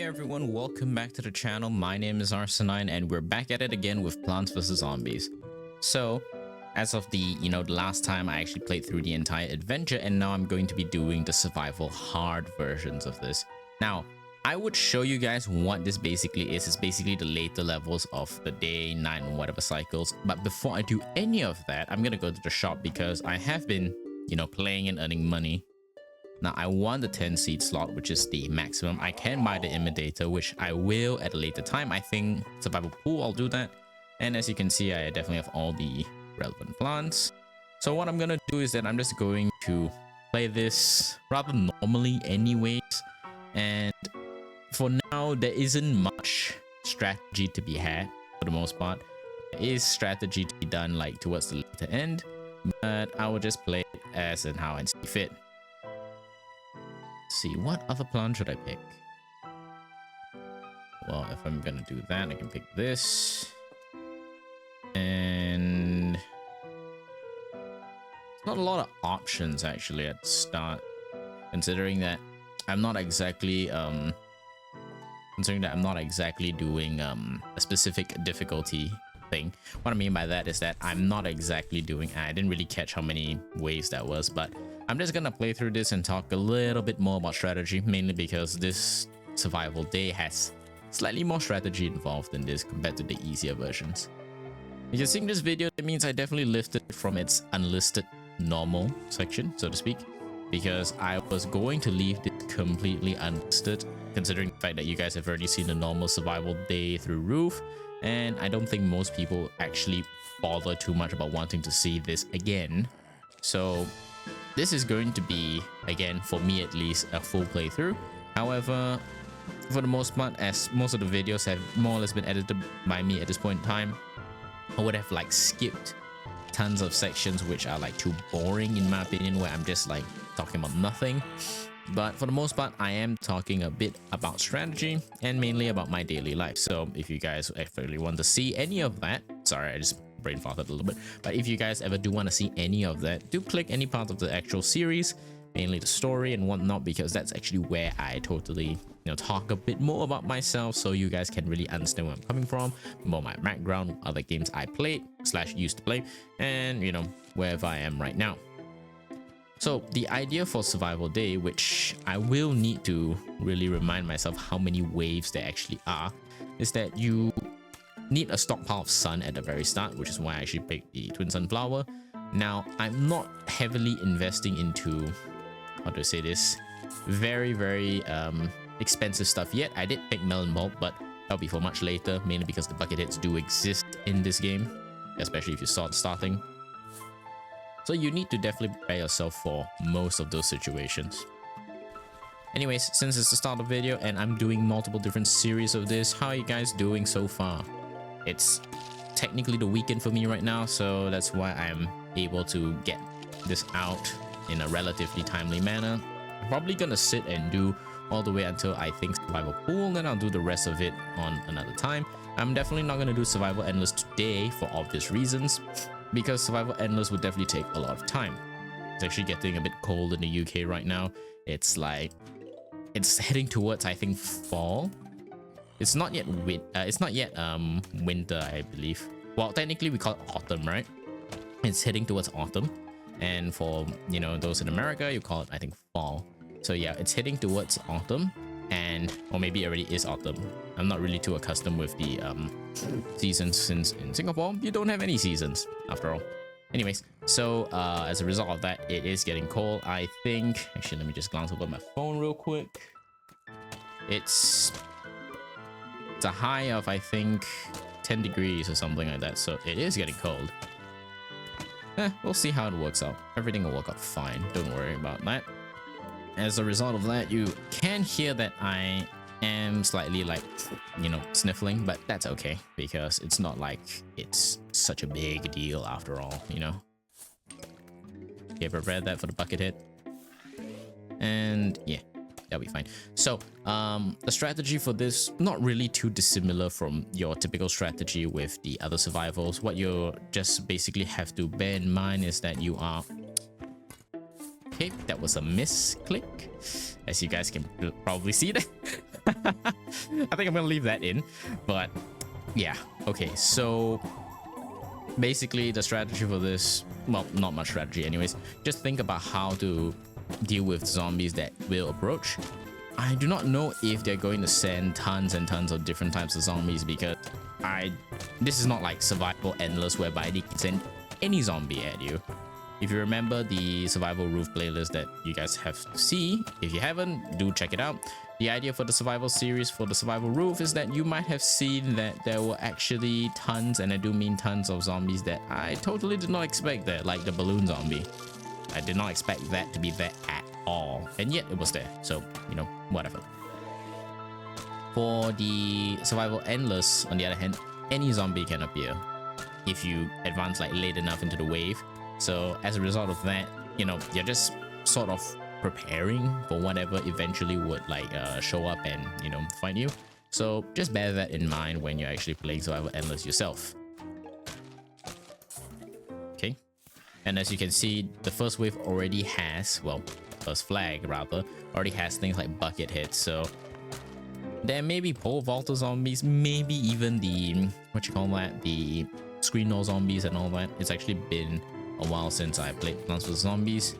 Hey everyone, welcome back to the channel. My name is Arsenine and we're back at it again with Plants vs Zombies. So, as of the last time I actually played through the entire adventure, and now I'm going to be doing the survival hard versions of this. Now, I would show you guys what this basically is. It's basically the later levels of the day, night, and whatever cycles. But before I do any of that, I'm gonna go to the shop because I have been, playing and earning money. Now, I want the 10 seed slot, which is the maximum. I can buy the imitator, which I will at a later time. I think survival pool, I'll do that. And as you can see, I definitely have all the relevant plants. So what I'm gonna do is that I'm just going to play this rather normally anyways. And for now, there isn't much strategy to be had for the most part. There is strategy to be done like towards the later end, but I will just play it as and how I see fit. See, what other plant should I pick? Well, if I'm gonna do that, I can pick this. And it's not a lot of options actually at the start, considering that I'm not exactly doing a specific difficulty thing. What I mean by that is that I'm not exactly doing, I didn't really catch how many waves that was, but I'm just gonna play through this and talk a little bit more about strategy, mainly because this survival day has slightly more strategy involved in this compared to the easier versions. If you're seeing this video, that means I definitely lifted it from its unlisted normal section, so to speak, because I was going to leave this completely unlisted, considering the fact that you guys have already seen the normal survival day through roof, and I don't think most people actually bother too much about wanting to see this again. So this is going to be, again, for me at least, a full playthrough. However, for the most part, as most of the videos have more or less been edited by me at this point in time, I would have like skipped tons of sections which are like too boring in my opinion, where I'm just like talking about nothing. But for the most part, I am talking a bit about strategy and mainly about my daily life. So if you guys actually want to see any of that, sorry, I just brain farted a little bit, but if you guys ever do want to see any of that, do click any part of the actual series, mainly the story and whatnot, because that's actually where I totally talk a bit more about myself, so you guys can really understand where I'm coming from, more my background, other games I played / used to play, and wherever I am right now. So the idea for survival day, which I will need to really remind myself how many waves there actually are, is that you need a stockpile of sun at the very start, which is why I actually picked the twin sunflower. Now, I'm not heavily investing into, how do I say this, very expensive stuff yet. I did pick melon bulb, but that'll be for much later, mainly because the bucket hits do exist in this game, especially if you saw it starting. So you need to definitely prepare yourself for most of those situations. Anyways, since it's the start of the video and I'm doing multiple different series of this, how are you guys doing so far? It's technically the weekend for me right now, so that's why I'm able to get this out in a relatively timely manner. I'm probably gonna sit and do all the way until I think survival pool, then I'll do the rest of it on another time. I'm definitely not gonna do survival endless today for obvious reasons, because survival endless would definitely take a lot of time. It's actually getting a bit cold in the UK right now. It's like, it's heading towards, I think, fall. It's not yet winter, I believe. Well, technically we call it autumn, right? It's heading towards autumn, and for those in America, you call it, I think, fall. So yeah, it's heading towards autumn, or maybe it already is autumn. I'm not really too accustomed with the seasons, since in Singapore you don't have any seasons after all. Anyways, so as a result of that, it is getting cold. I think, actually, let me just glance over my phone real quick. It's a high of, I think, 10 degrees or something like that, so it is getting cold. We'll see how it works out. Everything will work out fine, don't worry about that. As a result of that, you can hear that I am slightly like, sniffling, but that's okay, because it's not like it's such a big deal after all, Okay, prepared that for the bucket hit. And yeah, that'll be fine. So the strategy for this, not really too dissimilar from your typical strategy with the other survivals. What you just basically have to bear in mind is that you are Okay, that was a misclick, as you guys can probably see that. I think I'm gonna leave that in, but yeah. Okay, so basically the strategy for this, well, not much strategy anyways, just think about how to deal with zombies that will approach. I do not know if they're going to send tons and tons of different types of zombies, because this is not like survival endless whereby they can send any zombie at you. If you remember the survival roof playlist that you guys have to see, if you haven't, do check it out. The idea for the survival series for the survival roof is that you might have seen that there were actually tons, and I do mean tons, of zombies that I totally did not expect there, like the balloon zombie. I did not expect that to be there at all, and yet it was there, so you know, whatever. For the survival endless, on the other hand, any zombie can appear if you advance like late enough into the wave. So as a result of that, you know, you're just sort of preparing for whatever eventually would like show up and, you know, find you. So just bear that in mind when you're actually playing survival endless yourself. Okay, and as you can see, the first wave already has, well, first flag rather, already has things like bucket hits. So there may be pole vaulter zombies, maybe even the, what you call that, the screen nose zombies and all that. It's actually been a while since I played Plants vs Zombies.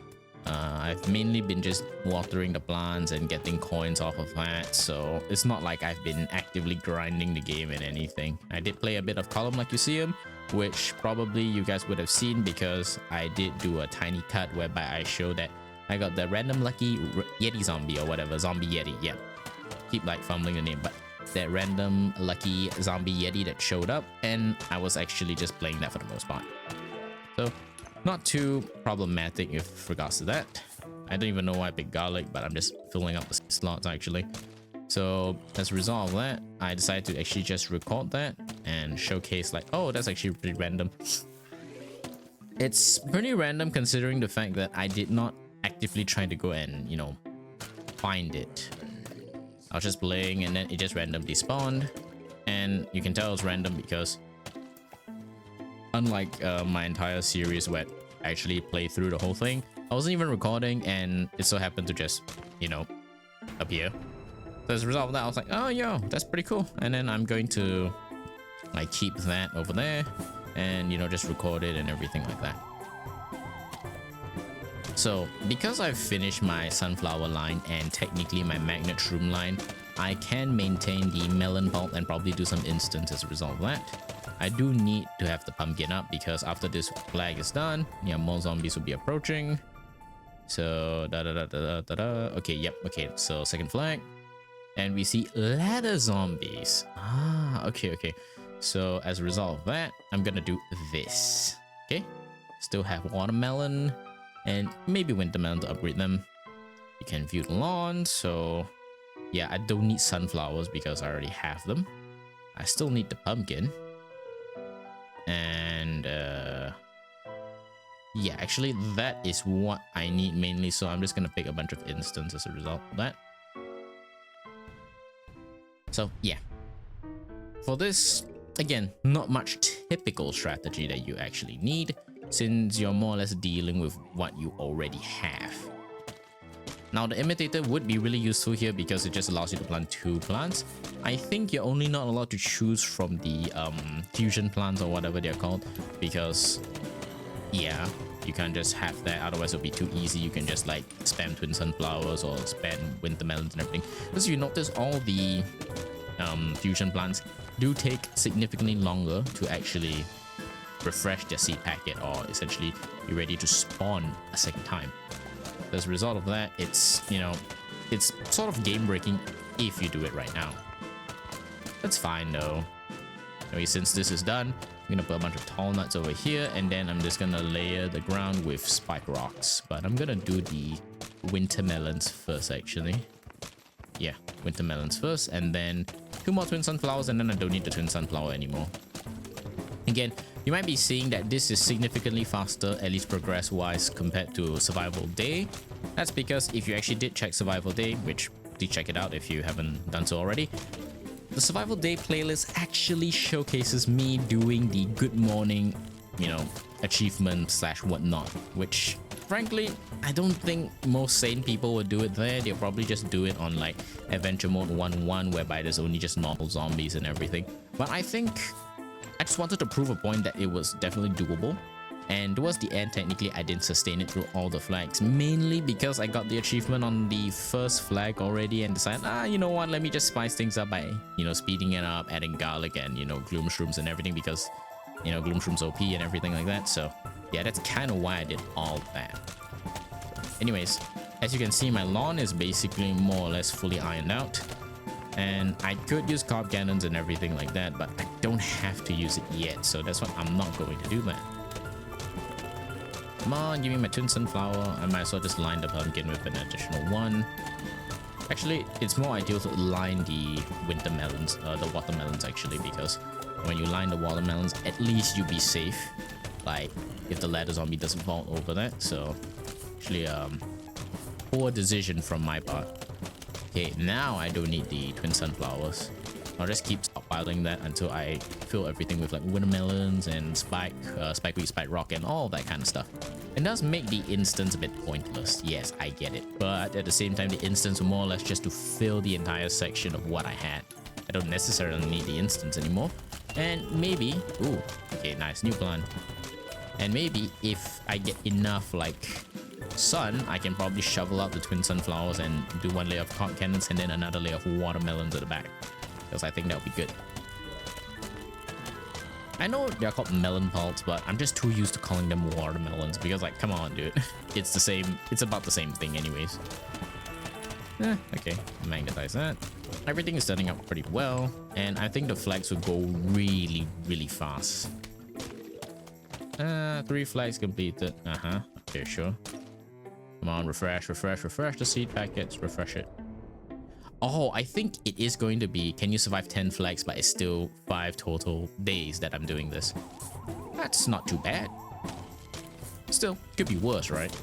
I've mainly been just watering the plants and getting coins off of that, so it's not like I've been actively grinding the game and anything. I did play a bit of Column Like You See 'Em, which probably you guys would have seen because I did do a tiny cut whereby I showed that I got the random lucky Yeti zombie or whatever, zombie Yeti, yeah. Keep like fumbling the name, but that random lucky zombie Yeti that showed up, and I was actually just playing that for the most part. So not too problematic with regards to that. I don't even know why I picked garlic, but I'm just filling up the slots actually. So as a result of that, I decided to actually just record that and showcase like, oh, that's actually pretty random. It's pretty random considering the fact that I did not actively try to go and, you know, find it. I was just playing and then it just randomly spawned, and you can tell it's random because unlike my entire series where I actually played through the whole thing, I wasn't even recording and it so happened to just, you know, appear. So as a result of that, I was like, oh yo, that's pretty cool. And then I'm going to like keep that over there and, you know, just record it and everything like that. So because I've finished my sunflower line and technically my magnet shroom line, I can maintain the melon pulp and probably do some instants as a result of that. I do need to have the pumpkin up because after this flag is done, yeah, more zombies will be approaching. So okay, yep, okay, so second flag, and we see ladder zombies. Okay, so as a result of that, I'm gonna do this. Okay, still have watermelon and maybe wintermelon to upgrade them. You can view the lawn, so yeah, I don't need sunflowers because I already have them. I still need the pumpkin. And yeah, actually that is what I need mainly, so I'm just gonna pick a bunch of instants as a result of that. So yeah, for this, again, not much typical strategy that you actually need, since you're more or less dealing with what you already have. Now the imitator would be really useful here because it just allows you to plant 2 plants. I think you're only not allowed to choose from the fusion plants or whatever they're called, because yeah, you can't just have that, otherwise it'll be too easy. You can just like spam twin sunflowers or spam winter melons and everything. Because you notice all the fusion plants do take significantly longer to actually refresh their seed packet or essentially be ready to spawn a second time. As a result of that, it's, you know, it's sort of game breaking if you do it right now. That's fine though. Anyway, since this is done, I'm gonna put a bunch of tall nuts over here, and then I'm just gonna layer the ground with spike rocks. But I'm gonna do the winter melons first actually. Yeah, winter melons first, and then 2 more twin sunflowers, and then I don't need the twin sunflower anymore. Again, you might be seeing that this is significantly faster, at least progress wise, compared to Survival Day. That's because if you actually did check Survival Day, which do check it out if you haven't done so already, the Survival Day playlist actually showcases me doing the good morning, you know, achievement slash whatnot, which frankly, I don't think most sane people would do it there. They'll probably just do it on like adventure mode 1-1, whereby there's only just normal zombies and everything. But I think I just wanted to prove a point that it was definitely doable. And towards the end, technically, I didn't sustain it through all the flags, mainly because I got the achievement on the first flag already and decided, you know what, let me just spice things up by, you know, speeding it up, adding garlic and, you know, gloom shrooms and everything, because, you know, gloom shrooms OP and everything like that. So yeah, that's kind of why I did all that. Anyways, as you can see, my lawn is basically more or less fully ironed out. And I could use carb cannons and everything like that, but I don't have to use it yet. So that's why I'm not going to do that. Come on, give me my twin sunflower. I might as well just line the pumpkin with an additional one. Actually, it's more ideal to line the winter melons, the watermelons actually, because when you line the watermelons, at least you'll be safe. Like, if the ladder zombie doesn't fall over that. So, actually, poor decision from my part. Okay, now I don't need the twin sunflowers. I'll just keep stockpiling that until I fill everything with like watermelons and spikeweed, spike rock, and all that kind of stuff. It does make the instance a bit pointless. Yes, I get it. But at the same time, the instance will more or less just to fill the entire section of what I had. I don't necessarily need the instance anymore. And maybe, ooh, okay, nice, new plant. And maybe if I get enough like sun, I can probably shovel out the twin sunflowers and do one layer of carb cannons and then another layer of watermelons at the back. Because I think that would be good. I know they're called melon pulps, but I'm just too used to calling them watermelons because, like, come on, dude. It's the same. It's about the same thing anyways. Okay. Magnetize that. Everything is setting up pretty well. And I think the flags will go really, really fast. 3 flags completed. Okay, sure. Come on, refresh the seed packets. Refresh it. Oh, I think it is going to be, can you survive 10 flags, but it's still 5 total days that I'm doing this. That's not too bad. Still, could be worse, right?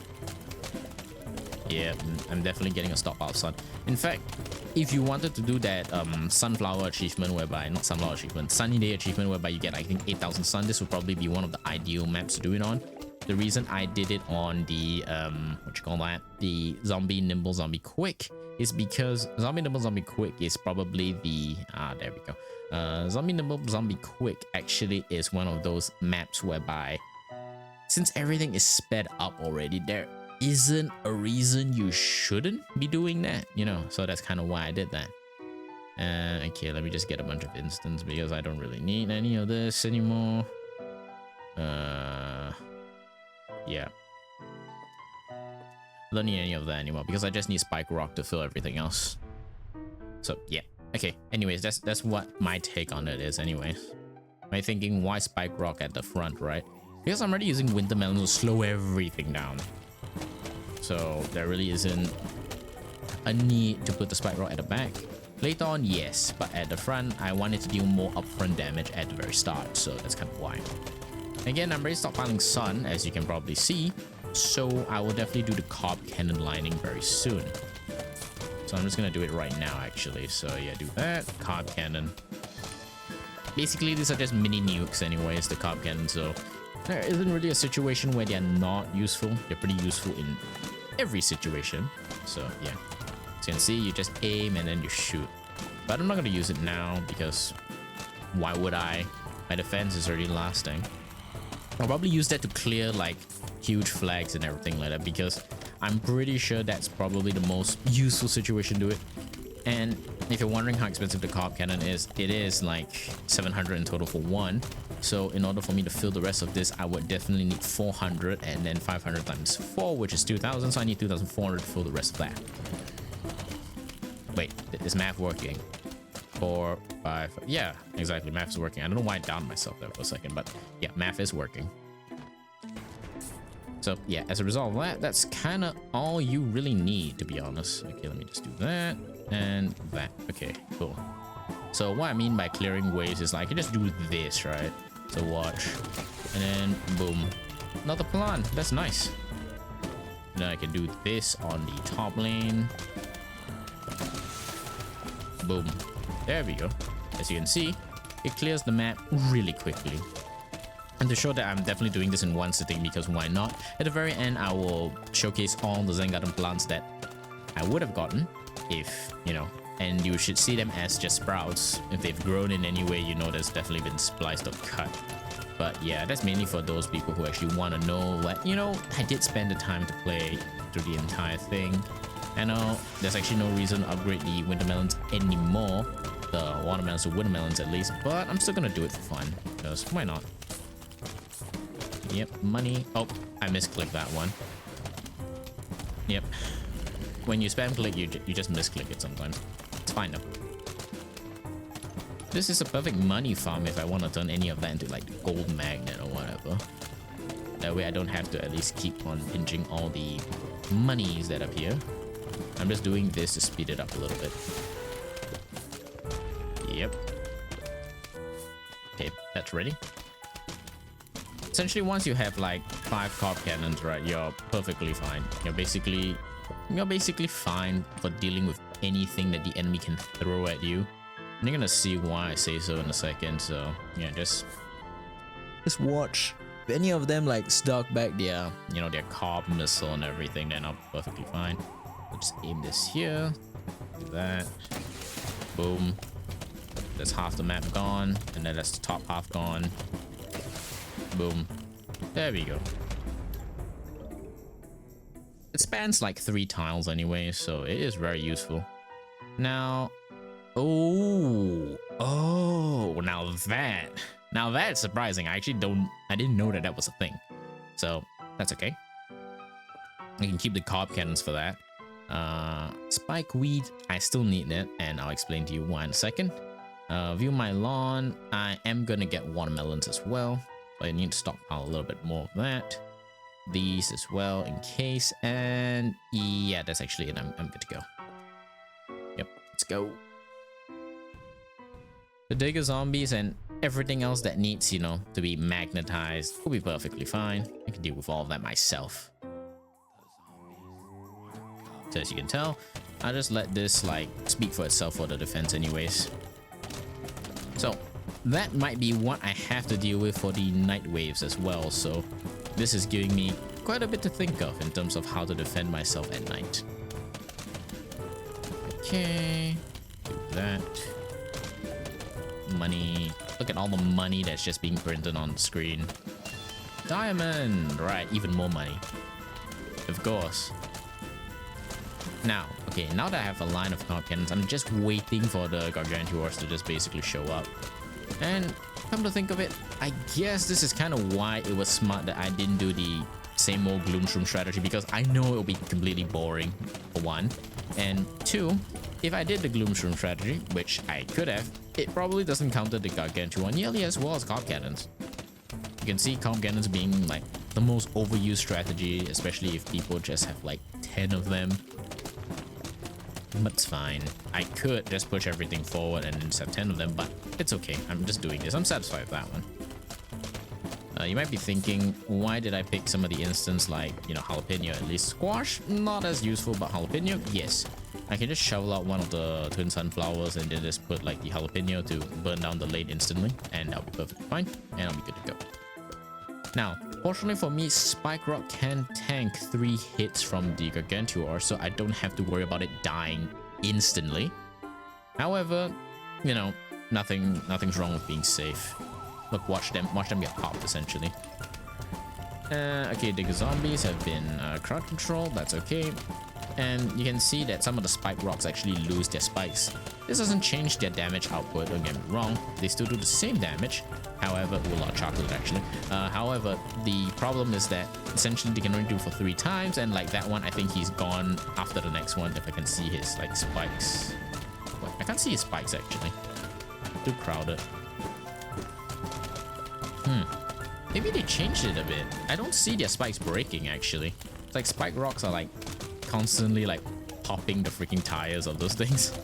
Yeah, I'm definitely getting a stockpile of sun. In fact, if you wanted to do that sunflower achievement whereby, not sunflower achievement, sunny day achievement whereby you get, I think, 8,000 sun, this would probably be one of the ideal maps to do it on. The reason I did it on the, the zombie nimble zombie quick is because zombie nimble zombie quick is probably the, there we go. Zombie nimble zombie quick actually is one of those maps whereby, since everything is sped up already, there isn't a reason you shouldn't be doing that, you know, so that's kind of why I did that. Okay, let me just get a bunch of instants because I don't really need any of this anymore. Yeah. Don't need any of that anymore because I just need spike rock to fill everything else. So yeah. Okay. Anyways, that's what my take on it is. Anyways, my thinking, why spike rock at the front, right? Because I'm already using winter melons to slow everything down. So there really isn't a need to put the spike rock at the back. Later on, yes, but at the front, I wanted to deal more upfront damage at the very start. So that's kind of why. Again, I'm already stockpiling sun, as you can probably see. So I will definitely do the carb cannon lining very soon. So I'm just gonna do it right now, actually. So yeah, do that. Carb cannon. Basically, these are just mini nukes anyways, the carb cannon. So there isn't really a situation where they're not useful. They're pretty useful in every situation. So yeah, as you can see, you just aim and then you shoot. But I'm not gonna use it now because why would I? My defense is already lasting. I'll probably use that to clear like huge flags and everything like that because I'm pretty sure that's probably the most useful situation to do it. And if you're wondering how expensive the carb cannon is, it is like 700 in total for one. So in order for me to fill the rest of this, I would definitely need 400 and then 500 times 4, which is 2,000. So I need 2,400 to fill the rest of that. Wait, is math working? 4, 5, yeah, exactly, math is working. I don't know why I downed myself there for a second, but yeah, math is working. So yeah, as a result of that, that's kind of all you really need, to be honest. Okay, let me just do that and that. Okay, cool. So what I mean by clearing waves is like, I can just do this, right? So watch, and then boom, another plant. That's nice. Then I can do this on the top lane. Boom. There we go. As you can see, it clears the map really quickly. And to show that I'm definitely doing this in one sitting, because why not? At the very end, I will showcase all the Zen Garden plants that I would have gotten if, you know, and you should see them as just sprouts. If they've grown in any way, you know there's definitely been spliced or cut. But yeah, that's mainly for those people who actually want to know, like, you know, I did spend the time to play through the entire thing. I know there's actually no reason to upgrade the winter melons anymore, the watermelons to winter melons at least, but I'm still gonna do it for fun, because why not? Yep, money. Oh, I misclicked that one. Yep. When you spam click, you just misclick it sometimes. It's fine though. This is a perfect money farm if I want to turn any of that into like gold magnet or whatever. That way I don't have to at least keep on pinching all the monies that appear. I'm just doing this to speed it up a little bit. Yep. Okay, that's ready. Essentially, once you have like 5 carp cannons, right, you're perfectly fine. You're basically fine for dealing with anything that the enemy can throw at you. And you're gonna see why I say so in a second. So yeah, just watch. If any of them like stuck back their, you know, their carp missile and everything, then I'm perfectly fine. I'll just aim this here. Do that. Boom. That's half the map gone, and then that's the top half gone. Boom. There we go. It spans like 3 tiles anyway, so it is very useful. Now, now that's surprising. I didn't know that was a thing. So that's okay. You can keep the carp cannons for that. Spike weed, I still need it, and I'll explain to you why in a second. View my lawn. I am gonna get watermelons as well. I need to stockpile a little bit more of that. These as well in case, and yeah, that's actually it. I'm good to go. Yep, let's go. The digger zombies and everything else that needs, you know, to be magnetized will be perfectly fine. I can deal with all of that myself. So as you can tell, I'll just let this like speak for itself for the defense anyways. So that might be what I have to deal with for the night waves as well, so this is giving me quite a bit to think of in terms of how to defend myself at night. Okay, do that. Money. Look at all the money that's just being printed on the screen. Diamond! Right, even more money. Of course. Now, okay, now that I have a line of carp cannons, I'm just waiting for the gargantuars to just basically show up. And come to think of it, I guess this is kind of why it was smart that I didn't do the same old Gloomshroom strategy, because I know it will be completely boring, for one. And 2, if I did the Gloomshroom strategy, which I could have, it probably doesn't counter the Gargantuan nearly as well as carp cannons. You can see carp cannons being like the most overused strategy, especially if people just have like 10 of them. But it's fine. I could just push everything forward and just have 10 of them, but it's okay. I'm just doing this. I'm satisfied with that one. You might be thinking, why did I pick some of the instants like, you know, jalapeno, at least squash? Not as useful, but jalapeno, yes. I can just shovel out one of the twin sunflowers and then just put like the jalapeno to burn down the lane instantly, and that'll be perfectly fine, and I'll be good to go. Now, fortunately for me, Spike Rock can tank 3 hits from the Gargantuar, so I don't have to worry about it dying instantly. However, you know, nothing's wrong with being safe. Look, watch them get popped essentially. Okay, the zombies have been crowd controlled. That's okay. And you can see that some of the spike rocks actually lose their spikes. This doesn't change their damage output, don't get me wrong. They still do the same damage. However, a lot of chocolate actually. However, the problem is that essentially they can only do it for 3 times, and like that one, I think he's gone after the next one if I can see his like spikes. Wait, I can't see his spikes actually. Too crowded. Maybe they changed it a bit. I don't see their spikes breaking actually. It's like spike rocks are like constantly like popping the freaking tires of those things.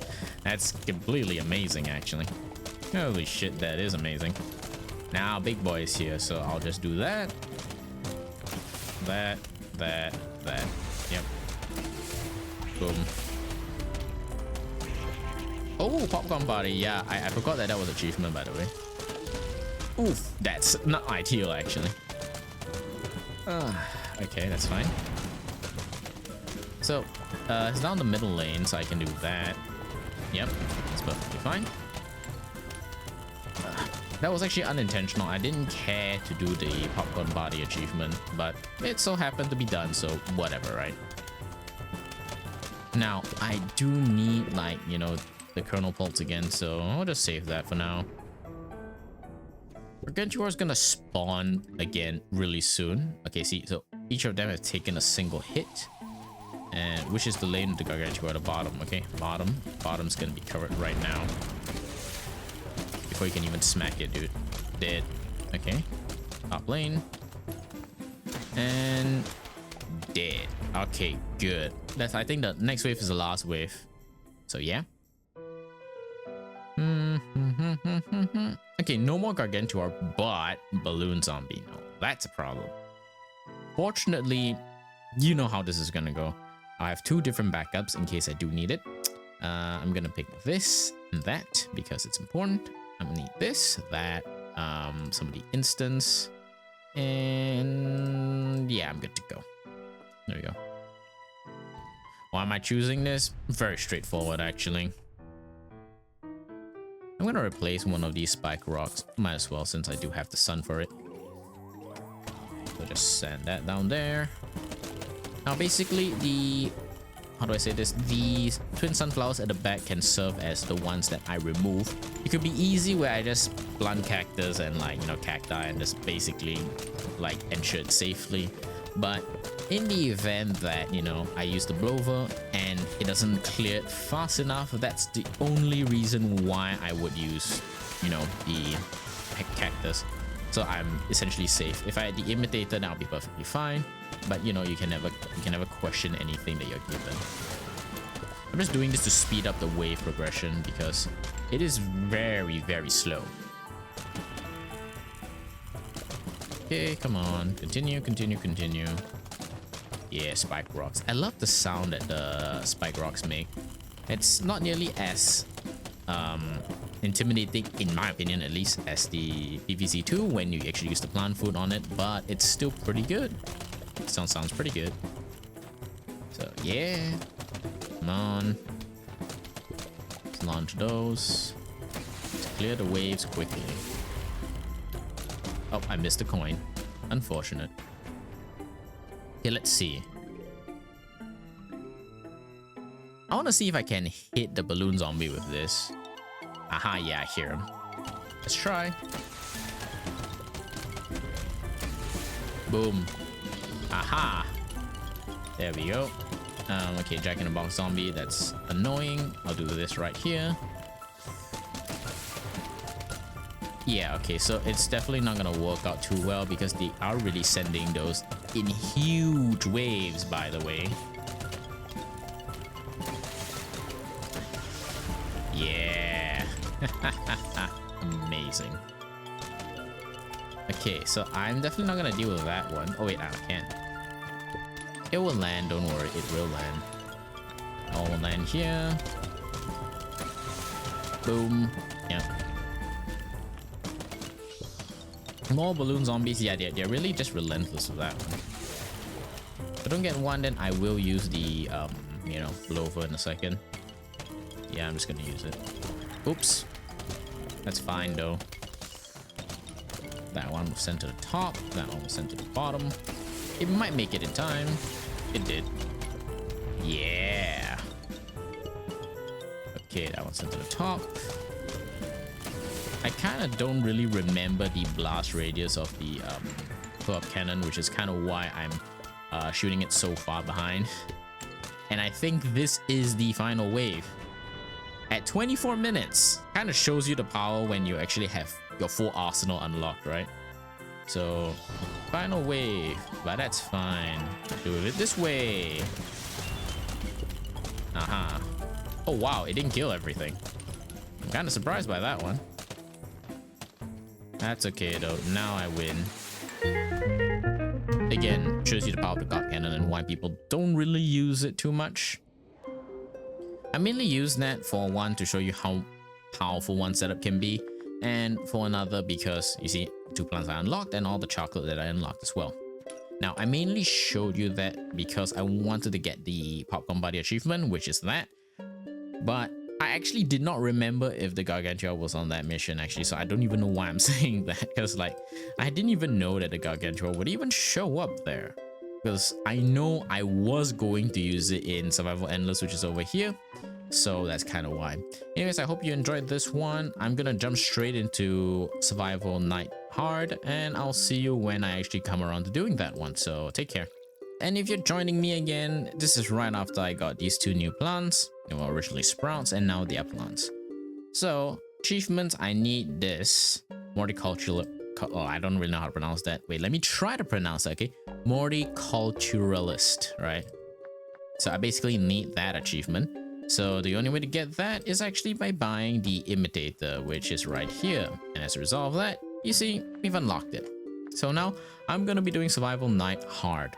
That's completely amazing actually. Holy shit, that is amazing. Now big boy is here, so I'll just do that. That. Yep. Boom. Oh, popcorn party. Yeah, I forgot that was achievement, by the way. Oof, that's not ideal actually. Okay, that's fine. So, it's down the middle lane, so I can do that. Yep, that's perfectly fine. That was actually unintentional. I didn't care to do the popcorn body achievement, but it so happened to be done, so whatever, right? Now, I do need, like, you know, the kernel pulse again, so I'll just save that for now. Gargantuar is gonna spawn again really soon. Okay, see, so each of them have taken a single hit. And which is the lane of the Gargantuar at the bottom, okay? Bottom's gonna be covered right now. Before you can even smack it, dude. Dead. Okay. Top lane. And dead. Okay, good. I think the next wave is the last wave. So yeah. Okay, no more Gargantuar, but Balloon Zombie. No, that's a problem. Fortunately, you know how this is gonna go. I have two different backups in case I do need it. I'm gonna pick this and that because it's important. I'm gonna need this, that, some of the instants, and yeah, I'm good to go. There we go. Why am I choosing this? Very straightforward, actually. I'm gonna replace one of these spike rocks. Might as well, since I do have the sun for it. So just send that down there. Now, basically, how do I say this? The twin sunflowers at the back can serve as the ones that I remove. It could be easy where I just plant cactus and, like, you know, cacti and just basically like ensure it safely. But in the event that, you know, I use the blower and it doesn't clear it fast enough, that's the only reason why I would use, you know, the cactus. So I'm essentially safe. If I had the imitator, that would be perfectly fine. But you know, you can never question anything that you're given. I'm just doing this to speed up the wave progression because it is very, very slow. Okay, come on. Continue. Yeah, spike rocks. I love the sound that the spike rocks make. It's not nearly as intimidating, in my opinion at least, as the PVC2 when you actually use the plant food on it, but it's still pretty good. Sounds pretty good. So yeah, come on. Let's launch those. Let's clear the waves quickly. Oh, I missed a coin. Unfortunate. Okay, let's see. I want to see if I can hit the balloon zombie with this. Aha, yeah, I hear him. Let's try. Boom. Aha. There we go. Okay, Jack in the Box zombie. That's annoying. I'll do this right here. Yeah, okay, so it's definitely not gonna work out too well because they are really sending those in huge waves, by the way. Yeah. Amazing. Okay, so I'm definitely not gonna deal with that one. Oh wait, I can't. It will land, don't worry, it will land. I will land here. Boom. Yep. More balloon zombies. Yeah, they're really just relentless with that one. If I don't get one, then I will use the you know, blower in a second. Yeah, I'm just gonna use it. Oops. That's fine though. That one was sent to the top. That one was sent to the bottom. It might make it in time. It did. Yeah. Okay, that one's sent to the top. I kind of don't really remember the blast radius of the pull-up cannon, which is kind of why I'm shooting it so far behind. And I think this is the final wave. At 24 minutes, kind of shows you the power when you actually have your full arsenal unlocked, right? So, final wave, but that's fine. Do it this way. Aha. Oh wow, it didn't kill everything. I'm kind of surprised by that one. That's okay though, now I win. Again, shows you the power of the God Cannon and why people don't really use it too much. I mainly use that for one, to show you how powerful one setup can be. and for another because you see 2 plants I unlocked and all the chocolate that I unlocked as well. Now, I mainly showed you that because I wanted to get the popcorn buddy achievement, which is that, but I actually did not remember if the Gargantua was on that mission actually, so I don't even know why I'm saying that, because like I didn't even know that the Gargantua would even show up there, because I know I was going to use it in Survival Endless, which is over here, so that's kind of why. Anyways, I hope you enjoyed this one. I'm gonna jump straight into Survival Night Hard, and I'll see you when I actually come around to doing that one, so take care. And if you're joining me again, this is right after I got these 2 new plants. They were originally sprouts and now they are plants. So achievements, I need this horticultural, oh, I don't really know how to pronounce that. Wait, let me try to pronounce that, okay? Horticulturalist, right? So I basically need that achievement. So the only way to get that is actually by buying the imitator, which is right here. And as a result of that, you see, we've unlocked it. So now I'm gonna be doing Survival Night Hard,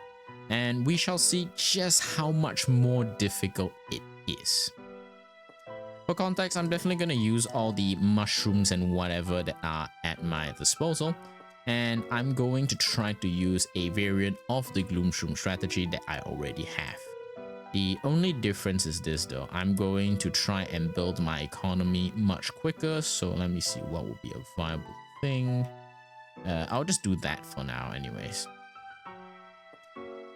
and we shall see just how much more difficult it is. For context, I'm definitely going to use all the mushrooms and whatever that are at my disposal, and I'm going to try to use a variant of the Gloomshroom strategy that I already have. The only difference is this though, I'm going to try and build my economy much quicker, so let me see what would be a viable thing. I'll just do that for now anyways.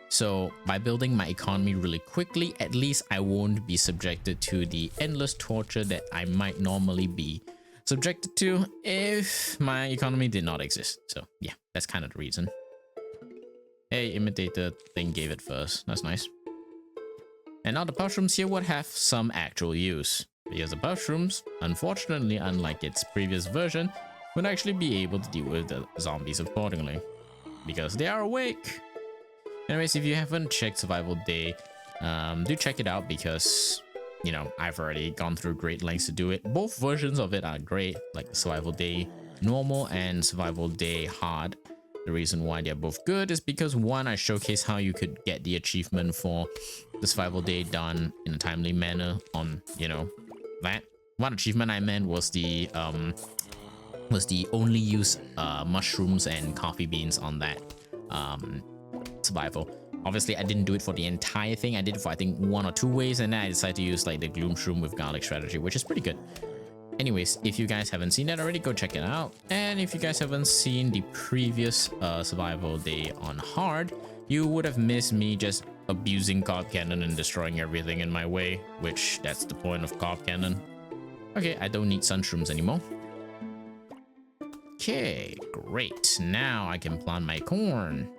So by building my economy really quickly, at least I won't be subjected to the endless torture that I might normally be subjected to if my economy did not exist. So yeah, that's kind of the reason. Hey, imitator thing gave it first. That's nice. And now the mushrooms here would have some actual use, because the mushrooms, unfortunately, unlike its previous version, would actually be able to deal with the zombies accordingly, because they are awake. Anyways, if you haven't checked Survival Day, do check it out, because, you know, I've already gone through great lengths to do it. Both versions of it are great, like Survival Day Normal and Survival Day Hard. The reason why they're both good is because one, I showcase how you could get the achievement for the Survival Day done in a timely manner on, you know, that. One achievement I meant was the only use mushrooms and coffee beans on that survival. Obviously, I didn't do it for the entire thing. I did it for I think 1 or 2 ways, and then I decided to use like the Gloomshroom with garlic strategy, which is pretty good. Anyways, if you guys haven't seen that already, go check it out. And if you guys haven't seen the previous Survival Day on Hard, you would have missed me just abusing Carb Cannon and destroying everything in my way, which that's the point of Carb Cannon. Okay, I don't need Sunshrooms anymore. Okay, great. Now I can plant my corn.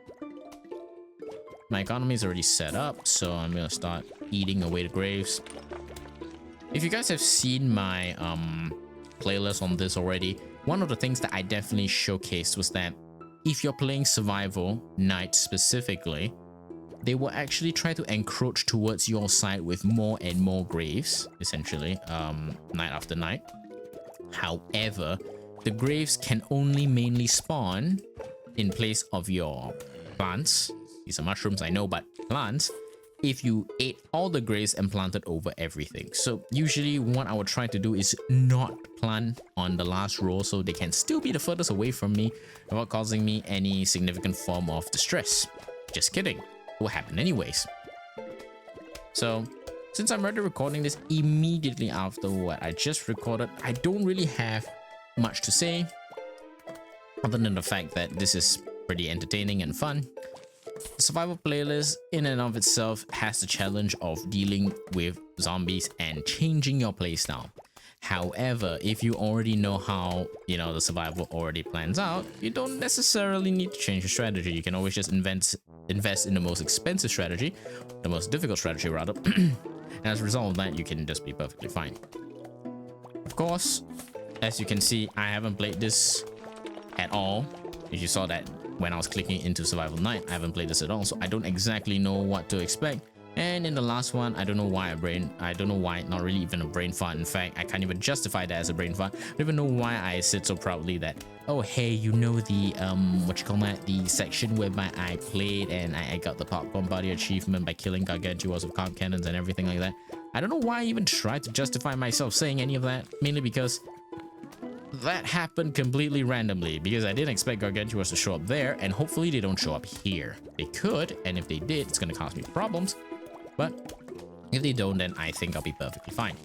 My economy is already set up, so I'm gonna start eating away the graves. If you guys have seen my playlist on this already, one of the things that I definitely showcased was that if you're playing Survival Night specifically, they will actually try to encroach towards your side with more and more graves, essentially, night after night. However, the graves can only mainly spawn in place of your plants. These are mushrooms, I know, but plants, if you ate all the graves and planted over everything. So usually what I would try to do is not plant on the last row, so they can still be the furthest away from me without causing me any significant form of distress. Just kidding, it will happen anyways. So since I'm already recording this immediately after what I just recorded, I don't really have much to say other than the fact that this is pretty entertaining and fun. The survival playlist in and of itself has the challenge of dealing with zombies and changing your playstyle. However, if you already know how, you know, the survival already plans out, you don't necessarily need to change your strategy. You can always just invest in the most expensive strategy, the most difficult strategy rather, and as a result of that, you can just be perfectly fine. Of course, as you can see, I haven't played this at all. If you saw that when I was clicking into Survival Night, I haven't played this at all, so I don't exactly know what to expect. And in the last one, I don't know why, not really even a brain fart. In fact, I can't even justify that as a brain fart. I don't even know why I said so proudly that, oh hey, you know the the section whereby I played and I got the popcorn body achievement by killing gargantuas with carb cannons and everything like that. I don't know why I even tried to justify myself saying any of that, mainly because that happened completely randomly because I didn't expect gargantuars to show up there, and hopefully they don't show up here. They could, and if they did, it's gonna cause me problems, but if they don't, then I think I'll be perfectly fine.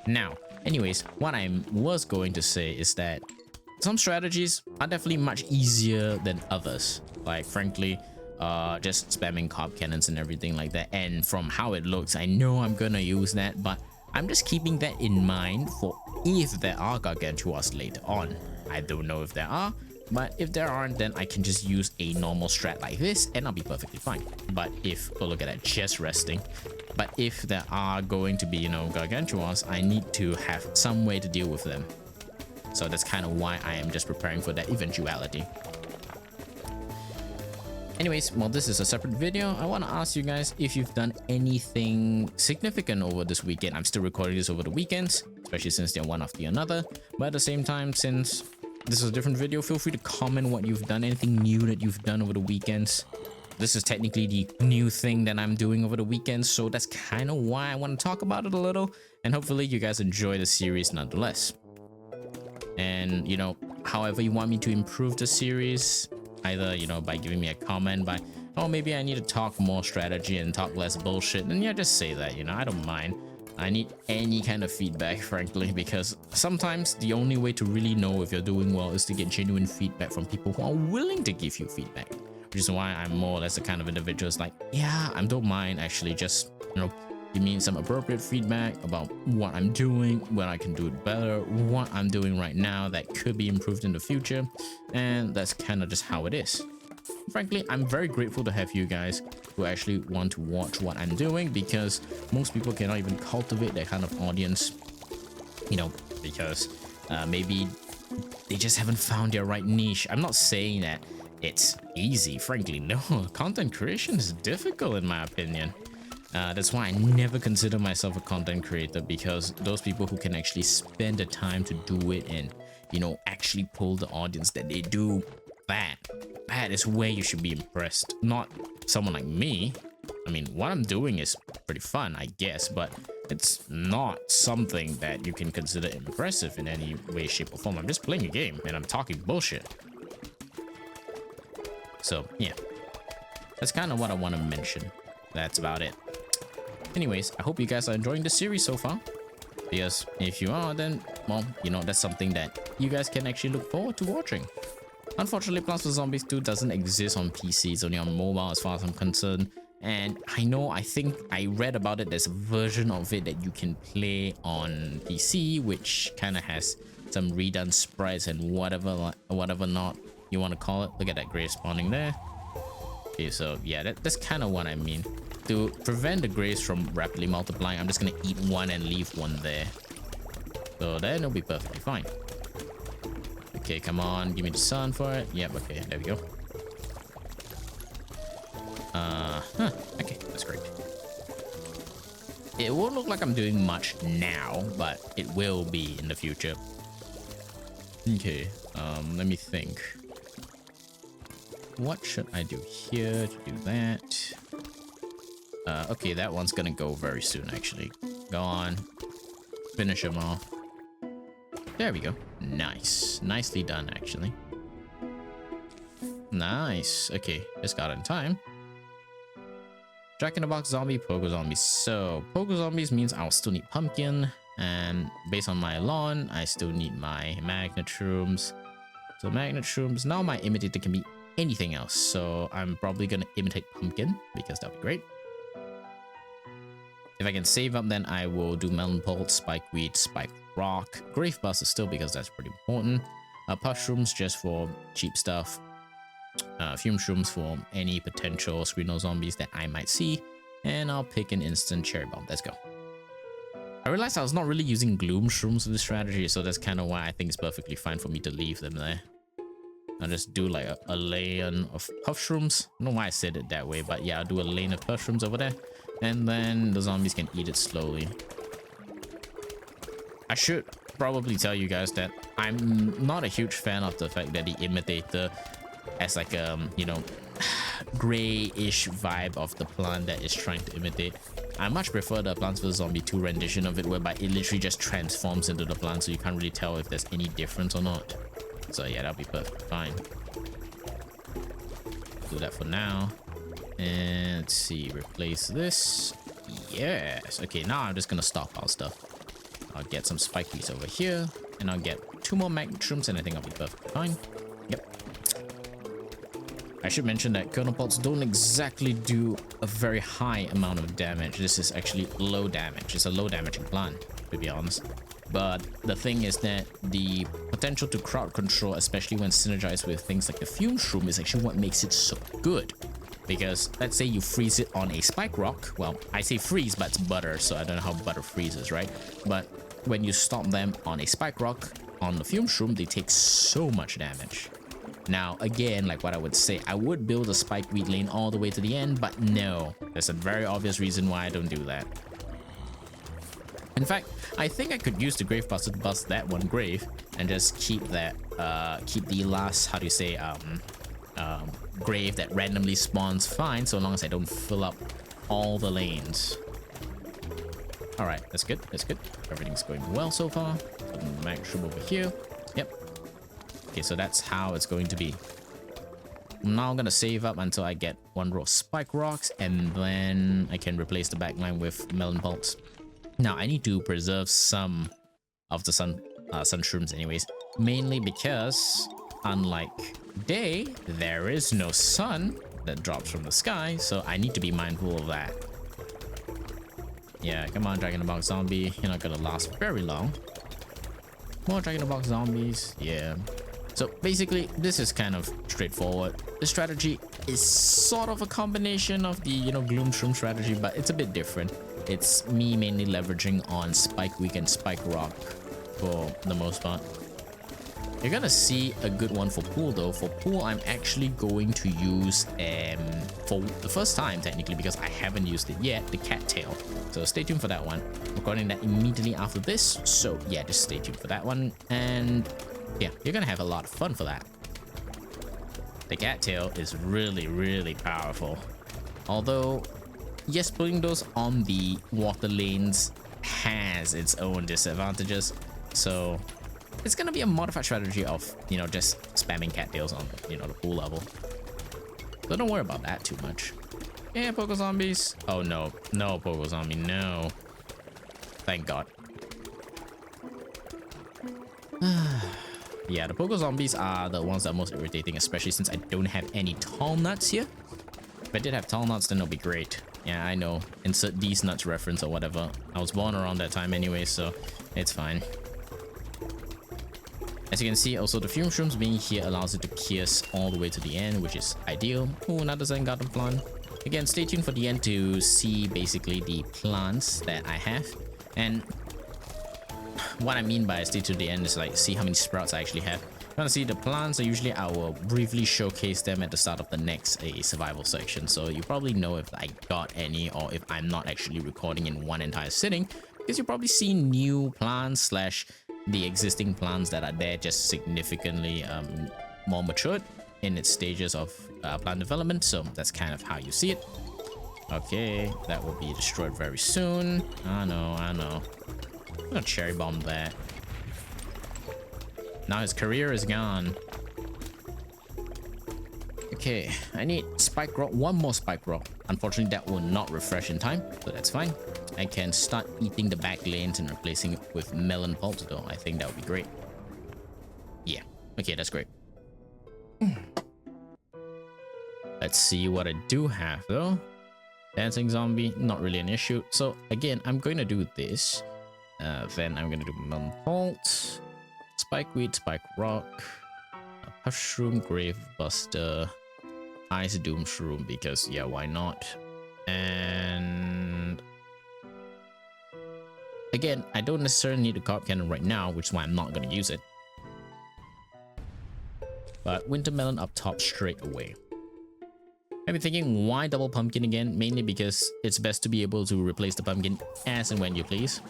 Now, anyways, what I was going to say is that some strategies are definitely much easier than others. Like, frankly, just spamming carb cannons and everything like that. And from how it looks, I know I'm gonna use that, but I'm just keeping that in mind for if there are gargantuars later on. I don't know if there are, but if there aren't, then I can just use a normal strat like this and I'll be perfectly fine. But if, oh look at that, just resting. But if there are going to be, you know, gargantuars, I need to have some way to deal with them. So that's kind of why I am just preparing for that eventuality. Anyways, well, this is a separate video. I want to ask you guys if you've done anything significant over this weekend. I'm still recording this over the weekends, especially since they're one after another. But at the same time, since this is a different video, feel free to comment what you've done, anything new that you've done over the weekends. This is technically the new thing that I'm doing over the weekend, so that's kind of why I want to talk about it a little, and hopefully you guys enjoy the series nonetheless. And, you know, however you want me to improve the series, either, you know, by giving me a comment, by, oh, maybe I need to talk more strategy and talk less bullshit, then yeah, just say that, you know, I don't mind. I need any kind of feedback, frankly, because sometimes the only way to really know if you're doing well is to get genuine feedback from people who are willing to give you feedback. Which is why I'm more or less the kind of individual who's like, yeah, I don't mind actually, just, you know, give me some appropriate feedback about what I'm doing, what I can do it better, what I'm doing right now that could be improved in the future, and that's kind of just how it is. Frankly, I'm very grateful to have you guys who actually want to watch what I'm doing, because most people cannot even cultivate that kind of audience, you know, because maybe they just haven't found their right niche. I'm not saying that it's easy, frankly, no. Content creation is difficult in my opinion. That's why I never consider myself a content creator, because those people who can actually spend the time to do it and, you know, actually pull the audience that they do, that is where you should be impressed, not someone like me. I mean, what I'm doing is pretty fun, I guess, but it's not something that you can consider impressive in any way, shape, or form. I'm just playing a game and I'm talking bullshit. So yeah, that's kind of what I want to mention. That's about it. Anyways, I hope you guys are enjoying the series so far, because if you are, then, well, you know, that's something that you guys can actually look forward to watching. Unfortunately, Plants vs Zombies 2 doesn't exist on PC, it's only on mobile as far as I'm concerned. And I think I read about it, there's a version of it that you can play on PC, which kind of has some redone sprites and whatever not you want to call it. Look at that gray spawning there. Okay, so yeah, that's kind of what I mean. To prevent the grays from rapidly multiplying, I'm just gonna eat one and leave one there. So then it'll be perfectly fine. Okay, come on, give me the sun for it. Yep, okay, there we go. Okay, that's great. It won't look like I'm doing much now, but it will be in the future. Okay, let me think. What should I do here to do that? Okay, that one's gonna go very soon, actually. Go on. Finish him off. There we go. Nice. Nicely done, actually. Nice. Okay, just got in time. Jack in the Box Zombie, Pogo Zombies. So, Pogo Zombies means I'll still need Pumpkin. And based on my lawn, I still need my Magnet Shrooms. So, Magnet Shrooms. Now my imitator can be anything else. So, I'm probably gonna imitate Pumpkin, because that'll be great. If I can save up, then I will do Melon Pult, Spikeweed, Spike Rock, Grave Buster still, because that's pretty important. Puff Shrooms just for cheap stuff. Fume Shrooms for any potential Screeno zombies that I might see. And I'll pick an instant Cherry Bomb. Let's go. I realized I was not really using Gloom Shrooms for this strategy, so that's kind of why I think it's perfectly fine for me to leave them there. I'll just do like a lane of Puff Shrooms. I don't know why I said it that way, but yeah, I'll do a lane of Puff Shrooms over there. And then the zombies can eat it slowly. I should probably tell you guys that I'm not a huge fan of the fact that the imitator has like you know, grayish vibe of the plant that is trying to imitate. I much prefer the Plants vs Zombie 2 rendition of it, whereby it literally just transforms into the plant, so you can't really tell if there's any difference or not. So yeah, that'll be perfect fine. Do that for now. And let's see, replace this. Yes. Okay, now I'm just gonna stockpile stuff. I'll get some spike bees over here, and I'll get 2 more mushrooms, and I think I'll be perfectly fine. Yep. I should mention that kernel pods don't exactly do a very high amount of damage. This is actually low damage. It's a low damaging plant, to be honest. But the thing is that the potential to crowd control, especially when synergized with things like the fume shroom, is actually what makes it so good. Because let's say you freeze it on a spike rock. Well, I say freeze, but it's butter, so I don't know how butter freezes, right? But when you stop them on a spike rock on the fume shroom, they take so much damage. Now, again, like what I would say, I would build a spike weed lane all the way to the end, but no, there's a very obvious reason why I don't do that. In fact, I think I could use the grave buster to bust that one grave and just keep that, keep the last, how do you say, grave that randomly spawns fine, so long as I don't fill up all the lanes. All right, that's good. That's good. Everything's going well so far. Mushroom over here. Yep. Okay, so that's how it's going to be. I'm now gonna save up until I get 1 row of spike rocks, and then I can replace the backline with melon pulps. Now I need to preserve some of the sun shrooms anyways, mainly because unlike day, there is no sun that drops from the sky, so I need to be mindful of that. Yeah, come on, Dragon in the Box zombie, you're not gonna last very long. More Dragon in the Box zombies, yeah. So basically, this is kind of straightforward. The strategy is sort of a combination of the, you know, Gloom Shroom strategy, but it's a bit different. It's me mainly leveraging on Spike Weak and Spike Rock for the most part. You're gonna see a good one for pool though. For pool, I'm actually going to use, for the first time technically, because I haven't used it yet, the cattail. So stay tuned for that one. Recording that immediately after this. So yeah, just stay tuned for that one. And yeah, you're gonna have a lot of fun for that. The cattail is really, really powerful. Although, yes, putting those on the water lanes has its own disadvantages. So it's gonna be a modified strategy of, you know, just spamming cattails on, you know, the pool level. So don't worry about that too much. Yeah, Pogo Zombies. Oh no, no Pogo Zombie, no. Thank God. Yeah, the Pogo Zombies are the ones that are most irritating, especially since I don't have any tall nuts here. If I did have tall nuts, then it'll be great. Yeah, I know. Insert these nuts reference or whatever. I was born around that time anyway, so it's fine. As you can see, also the fume shrooms being here allows it to pierce all the way to the end, which is ideal. Oh, another Zen Garden plant. Again, stay tuned for the end to see basically the plants that I have. And what I mean by stay to the end is like see how many sprouts I actually have. If you want to see the plants, so usually I will briefly showcase them at the start of the next survival section. So you probably know if I got any or if I'm not actually recording in one entire sitting, because you probably see new plants slash the existing plants that are there just significantly more matured in its stages of plant development. So that's kind of how you see it. Okay, that will be destroyed very soon. I know. I'm gonna cherry bomb that. Now his career is gone. Okay, I need spike rock, 1 more spike rock. Unfortunately, that will not refresh in time, so that's fine. I can start eating the back lanes and replacing it with melon pulps though. I think that would be great. Yeah, okay, that's great. Let's see what I do have though. Dancing zombie, not really an issue. So again, I'm going to do this. Then I'm going to do melon pulps, spike weed, spike rock, mushroom, grave buster, ice doom shroom, because yeah, why not? And again, I don't necessarily need a carp cannon right now, which is why I'm not going to use it. But winter melon up top straight away. I've been thinking, why double pumpkin again? Mainly because it's best to be able to replace the pumpkin as and when you please.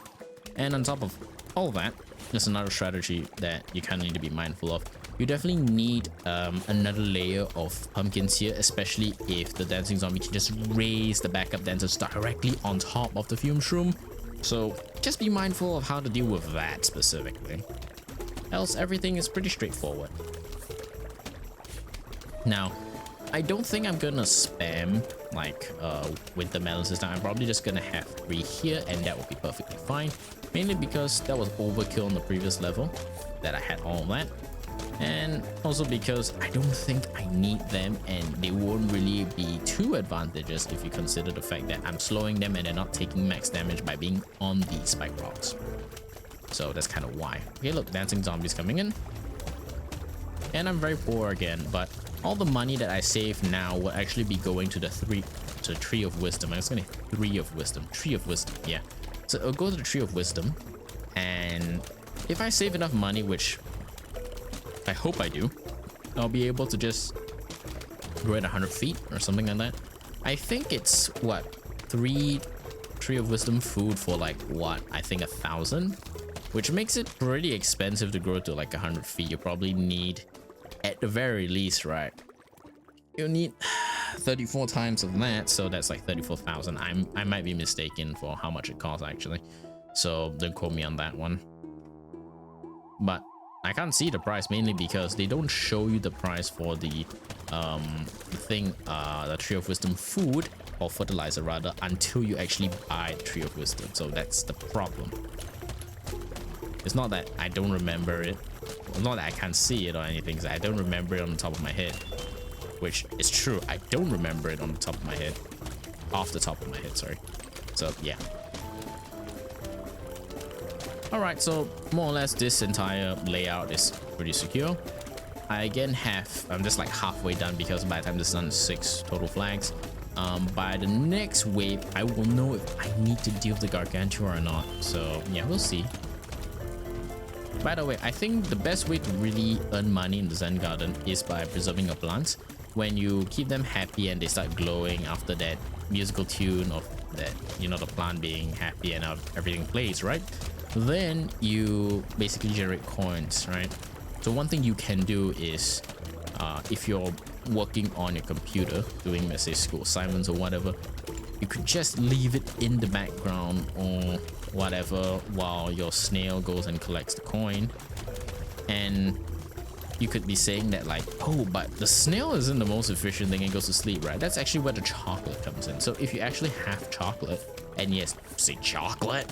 And on top of all that is another strategy that you kind of need to be mindful of. You definitely need another layer of pumpkins here, especially if the dancing zombie can just raise the backup dancers directly on top of the fume shroom. So just be mindful of how to deal with that specifically. Else everything is pretty straightforward. Now, I don't think I'm gonna spam like winter melons this time. I'm probably just gonna have 3 here, and that will be perfectly fine. Mainly because that was overkill on the previous level that I had all that. And also because I don't think I need them, and they won't really be too advantageous if you consider the fact that I'm slowing them and they're not taking max damage by being on the spike rocks. So that's kind of why. Okay, look, dancing zombies coming in. And I'm very poor again, but all the money that I save now will actually be going to the tree of wisdom. I'm just gonna tree of wisdom, yeah. So I'll go to the tree of wisdom, and if I save enough money, which I hope I do, I'll be able to just grow at 100 feet or something like that. I think it's what, 3 tree of wisdom food for like what, I think 1,000, which makes it pretty expensive to grow to like 100 feet. You probably need, at the very least, right, you need 34 times of that, so that's like 34,000. I might be mistaken for how much it costs actually, so don't quote me on that one. But I can't see the price, mainly because they don't show you the price for the the tree of wisdom food, or fertilizer rather, until you actually buy the tree of wisdom. So that's the problem. It's not that I don't remember it, it's not that I can't see it or anything, I don't remember it on the top of my head, which is true. I don't remember it on the top of my head, off the top of my head, sorry. So yeah. Alright, so more or less this entire layout is pretty secure. I again I'm just like halfway done, because by the time this is done, 6 total flags. By the next wave, I will know if I need to deal with the Gargantua or not. So yeah, we'll see. By the way, I think the best way to really earn money in the Zen Garden is by preserving your plants. When you keep them happy and they start glowing after that musical tune of that, you know, the plant being happy and everything plays, right? Then you basically generate coins, right? So one thing you can do is if you're working on your computer doing, let's say, school assignments or whatever, you could just leave it in the background or whatever while your snail goes and collects the coin. And you could be saying that like, oh, but the snail isn't the most efficient thing and goes to sleep, right? That's actually where the chocolate comes in. So if you actually have chocolate, and yes, say chocolate,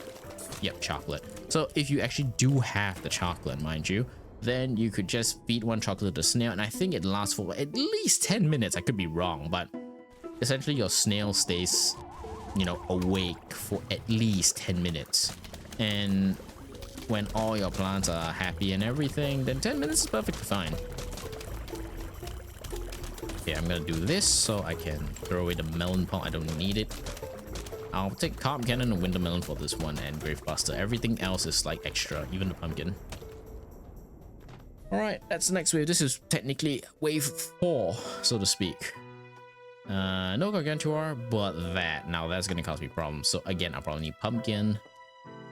yep, chocolate. So if you actually do have the chocolate, mind you, then you could just feed 1 chocolate to the snail, and I think it lasts for at least 10 minutes. I could be wrong, but essentially your snail stays, you know, awake for at least 10 minutes. And when all your plants are happy and everything, then 10 minutes is perfectly fine. Okay, I'm gonna do this so I can throw away the melon pot. I don't need it. I'll take Carp Cannon and Winter Melon for this one, and Gravebuster. Everything else is like extra, even the pumpkin. Alright, that's the next wave. This is technically wave 4, so to speak. No Gargantua, but that. Now that's gonna cause me problems. So again, I'll probably need pumpkin,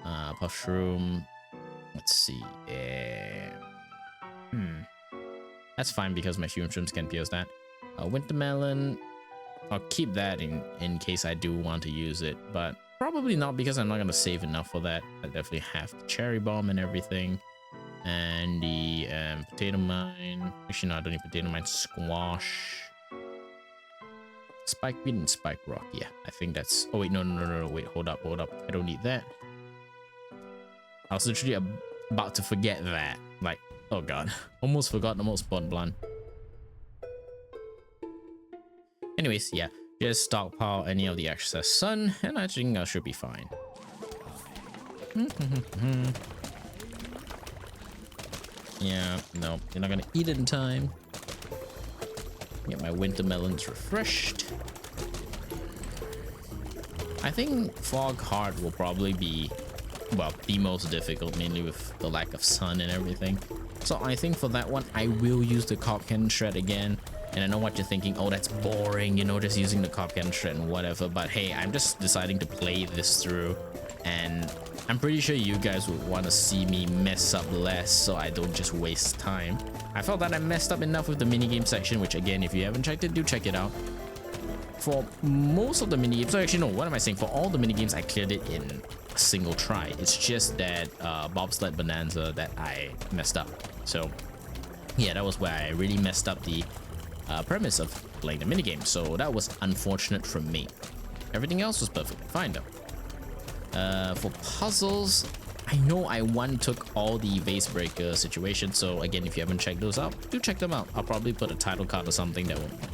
puff shroom. Let's see. That's fine because my fume shrooms can pierce that. Winter melon. I'll keep that in case I do want to use it, but probably not, because I'm not gonna save enough for that. I definitely have the cherry bomb and everything, and the potato mine. Actually, no, I don't need potato mine. Squash. Spike bean and spike rock. Yeah, I think that's. Oh wait, no. Wait, hold up. I don't need that. I was literally about to forget that. Like, oh god, almost forgot the most important plan. Anyways, yeah, just stockpile any of the excess sun, and I think I should be fine. Yeah, no, you're not gonna eat it in time. Get my winter melons refreshed. I think Fog Heart will probably be, well, the most difficult, mainly with the lack of sun and everything. So I think for that one, I will use the Carp Cannon Shred again. And I know what you're thinking, oh, that's boring, you know, just using the Carp Cannon Shred and whatever. But hey, I'm just deciding to play this through. And I'm pretty sure you guys would want to see me mess up less so I don't just waste time. I felt that I messed up enough with the minigame section, which again, if you haven't checked it, do check it out. For most of the minigames, so actually no, what am I saying? For all the minigames, I cleared it in a single try. It's just that Bobsled Bonanza that I messed up. So yeah, that was where I really messed up the premise of playing the minigame. So that was unfortunate from me. Everything else was perfectly fine though. For puzzles, I know I took all the vase breaker situations, so again, if you haven't checked those out, do check them out. I'll probably put a title card or something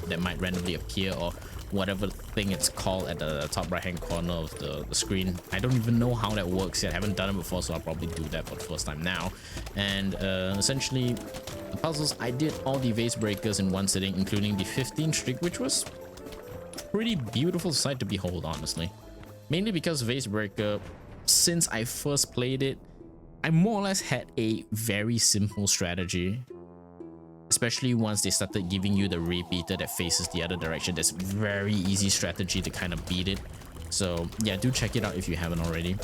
that might randomly appear, or whatever thing it's called at the top right hand corner of the screen. I don't even know how that works yet. I haven't done it before, so I'll probably do that for the first time now. And essentially, the puzzles, I did all the vase breakers in one sitting, including the 15 streak, which was pretty beautiful sight to behold, honestly. Mainly because vase breaker, since I first played it, I more or less had a very simple strategy. Especially once they started giving you the repeater that faces the other direction. That's very easy strategy to kind of beat it. So yeah, do check it out if you haven't already.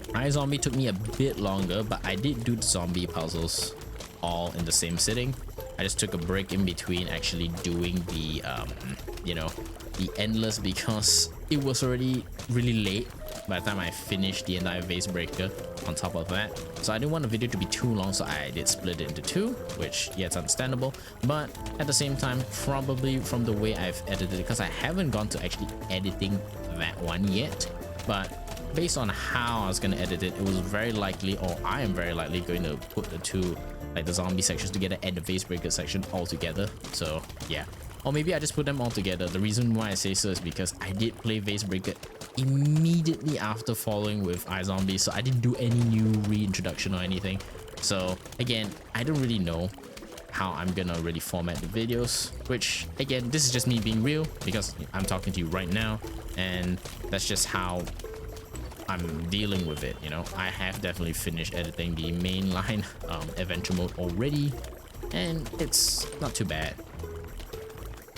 iZombie took me a bit longer, but I did do the zombie puzzles all in the same sitting. I just took a break in between actually doing the you know, the endless, because it was already really late by the time I finished the entire vase breaker on top of that. So I didn't want the video to be too long, so I did split it into two, which yeah, it's understandable. But at the same time, probably from the way I've edited it, because I haven't gone to actually editing that one yet, but based on how I was going to edit it, it was very likely, or I am very likely going to put the two, like the zombie sections together and the vase breaker section all together. So yeah, or maybe I just put them all together. The reason why I say so is because I did play vase breaker immediately after following with iZombie, so I didn't do any new reintroduction or anything. So again, I don't really know how I'm gonna really format the videos, which again, this is just me being real because I'm talking to you right now, and that's just how I'm dealing with it. You know, I have definitely finished editing the mainline adventure mode already, and it's not too bad.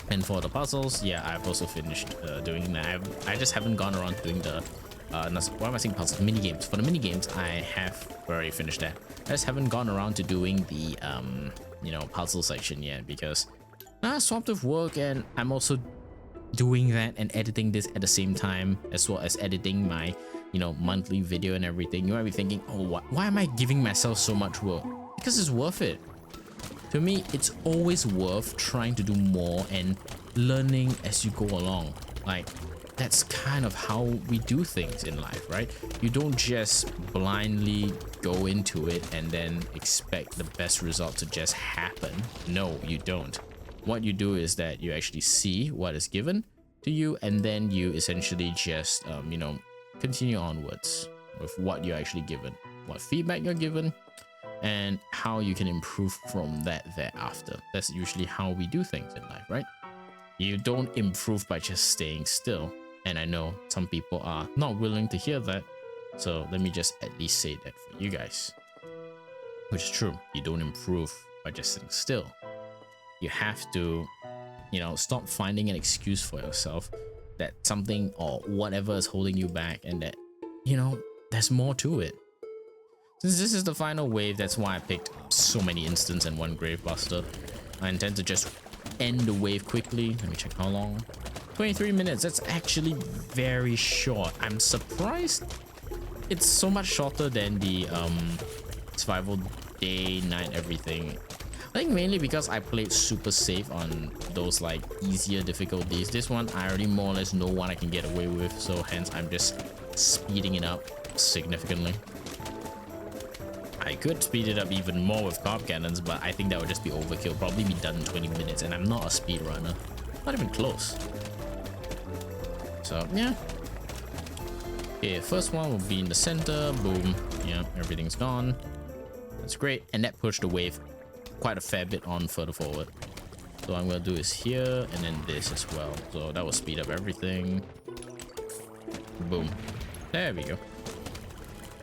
And for the puzzles, yeah, I've also finished doing that. I just haven't gone around doing the what am I saying, puzzles, mini games. For the mini games, I have already finished that. I just haven't gone around to doing the you know, puzzle section yet because swamped with work, and I'm also doing that and editing this at the same time, as well as editing my, you know, monthly video and everything. You might be thinking, oh, why am I giving myself so much work? Because it's worth it. To me, it's always worth trying to do more and learning as you go along. Like, that's kind of how we do things in life, right? You don't just blindly go into it and then expect the best result to just happen. No, you don't. What you do is that you actually see what is given to you, and then you essentially just, you know, continue onwards with what you're actually given, what feedback you're given, and how you can improve from that thereafter. That's usually how we do things in life, right? You don't improve by just staying still. And I know some people are not willing to hear that. So let me just at least say that for you guys. Which is true. You don't improve by just sitting still. You have to, you know, stop finding an excuse for yourself that something or whatever is holding you back, and that, you know, there's more to it. Since this is the final wave, that's why I picked so many instants and one grave buster. I intend to just end the wave quickly. Let me check how long. 23 minutes. That's actually very short. I'm surprised it's so much shorter than the survival day, night, everything. I think mainly because I played super safe on those like easier difficulties. This one I already more or less know what I can get away with, so hence I'm just speeding it up significantly. I could speed it up even more with carb cannons, but I think that would just be overkill. Probably be done in 20 minutes, and I'm not a speedrunner. Not even close. So yeah. Okay, first one will be in the center. Boom. Yeah, everything's gone. That's great. And that pushed the wave quite a fair bit on further forward. So what I'm gonna do is here and then this as well. So that will speed up everything. Boom. There we go.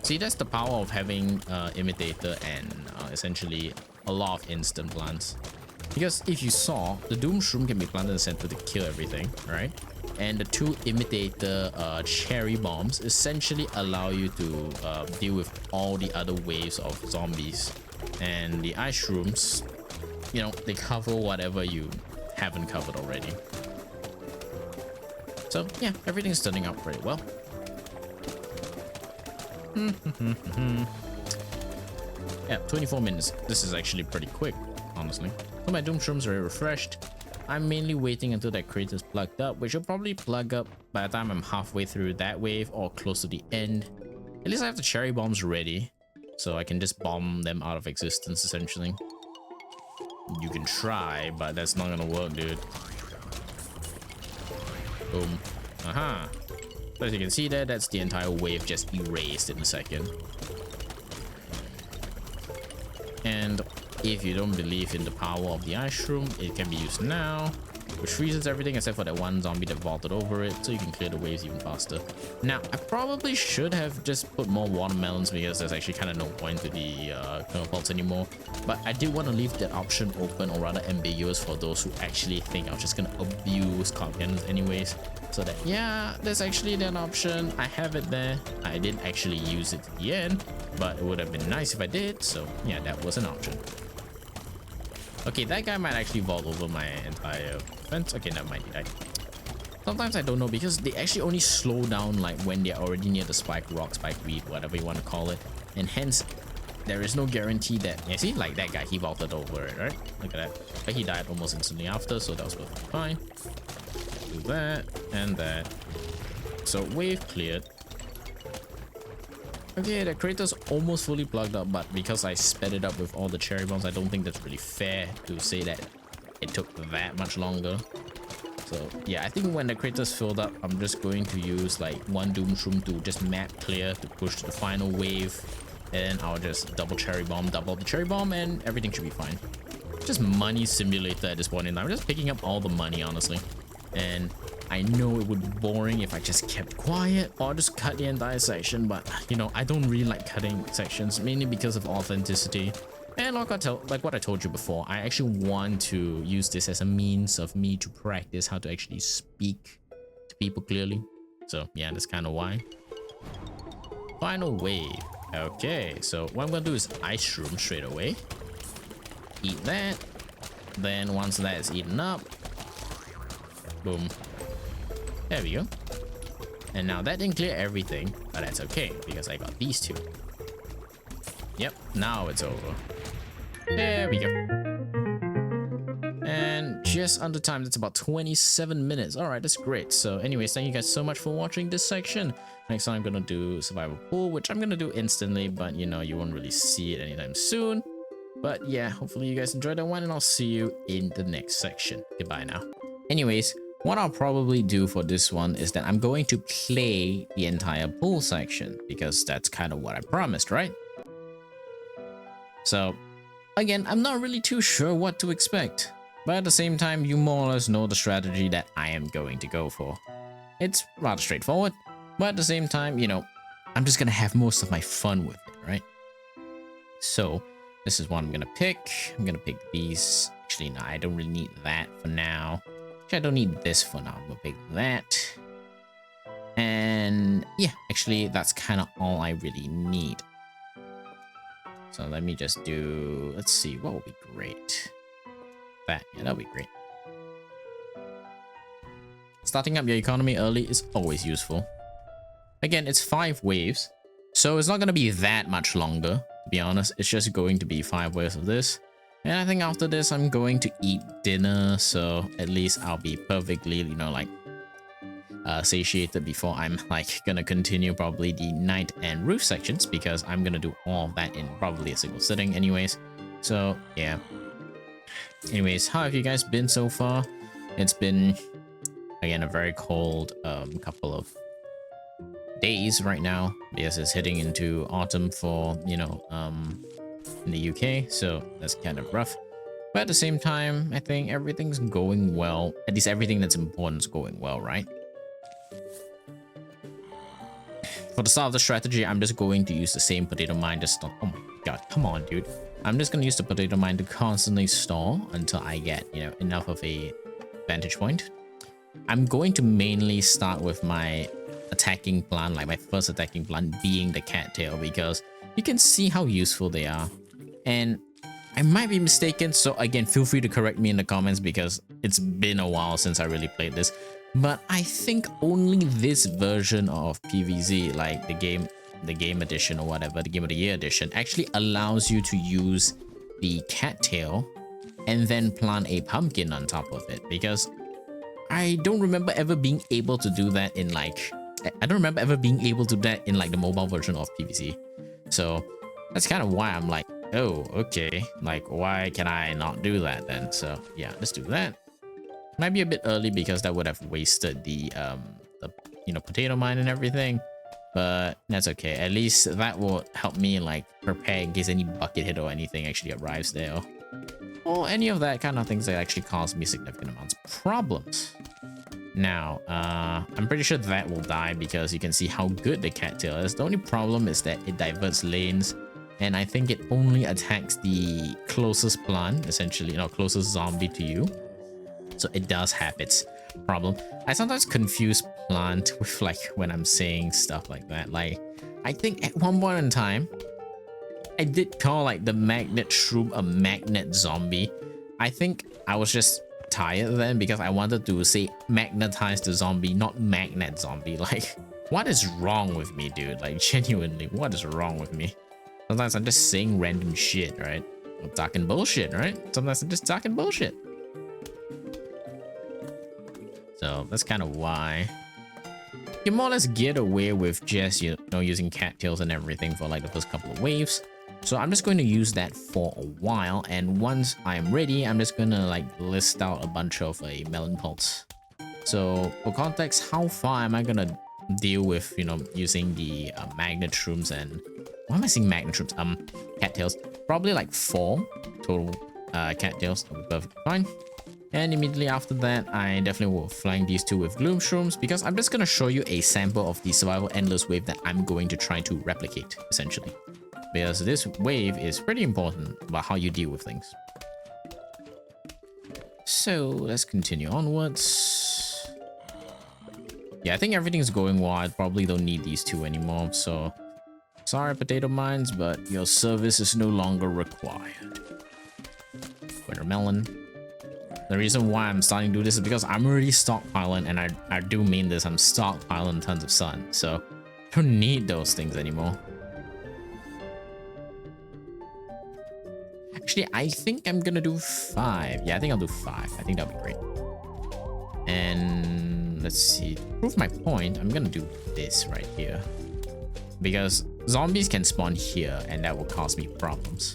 See, that's the power of having imitator and essentially a lot of instant plants. Because if you saw, the doom shroom can be planted in the center to kill everything, right? and the two imitator cherry bombs essentially allow you to deal with all the other waves of zombies. And the ice shrooms, you know, they cover whatever you haven't covered already. So yeah, everything's turning out pretty well. Yeah, 24 minutes. This is actually pretty quick, honestly. So my doom shrooms are refreshed. I'm mainly waiting until that crate is plugged up, which will probably plug up by the time I'm halfway through that wave or close to the end. At least I have the cherry bombs ready, so I can just bomb them out of existence, essentially. You can try, but that's not gonna work, dude. Boom. Aha. So as you can see there, that's the entire wave just erased in a second. And if you don't believe in the power of the ice shroom, it can be used now, which freezes everything except for that one zombie that vaulted over it, so you can clear the waves even faster. Now, I probably should have just put more watermelons because there's actually kind of no point to the kernel pods anymore, but I did want to leave that option open, or rather ambiguous, for those who actually think I was just gonna abuse cloud cannons anyways, so that yeah, there's actually an option. I have it there. I didn't actually use it at the end, but it would have been nice if I did, so yeah, that was an option. Okay, that guy might actually vault over my entire fence. Okay, never mind, he died. Sometimes I don't know, because they actually only slow down like when they're already near the spike rock, spike weed, whatever you want to call it, and hence there is no guarantee that, yeah, see, like that guy, he vaulted over it, right? Look at that. But he died almost instantly after, so that was perfectly fine. Do that and that. So wave cleared. Okay, the crater's almost fully plugged up, but because I sped it up with all the cherry bombs, I don't think that's really fair to say that it took that much longer. So yeah, I think when the crater's filled up, I'm just going to use like one doom shroom to just map clear to push to the final wave, and I'll just double cherry bomb, double the cherry bomb, and everything should be fine. Just money simulator at this point in time. I'm just picking up all the money, honestly. And I know it would be boring if I just kept quiet or just cut the entire section, but you know, I don't really like cutting sections, mainly because of authenticity. And like what I told you before, I actually want to use this as a means of me to practice how to actually speak to people clearly. So yeah, that's kind of why. Final wave. Okay, so what I'm gonna do is ice shroom straight away. Eat that. Then once that is eaten up, boom. There we go. And now that didn't clear everything, but that's okay because I got these two. Yep, now it's over. There we go. And just under time, that's about 27 minutes. All right, that's great. So anyways, thank you guys so much for watching this section. Next time I'm gonna do survival pool, which I'm gonna do instantly, but you know, you won't really see it anytime soon. But yeah, hopefully you guys enjoyed that one, and I'll see you in the next section. Goodbye now. Anyways, what I'll probably do for this one is that I'm going to play the entire pool section, because that's kind of what I promised, right? So again, I'm not really too sure what to expect, but at the same time, you more or less know the strategy that I am going to go for. It's rather straightforward, but at the same time, you know, I'm just gonna have most of my fun with it, right? So this is what I'm gonna pick. I'm gonna pick these. Actually, no, I don't really need that for now. Actually, I don't need this for now. I'm gonna pick that. And yeah, actually, that's kind of all I really need. So let me just do, let's see, what would be great? That, yeah, that would be great. Starting up your economy early is always useful. Again, it's 5 waves, so it's not going to be that much longer, to be honest. It's just going to be 5 waves of this. And I think after this, I'm going to eat dinner, so at least I'll be perfectly, you know, like, satiated before I'm like gonna continue probably the night and roof sections, because I'm gonna do all of that in probably a single sitting anyways. So yeah, anyways, how have you guys been so far? It's been, again, a very cold couple of days right now, because it's heading into autumn for, you know, in the UK, so that's kind of rough. But at the same time, I think everything's going well. At least everything that's important is going well, right? For the start of the strategy, I'm just going to use the same potato mine to stall. Oh my god, come on, dude. I'm just going to use the potato mine to constantly stall until I get, you know, enough of a vantage point. I'm going to mainly start with my attacking plant, like my first attacking plant being the cattail, because you can see how useful they are. And I might be mistaken, so again, feel free to correct me in the comments because it's been a while since I really played this. But I think only this version of PvZ, like the game edition or whatever, the Game of the Year edition, actually allows you to use the cattail and then plant a pumpkin on top of it, because I don't remember ever being able to do that in like the mobile version of PvZ. So that's kind of why I'm like, oh, okay, like why can I not do that then? So yeah, let's do that. Might be a bit early because that would have wasted the potato mine and everything, but that's okay. At least that will help me like prepare in case any bucket hit or anything actually arrives there, or any of that kind of things that actually cause me significant amounts of problems. Now, I'm pretty sure that will die because you can see how good the cattail is. The only problem is that it diverts lanes, and I think it only attacks the closest plant, essentially, closest zombie to you. So it does have its problem. I sometimes confuse plant with like when I'm saying stuff like that. Like, I think at one point in time, I did call like the magnet shroom a magnet zombie. I think I was just tired then because I wanted to say magnetize the zombie, not magnet zombie. Like, what is wrong with me, dude? Like, genuinely, what is wrong with me? Sometimes I'm just saying random shit, right? I'm talking bullshit, right? Sometimes I'm just talking bullshit. So that's kind of why you more or less get away with just, using cattails and everything for like the first couple of waves. So I'm just going to use that for a while, and once I'm ready, I'm just gonna like list out a bunch of a melon pulse. So for context, how far am I gonna deal with using the magnet shrooms, and why am I saying magnet shrooms? Cattails. Probably like 4 total cattails. That'll be perfectly fine. And immediately after that, I definitely will flank these 2 with gloom shrooms, because I'm just gonna show you a sample of the survival endless wave that I'm going to try to replicate, essentially. Because this wave is pretty important about how you deal with things. So let's continue onwards. Yeah, I think everything's going well. I probably don't need these 2 anymore. So sorry, potato mines, but your service is no longer required. Watermelon. The reason why I'm starting to do this is because I'm already stockpiling, and I do mean this, I'm stockpiling tons of sun. So I don't need those things anymore. Actually, I think I'm gonna do 5. Yeah, I think I'll do 5. I think that'll be great. And let's see. To prove my point, I'm gonna do this right here, because zombies can spawn here, and that will cause me problems.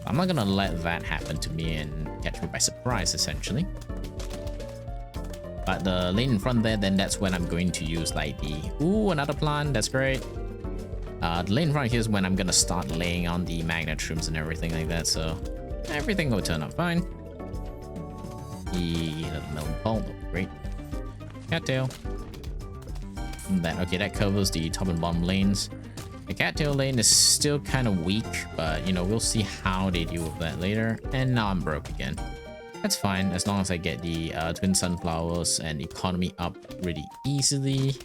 I'm not gonna let that happen to me and catch me by surprise, essentially. But the lane in front there, then that's when I'm going to use like the... Ooh, another plant. That's great. The lane in front here is when I'm gonna start laying on the magnet shrooms and everything like that, so everything will turn out fine. The melon pulp, great. Cattail. That covers the top and bottom lanes. The cattail lane is still kind of weak, but we'll see how they deal with that later. And now I'm broke again. That's fine, as long as I get the twin sunflowers and economy up really easily.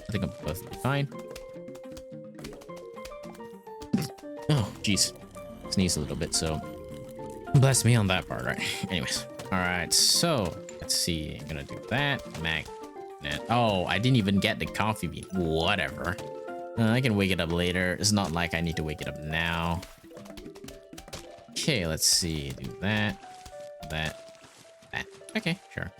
I think I'm perfectly fine. Oh, jeez. Sneezed a little bit, so bless me on that part, right? Anyways. Alright, so let's see. I'm gonna do that. Magnet. Oh, I didn't even get the coffee bean. Whatever. I can wake it up later. It's not like I need to wake it up now. Okay, let's see. Do that. That. Okay, sure.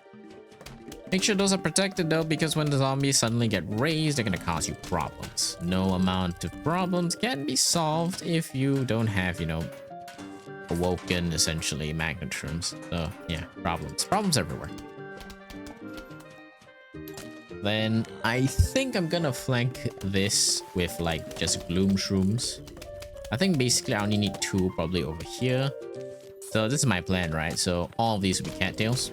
Make sure those are protected though, because when the zombies suddenly get raised, they're gonna cause you problems. No amount of problems can be solved if you don't have, awoken, essentially, magnet shrooms. So, yeah, problems everywhere. Then I think I'm gonna flank this with like just gloom shrooms. I think basically I only need 2 probably over here. So this is my plan, right? So all of these will be cattails.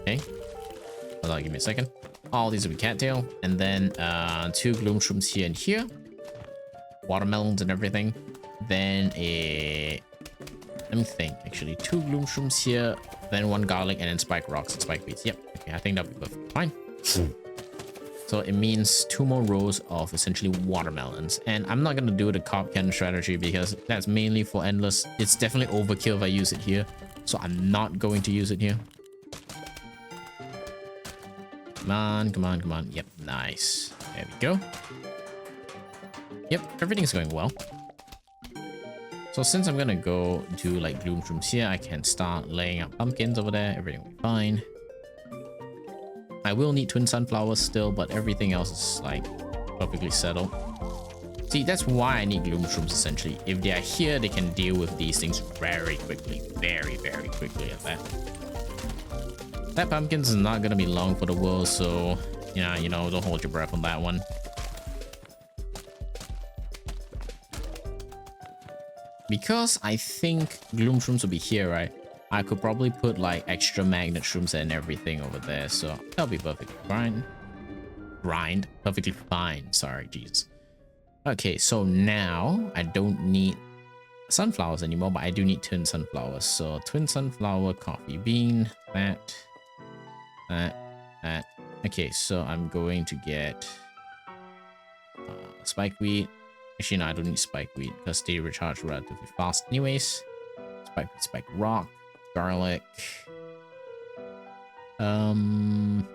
Okay. Hold on, give me a second. All these will be cattail, and then 2 gloom shrooms here and here. Watermelons and everything. Then let me think, actually 2 gloom shrooms here, then 1 garlic, and then spike rocks and spike beads. Yep. Okay, I think that'll be perfect. Fine. So it means 2 more rows of essentially watermelons. And I'm not going to do the carp can strategy because that's mainly for endless. It's definitely overkill if I use it here. So I'm not going to use it here. Come on, come on, come on. Yep, nice. There we go. Yep, everything's going well. So since I'm gonna go do like gloom shrooms here, I can start laying out pumpkins over there. Everything will be fine. I will need twin sunflowers still, but everything else is like perfectly settled. See, that's why I need gloom shrooms essentially. If they are here, they can deal with these things very quickly. Very, very quickly at that. That pumpkins is not gonna be long for the world, so yeah, you know, don't hold your breath on that one. Because I think gloom shrooms will be here, right? I could probably put like extra magnet shrooms and everything over there, so that'll be perfectly fine. Perfectly fine. Sorry, jeez. Okay, so now I don't need sunflowers anymore, but I do need twin sunflowers. So twin sunflower, coffee bean, that. Okay, so I'm going to get spikeweed. Actually, no, I don't need spikeweed because they recharge relatively fast anyways. Spike rock, garlic. And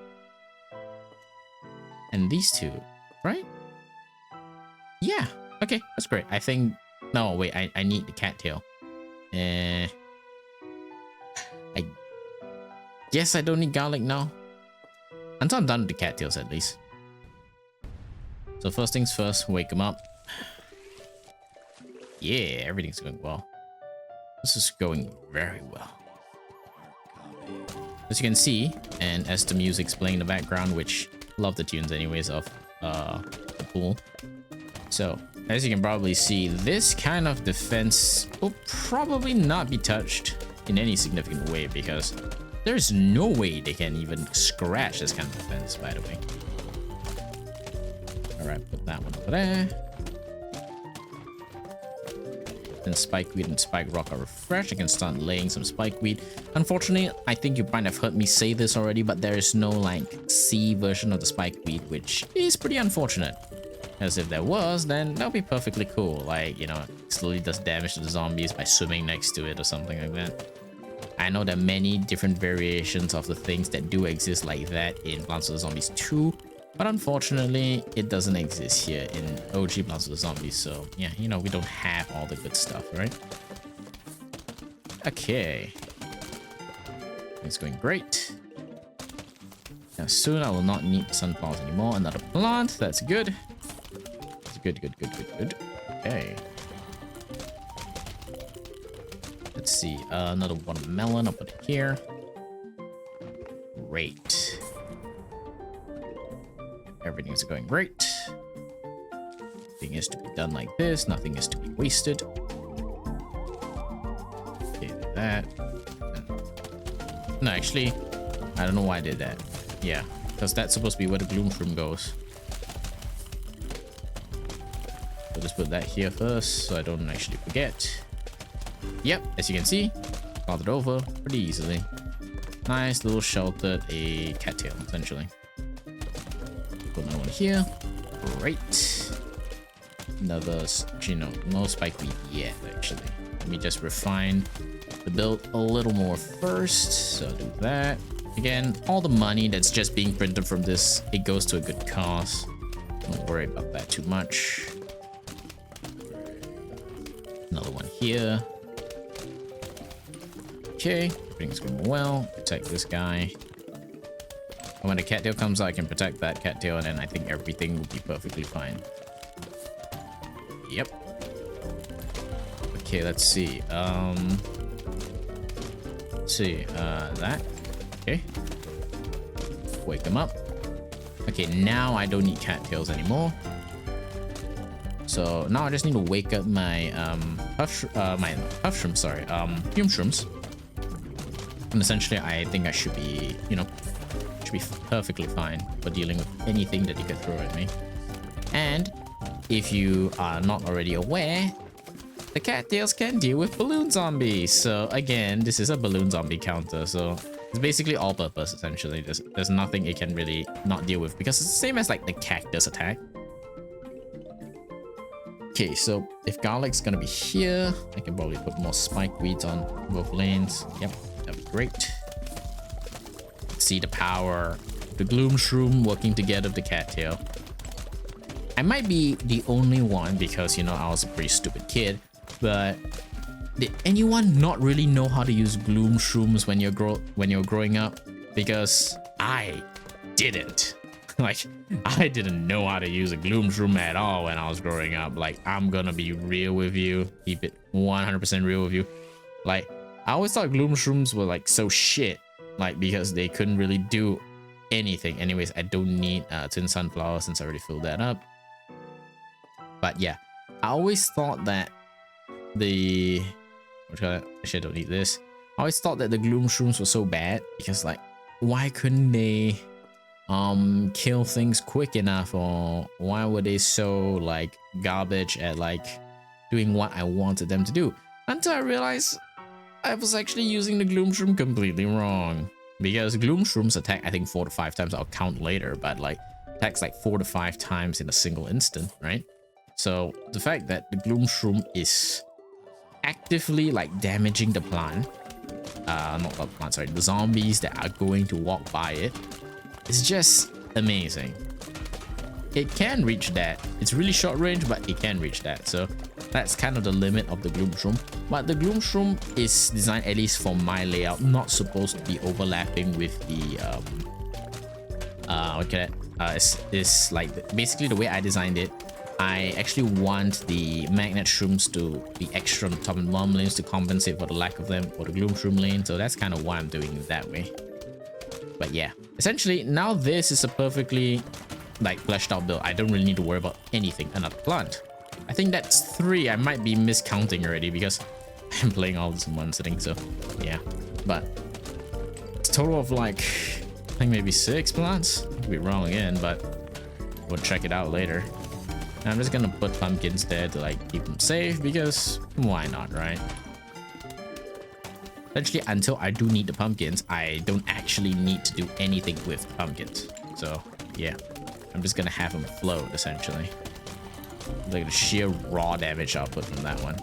these two, right? Yeah, okay, that's great. I think, no, wait, I need the cattail. I guess I don't need garlic now. Until I'm done with the cattails at least. So first things first, wake them up. Yeah, everything's going well. This is going very well. As you can see, and as the music's playing in the background, which love the tunes anyways of the pool. So, as you can probably see, this kind of defense will probably not be touched in any significant way because there's no way they can even scratch this kind of defense, by the way. Alright, put that one over there. Then spikeweed and spike rock are refreshed. I can start laying some spikeweed. Unfortunately, I think you might have heard me say this already, but there is no like C version of the spikeweed, which is pretty unfortunate. As if there was, then that would be perfectly cool. Like, you know, it slowly does damage to the zombies by swimming next to it or something like that. I know there are many different variations of the things that do exist like that in Plants vs Zombies 2. But unfortunately, it doesn't exist here in OG Plants vs Zombies, so yeah, you know, we don't have all the good stuff, right? Okay. It's going great. Now soon I will not need sunflowers anymore. Another plant, that's good. That's good. Okay. Let's see, another watermelon, I'll put it here. Great. Everything's going great. Nothing is to be done like this. Nothing is to be wasted. Okay, do that. No, actually, I don't know why I did that. Yeah, because that's supposed to be where the gloom shroom goes. So just put that here first so I don't actually forget. Yep, as you can see, plotted over pretty easily. Nice little sheltered a cattail, essentially. Put another one here. Great. Another, actually no spikeweed yet, actually. Let me just refine the build a little more first. So do that. Again, all the money that's just being printed from this, it goes to a good cause. Don't worry about that too much. Another one here. Okay, everything's going well. Protect this guy. And when the cattail comes out, I can protect that cattail, and then I think everything will be perfectly fine. Yep. Okay, let's see. That. Okay. Wake them up. Okay, now I don't need cattails anymore. So now I just need to wake up my fume shrooms. And essentially, I think I should be, you know, should be perfectly fine for dealing with anything that you could throw at me. And if you are not already aware, the cattails can deal with balloon zombies. So again, this is a balloon zombie counter. So it's basically all purpose essentially. There's nothing it can really not deal with because it's the same as like the cactus attack. Okay, so if garlic's gonna be here, I can probably put more spike weeds on both lanes. Yep, that'd be great. See the power, the gloom shroom working together with the cattail. I might be the only one because, you know, I was a pretty stupid kid, but did anyone not really know how to use gloom shrooms when you're growing up? Because I didn't. Like, I didn't know how to use a gloom shroom at all when I was growing up. Like, I'm gonna be real with you, keep it 100% real with you. Like, I always thought gloom shrooms were like so shit, like because they couldn't really do anything. Anyways, I don't need tin sunflower since I already filled that up. But yeah, I always thought that actually I don't need this. I always thought that the gloom shrooms were so bad because, like, why couldn't they kill things quick enough, or why were they so like garbage at like doing what I wanted them to do? Until I realized I was actually using the gloom shroom completely wrong, because gloom shrooms attack I think 4 to 5 times. I'll count later, but like attacks like 4 to 5 times in a single instant, right? So the fact that the gloom shroom is actively like damaging the plant, not the plant, sorry, the zombies that are going to walk by it, it's just amazing. It can reach that. It's really short range, but it can reach that. So that's kind of the limit of the gloom shroom. But the gloom shroom is designed, at least for my layout, not supposed to be overlapping with the it's like basically the way I designed it. I actually want the magnet shrooms to be extra on the top and bottom lanes to compensate for the lack of them for the gloom shroom lane. So that's kind of why I'm doing it that way. But yeah, essentially now this is a perfectly like fleshed out build. I don't really need to worry about anything. Another plant. I think that's 3. I might be miscounting already because I'm playing all this in one sitting. So yeah, but it's a total of like I think maybe 6 plants. I could be wrong again, but we'll check it out later. And I'm just gonna put pumpkins there to like keep them safe because why not, right? Essentially, until I do need the pumpkins, I don't actually need to do anything with pumpkins. So yeah, I'm just gonna have them float essentially. Look at the sheer raw damage output from that one.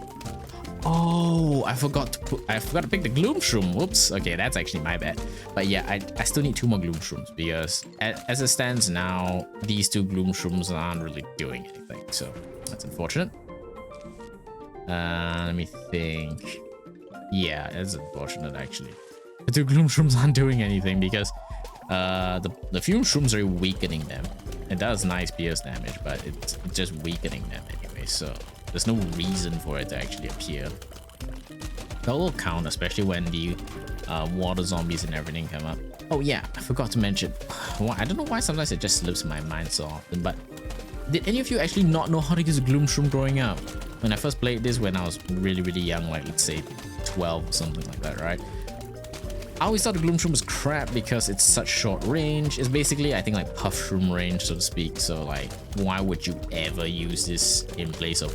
Oh, I forgot to pick the gloom shroom. Whoops. Okay, that's actually my bad. But yeah, I still need 2 more gloom shrooms because as it stands now, these 2 gloom shrooms aren't really doing anything. So that's unfortunate. Let me think. Yeah, it's unfortunate actually. The 2 gloom shrooms aren't doing anything because the fume shrooms are weakening them. It does nice pierce damage, but it's just weakening them anyway. So there's no reason for it to actually appear. That will count, especially when the water zombies and everything come up. Oh yeah, I forgot to mention. I don't know why sometimes it just slips my mind so often, but did any of you actually not know how to use a gloom shroom growing up? When I first played this when I was really young, like let's say 12 or something like that, right? I always thought the gloom shroom was crap because it's such short range. It's basically, I think, like puff shroom range, so to speak. So like, why would you ever use this in place of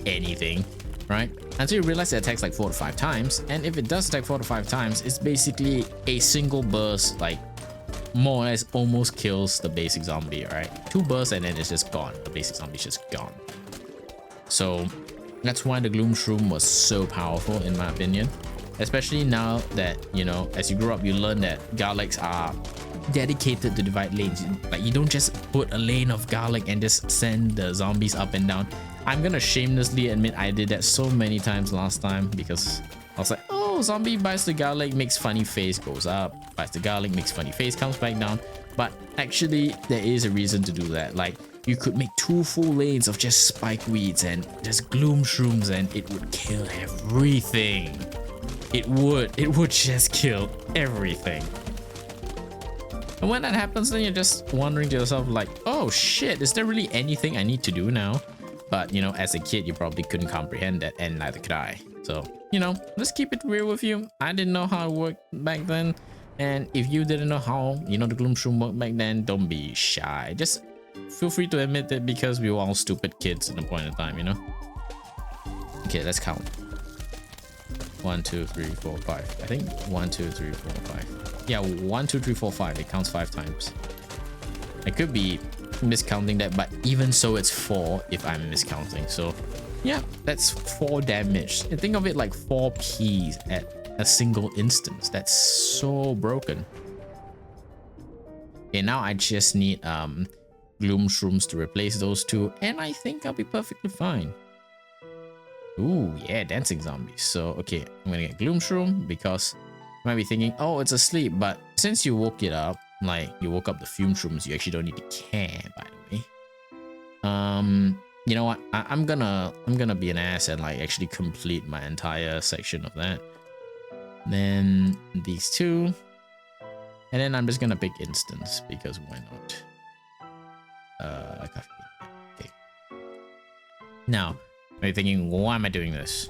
anything, right? Until you realize it attacks like 4 to 5 times, and if it does attack 4 to 5 times, it's basically a single burst, like more or less almost kills the basic zombie, right? 2 bursts and then it's just gone. The basic zombie's just gone. So that's why the gloom shroom was so powerful in my opinion. Especially now that, you know, as you grow up, you learn that garlics are dedicated to divide lanes. Like, you don't just put a lane of garlic and just send the zombies up and down. I'm gonna shamelessly admit I did that so many times last time because I was like, oh, zombie bites the garlic, makes funny face, goes up, bites the garlic, makes funny face, comes back down. But actually, there is a reason to do that. Like, you could make 2 full lanes of just spike weeds and just gloom shrooms and it would kill everything. It would just kill everything. And when that happens, then you're just wondering to yourself like, oh shit, is there really anything I need to do now? But you know, as a kid, you probably couldn't comprehend that, and neither could I. So, you know, let's keep it real with you. I didn't know how it worked back then. And if you didn't know how, you know, the gloom shroom worked back then, don't be shy. Just feel free to admit that because we were all stupid kids at a point in time, you know? Okay, let's count. 1, 2, 3, 4, 5. I think 1, 2, 3, 4, 5. Yeah, 1, 2, 3, 4, 5. It counts 5 times. I could be miscounting that, but even so, it's 4 if I'm miscounting. So yeah, that's 4 damage. And think of it like 4 Ps at a single instance. That's so broken. Okay, now I just need gloom shrooms to replace those two, and I think I'll be perfectly fine. Ooh, yeah, dancing zombies. So okay, I'm gonna get gloom shroom because you might be thinking, oh, it's asleep, but since you woke it up, like you woke up the fume shrooms, you actually don't need to care, by the way. You know what? I'm gonna be an ass and like actually complete my entire section of that. Then these two, and then I'm just gonna pick instance because why not? Okay. Now, are you thinking, why am I doing this?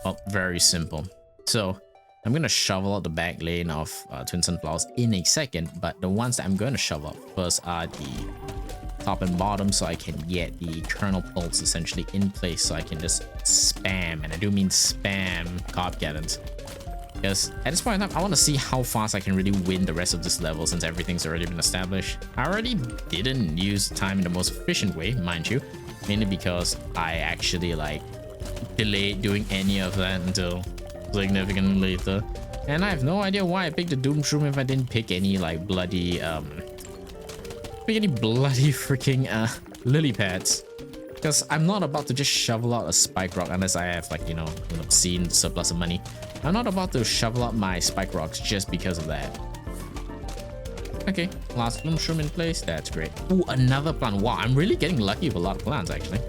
Well, very simple. So I'm gonna shovel out the back lane of twin sunflowers in a second, but the ones that I'm gonna shovel out first are the top and bottom, so I can get the kernel pulse essentially in place, so I can just spam, and I do mean spam, carb cannons. Because at this point in time, I want to see how fast I can really win the rest of this level since everything's already been established. I already didn't use time in the most efficient way, mind you, mainly because I actually like delayed doing any of that until significantly later. And I have no idea why I picked the Doom Shroom if I didn't pick any like bloody freaking lily pads. Because I'm not about to just shovel out a spike rock unless I have like, you know, seen surplus of money. I'm not about to shovel out my spike rocks just because of that. Okay, last bloom shroom in place. That's great. Ooh, another plant. Wow, I'm really getting lucky with a lot of plants actually.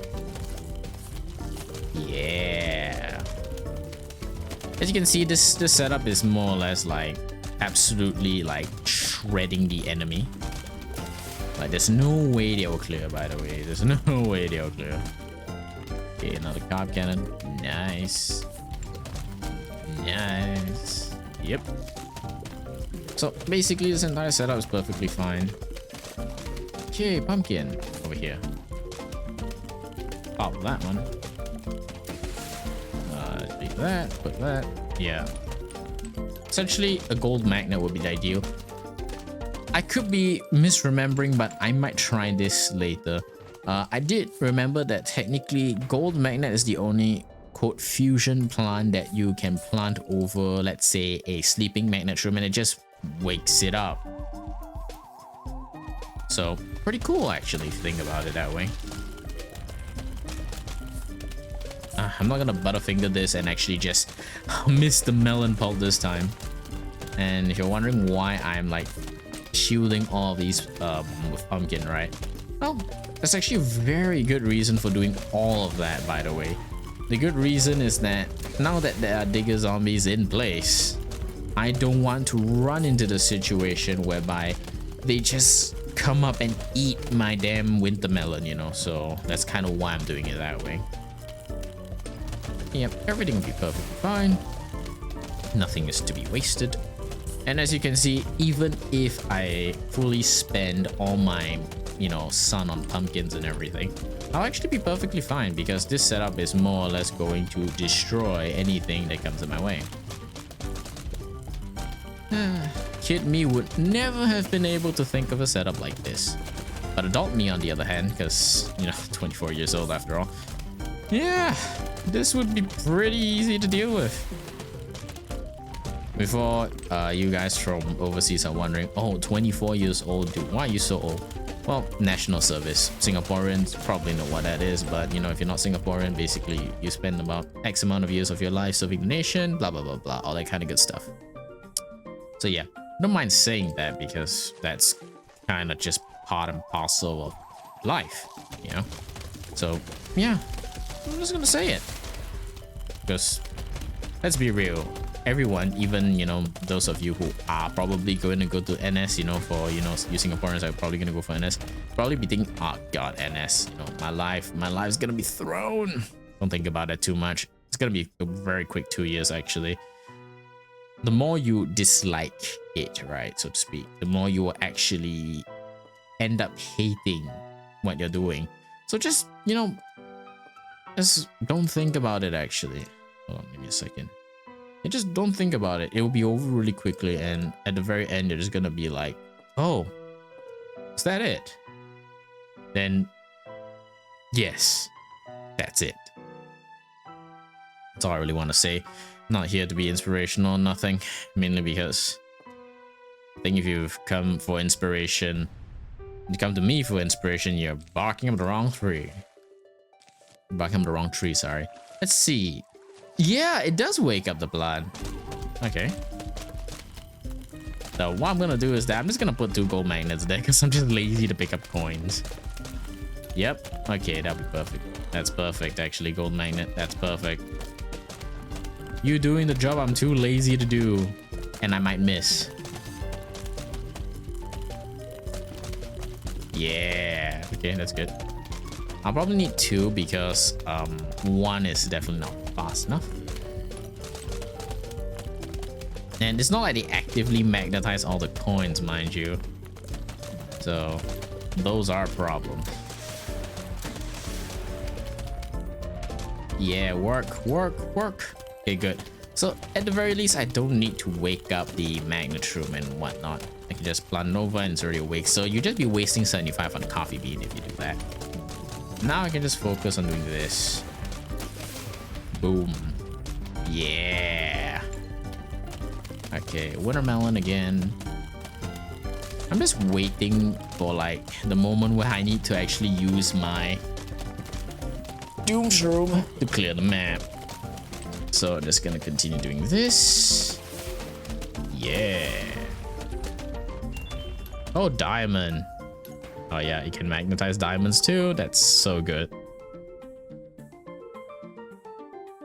Yeah. As you can see, this setup is more or less like absolutely like shredding the enemy. Like there's no way they will clear, by the way. There's no way they will clear. Okay, another carb cannon. Nice. Nice. Yep. So basically this entire setup is perfectly fine. Okay, pumpkin over here. Pop that one. Take that, put that. Yeah. Essentially a gold magnet would be the ideal. I could be misremembering, but I might try this later. I did remember that technically gold magnet is the only quote fusion plant that you can plant over, let's say, a sleeping magnet shroom, and it just wakes it up. So pretty cool actually, if you think about it that way. I'm not gonna butterfinger this and actually just miss the melon pulp this time. And if you're wondering why I'm like shielding all of these with pumpkin, right? Well, there's actually a very good reason for doing all of that, by the way. The good reason is that now that there are digger zombies in place, I don't want to run into the situation whereby they just come up and eat my damn winter melon, you know? So that's kind of why I'm doing it that way. Yep, everything will be perfectly fine. Nothing is to be wasted. And as you can see, even if I fully spend all my, you know, sun on pumpkins and everything, I'll actually be perfectly fine because this setup is more or less going to destroy anything that comes in my way. Kid me would never have been able to think of a setup like this. But adult me, on the other hand, because, you know, 24 years old after all, yeah, this would be pretty easy to deal with. Before you guys from overseas are wondering, oh, 24 years old, dude, why are you so old? Well, national service. Singaporeans probably know what that is, but you know, if you're not Singaporean, basically you spend about X amount of years of your life serving the nation, blah, blah, blah, blah, all that kind of good stuff. So yeah, don't mind saying that because that's kind of just part and parcel of life, you know? So yeah, I'm just gonna say it. Because let's be real. Everyone, even, you know, those of you who are probably going to go to NS, you know, for, you know, you Singaporeans are probably going to go for NS, probably be thinking, oh god, NS, you know, my life's gonna be thrown. Don't think about it too much. It's gonna be a very quick 2 years actually. The more you dislike it, right, so to speak, the more you will actually end up hating what you're doing. So just, you know, Just don't think about it actually. Hold on, give me a second. You just don't think about it. It will be over really quickly, and at the very end, you're just gonna be like, oh, is that it? Then, yes, that's it. That's all I really want to say. I'm not here to be inspirational or nothing, mainly because I think if you've come for inspiration, you come to me for inspiration, you're barking up the wrong tree. Barking up the wrong tree, sorry. Let's see. Yeah, it does wake up the blood. Okay. So what I'm gonna do is that I'm just gonna put 2 gold magnets there because I'm just lazy to pick up coins. Yep. Okay, that'll be perfect. That's perfect, actually. Gold magnet. That's perfect. You doing the job I'm too lazy to do, and I might miss. Yeah. Okay, that's good. I'll probably need 2 because 1 is definitely not fast enough. And it's not like they actively magnetize all the coins, mind you. So those are a problem. Yeah, work. Okay, good. So at the very least, I don't need to wake up the magnet room and whatnot. I can just plant it over and it's already awake. So you just be wasting 75 on a coffee bean if you do that. Now I can just focus on doing this. Boom. Yeah. Okay, watermelon again. I'm just waiting for like the moment where I need to actually use my doom shroom to clear the map. So I'm just gonna continue doing this. Yeah. Oh, diamond. Oh yeah, you can magnetize diamonds too. That's so good.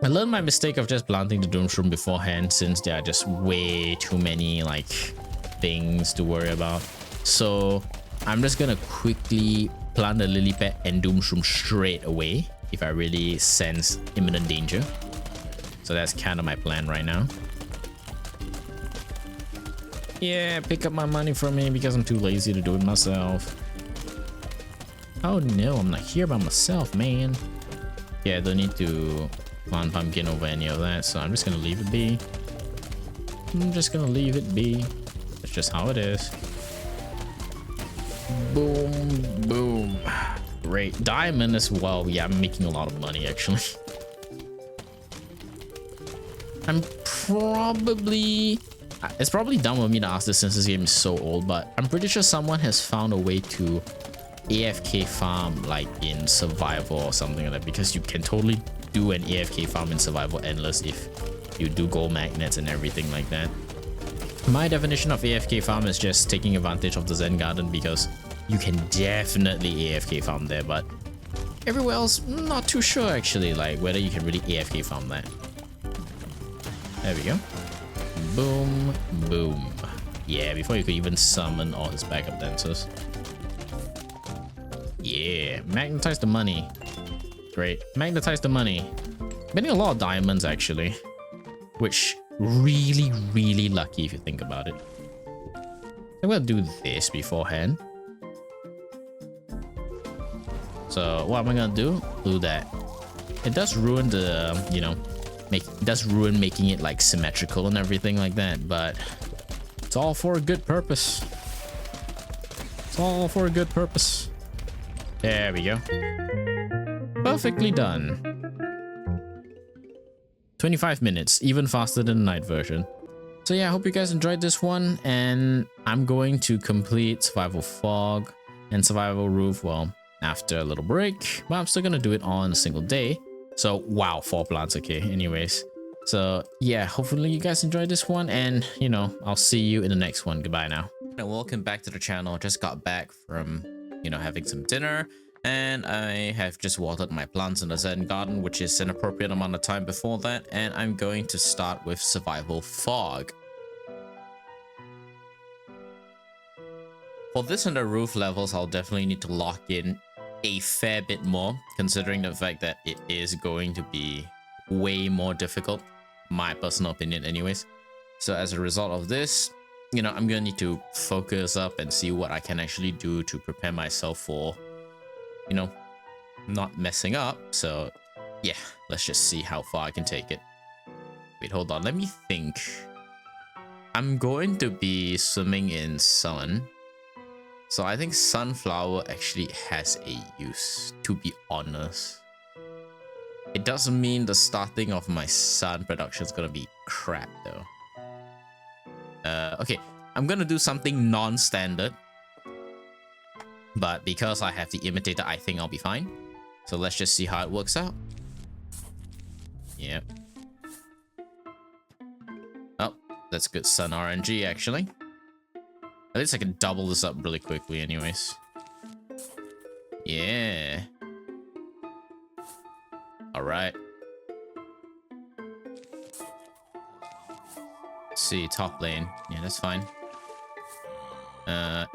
I learned my mistake of just planting the doom shroom beforehand, since there are just way too many like things to worry about. So I'm just gonna quickly plant the lily pad and doom shroom straight away if I really sense imminent danger. So that's kind of my plan right now. Yeah, pick up my money for me because I'm too lazy to do it myself. Oh no, I'm not here by myself, man. Yeah, I don't need to plant pumpkin over any of that, so I'm just gonna leave it be. I'm just gonna leave it be. That's just how it is. Boom, boom. Great. Diamond as well. Yeah, I'm making a lot of money actually. I'm probably... It's probably dumb of me to ask this since this game is so old, but I'm pretty sure someone has found a way to AFK farm like in survival or something like that, because you can totally do an AFK farm in survival endless if you do gold magnets and everything like that. My definition of AFK farm is just taking advantage of the Zen Garden, because you can definitely AFK farm there, but everywhere else, not too sure actually, like whether you can really AFK farm that. There we go. Boom, boom. Yeah, before you could even summon all his backup dancers. Yeah, magnetize the money. Great, magnetize the money. Getting a lot of diamonds actually, which really lucky if you think about it. I'm gonna do this beforehand. So what am I gonna do? Do that. It does ruin the, you know, it does ruin making it like symmetrical and everything like that, but it's all for a good purpose. It's all for a good purpose. There we go. Perfectly done. 25 minutes, even faster than the night version. So yeah, I hope you guys enjoyed this one, and I'm going to complete Survival Fog and Survival Roof, well, after a little break, but I'm still gonna do it on a single day. So wow, 4 plants. Okay, anyways, so yeah, hopefully you guys enjoyed this one, and you know, I'll see you in the next one. Goodbye now. And welcome back to the channel. Just got back from, you know, having some dinner, and I have just watered my plants in the Zen Garden, which is an appropriate amount of time before that, and I'm going to start with Survival Fog. For this and the roof levels, I'll definitely need to lock in a fair bit more, considering the fact that it is going to be way more difficult, my personal opinion anyways. So as a result of this, you know, I'm gonna need to focus up and see what I can actually do to prepare myself for, you know, not messing up. So Yeah, let's just see how far I can take it. Wait, hold on. Let me think. I'm going to be swimming in sun. So I think sunflower actually has a use, to be honest. It doesn't mean the starting of my sun production is gonna be crap though. Okay, I'm gonna do something non-standard. But because I have the imitator, I think I'll be fine. So let's just see how it works out. Yep. Oh, that's good sun RNG actually. At least I can double this up really quickly anyways. Yeah. Alright. Let's see, top lane. Yeah, that's fine.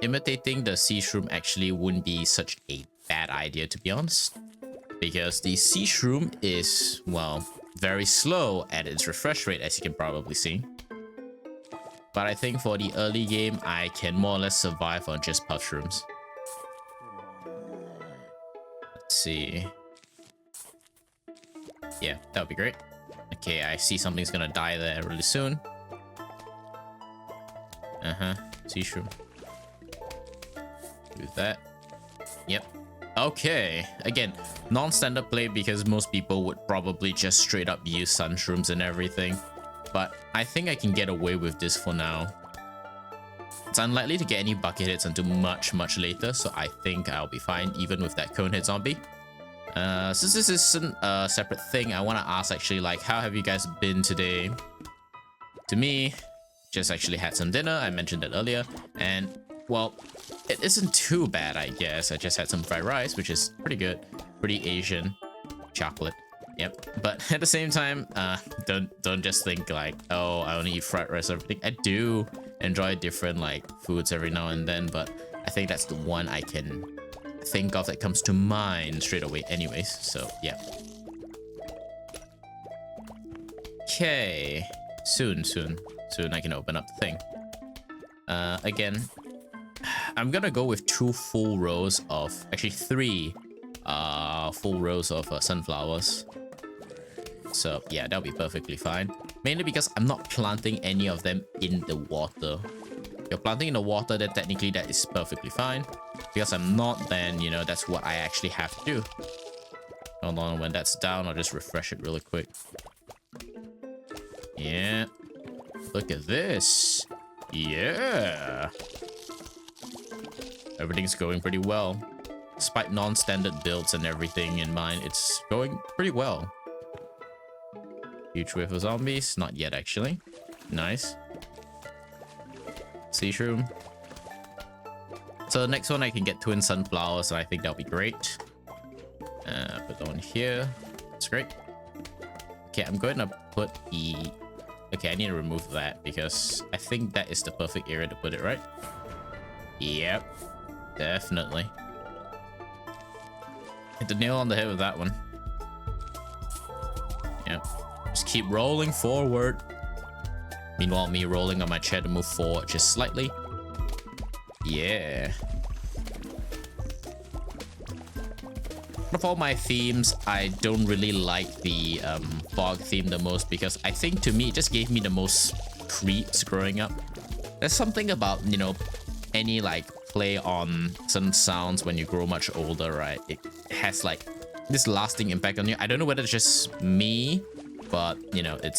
Imitating the sea shroom actually wouldn't be such a bad idea, to be honest. Because the sea shroom is, well, very slow at its refresh rate, as you can probably see. But I think for the early game, I can more or less survive on just puff shrooms. Let's see. Yeah, that would be great. Okay, I see something's gonna die there really soon. Sea shroom. Do that. Yep. Okay. Again, non-standard play because most people would probably just straight up use sun shrooms and everything. But I think I can get away with this for now. It's unlikely to get any bucket hits until much later, so I think I'll be fine even with that cone hit zombie. Since this isn't a separate thing, I want to ask actually, like, how have you guys been today? To me, just actually had some dinner. I mentioned that earlier, and well, it isn't too bad, I guess. I just had some fried rice, which is pretty good, pretty Asian. Chocolate. Yep. But at the same time, don't just think like, oh, I only eat fried rice or everything. I do enjoy different like foods every now and then, but I think that's the one I can think of that comes to mind straight away anyways. So yeah. Okay. Soon I can open up the thing. Again, I'm gonna go with 2 full rows of, actually 3 full rows of sunflowers. So yeah, that'll be perfectly fine. Mainly because I'm not planting any of them in the water. If you're planting in the water, then technically that is perfectly fine. Because I'm not, then, you know, that's what I actually have to do. Hold on, when that's down, I'll just refresh it really quick. Yeah. Look at this. Yeah. Everything's going pretty well. Despite non-standard builds and everything in mind, it's going pretty well. Huge wave of zombies. Not yet, actually. Nice. Sea shroom. So the next one I can get twin sunflowers, and I think that'll be great. Put on here. That's great. Okay, I'm going to put the... Okay, I need to remove that because I think that is the perfect area to put it, right? Yep. Definitely. Hit the nail on the head with that one. Yep. Just keep rolling forward. Meanwhile, me rolling on my chair to move forward just slightly. Yeah. Out of all my themes, I don't really like the fog theme the most because I think to me it just gave me the most creeps growing up. There's something about, you know, any like play on certain sounds when you grow much older, right? It has like this lasting impact on you. I don't know whether it's just me, but you know, it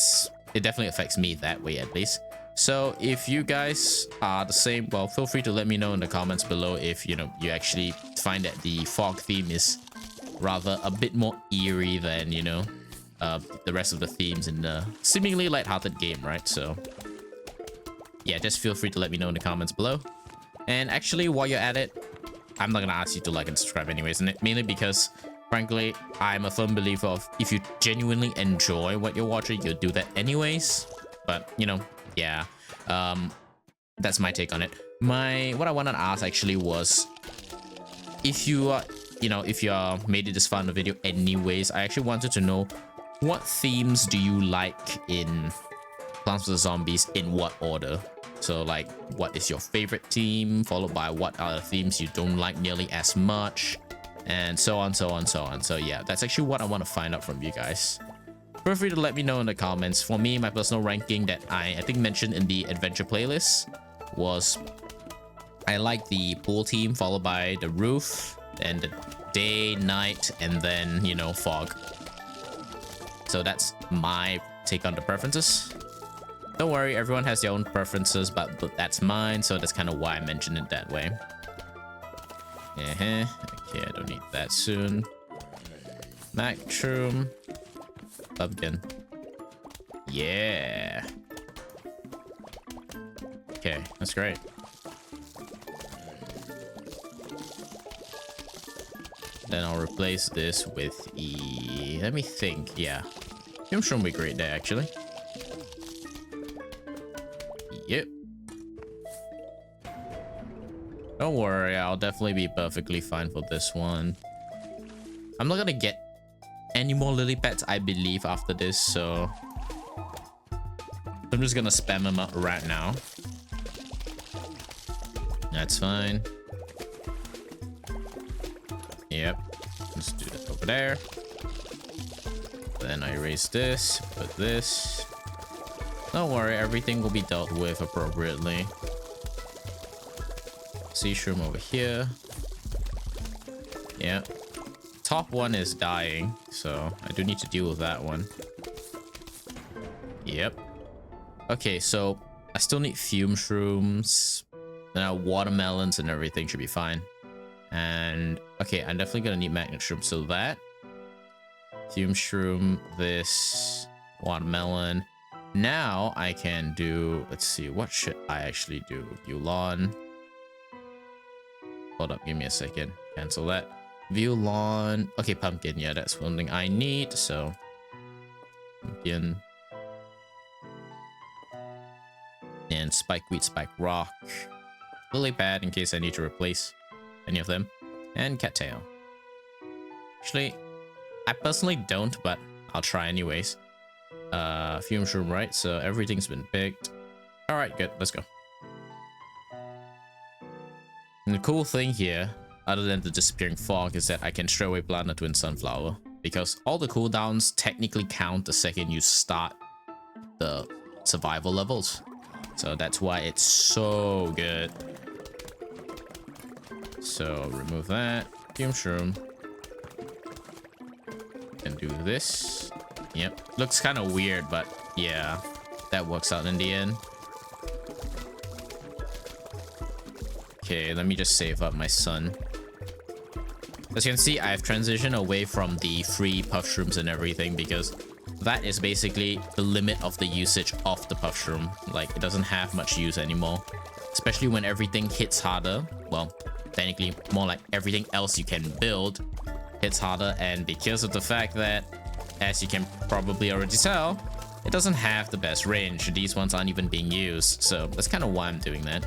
definitely affects me that way at least. So if you guys are the same, well, feel free to let me know in the comments below if, you know, you actually find that the fog theme is rather a bit more eerie than, you know, the rest of the themes in the seemingly lighthearted game, right? So yeah, just feel free to let me know in the comments below. And actually, while you're at it, I'm not gonna ask you to like and subscribe anyways, and mainly because frankly, I'm a firm believer of if you genuinely enjoy what you're watching, you'll do that anyways. But you know, yeah, that's my take on it. What I wanted to ask actually was, if you are, you know, if you made it this far in the video anyways, I actually wanted to know what themes do you like in Plants vs Zombies, in what order? So like, what is your favorite theme, followed by what other themes you don't like nearly as much? and so on, so on, so on. So yeah, that's actually what I want to find out from you guys. Feel free to let me know in the comments. For me, my personal ranking that I think mentioned in the adventure playlist was I like the pool team, followed by the roof, and the day, night, and then, you know, fog. So that's my take on the preferences. Don't worry, everyone has their own preferences, but that's mine, so that's kind of why I mentioned it that way. Okay, I don't need that soon. Mushroom. Pumpkin. Yeah. Okay, that's great. Then I'll replace this with let me think, yeah. Mushroom will be great there, actually. Yep. Don't worry, I'll definitely be perfectly fine for this one. I'm not gonna get any more lily pads, I believe, after this, so I'm just gonna spam them up right now. That's fine. Yep. Let's do that over there. Then I erase this, put this. Don't worry, everything will be dealt with appropriately. Sea shroom over here. Yeah. Top one is dying, so I do need to deal with that one. Yep. Okay, so I still need fume shrooms. Now watermelons and everything should be fine. And okay, I'm definitely gonna need magnet shroom, so that fume shroom, this watermelon. Now I can do, let's see, what should I actually do? Violon. Hold up, give me a second. Cancel that. Violon. Okay, pumpkin. Yeah, that's one thing I need. So pumpkin and spike wheat, spike rock, lily pad in case I need to replace any of them, and cattail. Actually, I personally don't, but I'll try anyways. Fume shroom, right? So everything's been picked. All right, good. Let's go. And the cool thing here, other than the disappearing fog, is that I can straight away plant a twin sunflower, because all the cooldowns technically count the second you start the survival levels. So that's why it's so good. So remove that. Fume shroom. And do this. Yep. Looks kind of weird, but yeah, that works out in the end. Okay, let me just save up my sun. As you can see, I've transitioned away from the free puff shrooms and everything, because that is basically the limit of the usage of the puff shroom. Like, it doesn't have much use anymore, especially when everything hits harder. Well, technically more like everything else you can build hits harder, and because of the fact that, as you can probably already tell, it doesn't have the best range. These ones aren't even being used, so that's kind of why I'm doing that.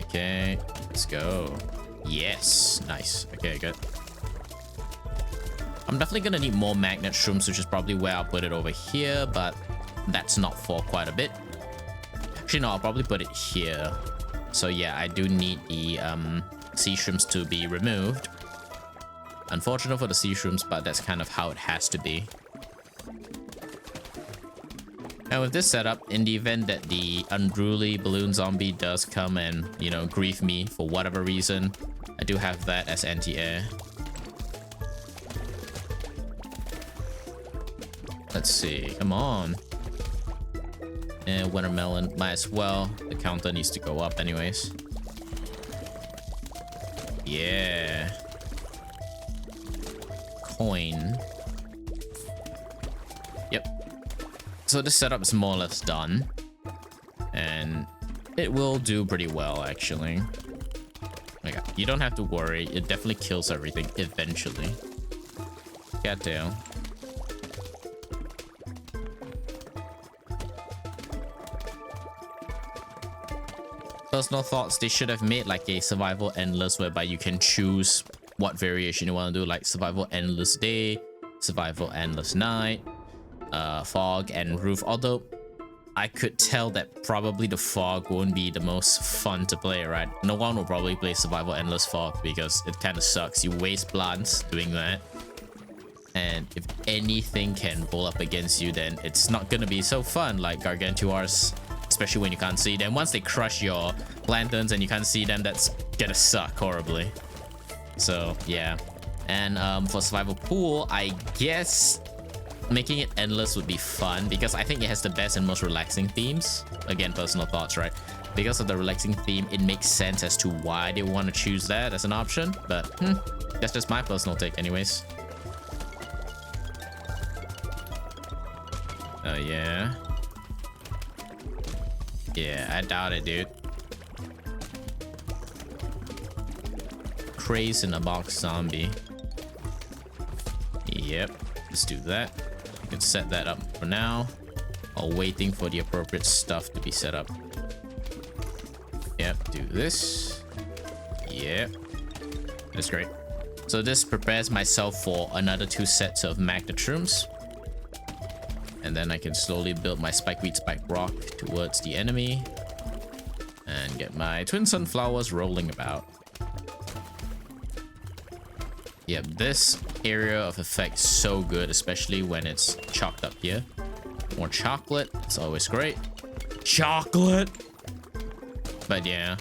Okay, let's go. Yes, nice. Okay, good. I'm definitely gonna need more magnet shrooms, which is probably where I'll put it over here, but that's not for quite a bit. Actually, no, I'll probably put it here. So yeah, I do need the sea shrooms to be removed. Unfortunate for the sea shrooms, but that's kind of how it has to be. Now with this setup, in the event that the unruly balloon zombie does come and, you know, grief me for whatever reason, I do have that as anti-air. Let's see, come on. And watermelon, might as well. The counter needs to go up anyways. Yeah. Coin. Yep. So this setup is more or less done, and it will do pretty well actually. Okay, you don't have to worry, it definitely kills everything eventually. Cattail. Personal thoughts, they should have made like a survival endless whereby you can choose what variation you want to do, like survival endless day, survival endless night, fog and roof. Although I could tell that probably the fog won't be the most fun to play, right? No one will probably play survival endless fog because it kind of sucks. You waste plants doing that, and if anything can roll up against you, then it's not gonna be so fun like Gargantuars, especially when you can't see them. Once they crush your lanterns and you can't see them, that's gonna suck horribly. So yeah. And for survival pool, I guess making it endless would be fun because I think it has the best and most relaxing themes. Again, personal thoughts, right? Because of the relaxing theme, it makes sense as to why they want to choose that as an option. But that's just my personal take anyways. Oh yeah. Yeah, I doubt it, dude. Craze in a box zombie. Yep, let's do that. You can set that up for now while waiting for the appropriate stuff to be set up. Yep, do this. Yep, that's great. So this prepares myself for another 2 sets of magnetrums. And then I can slowly build my spikeweed spike rock towards the enemy and get my twin sunflowers rolling about. Yep, this area of effect is so good, especially when it's chalked up here. More chocolate, it's always great. Chocolate! But yeah.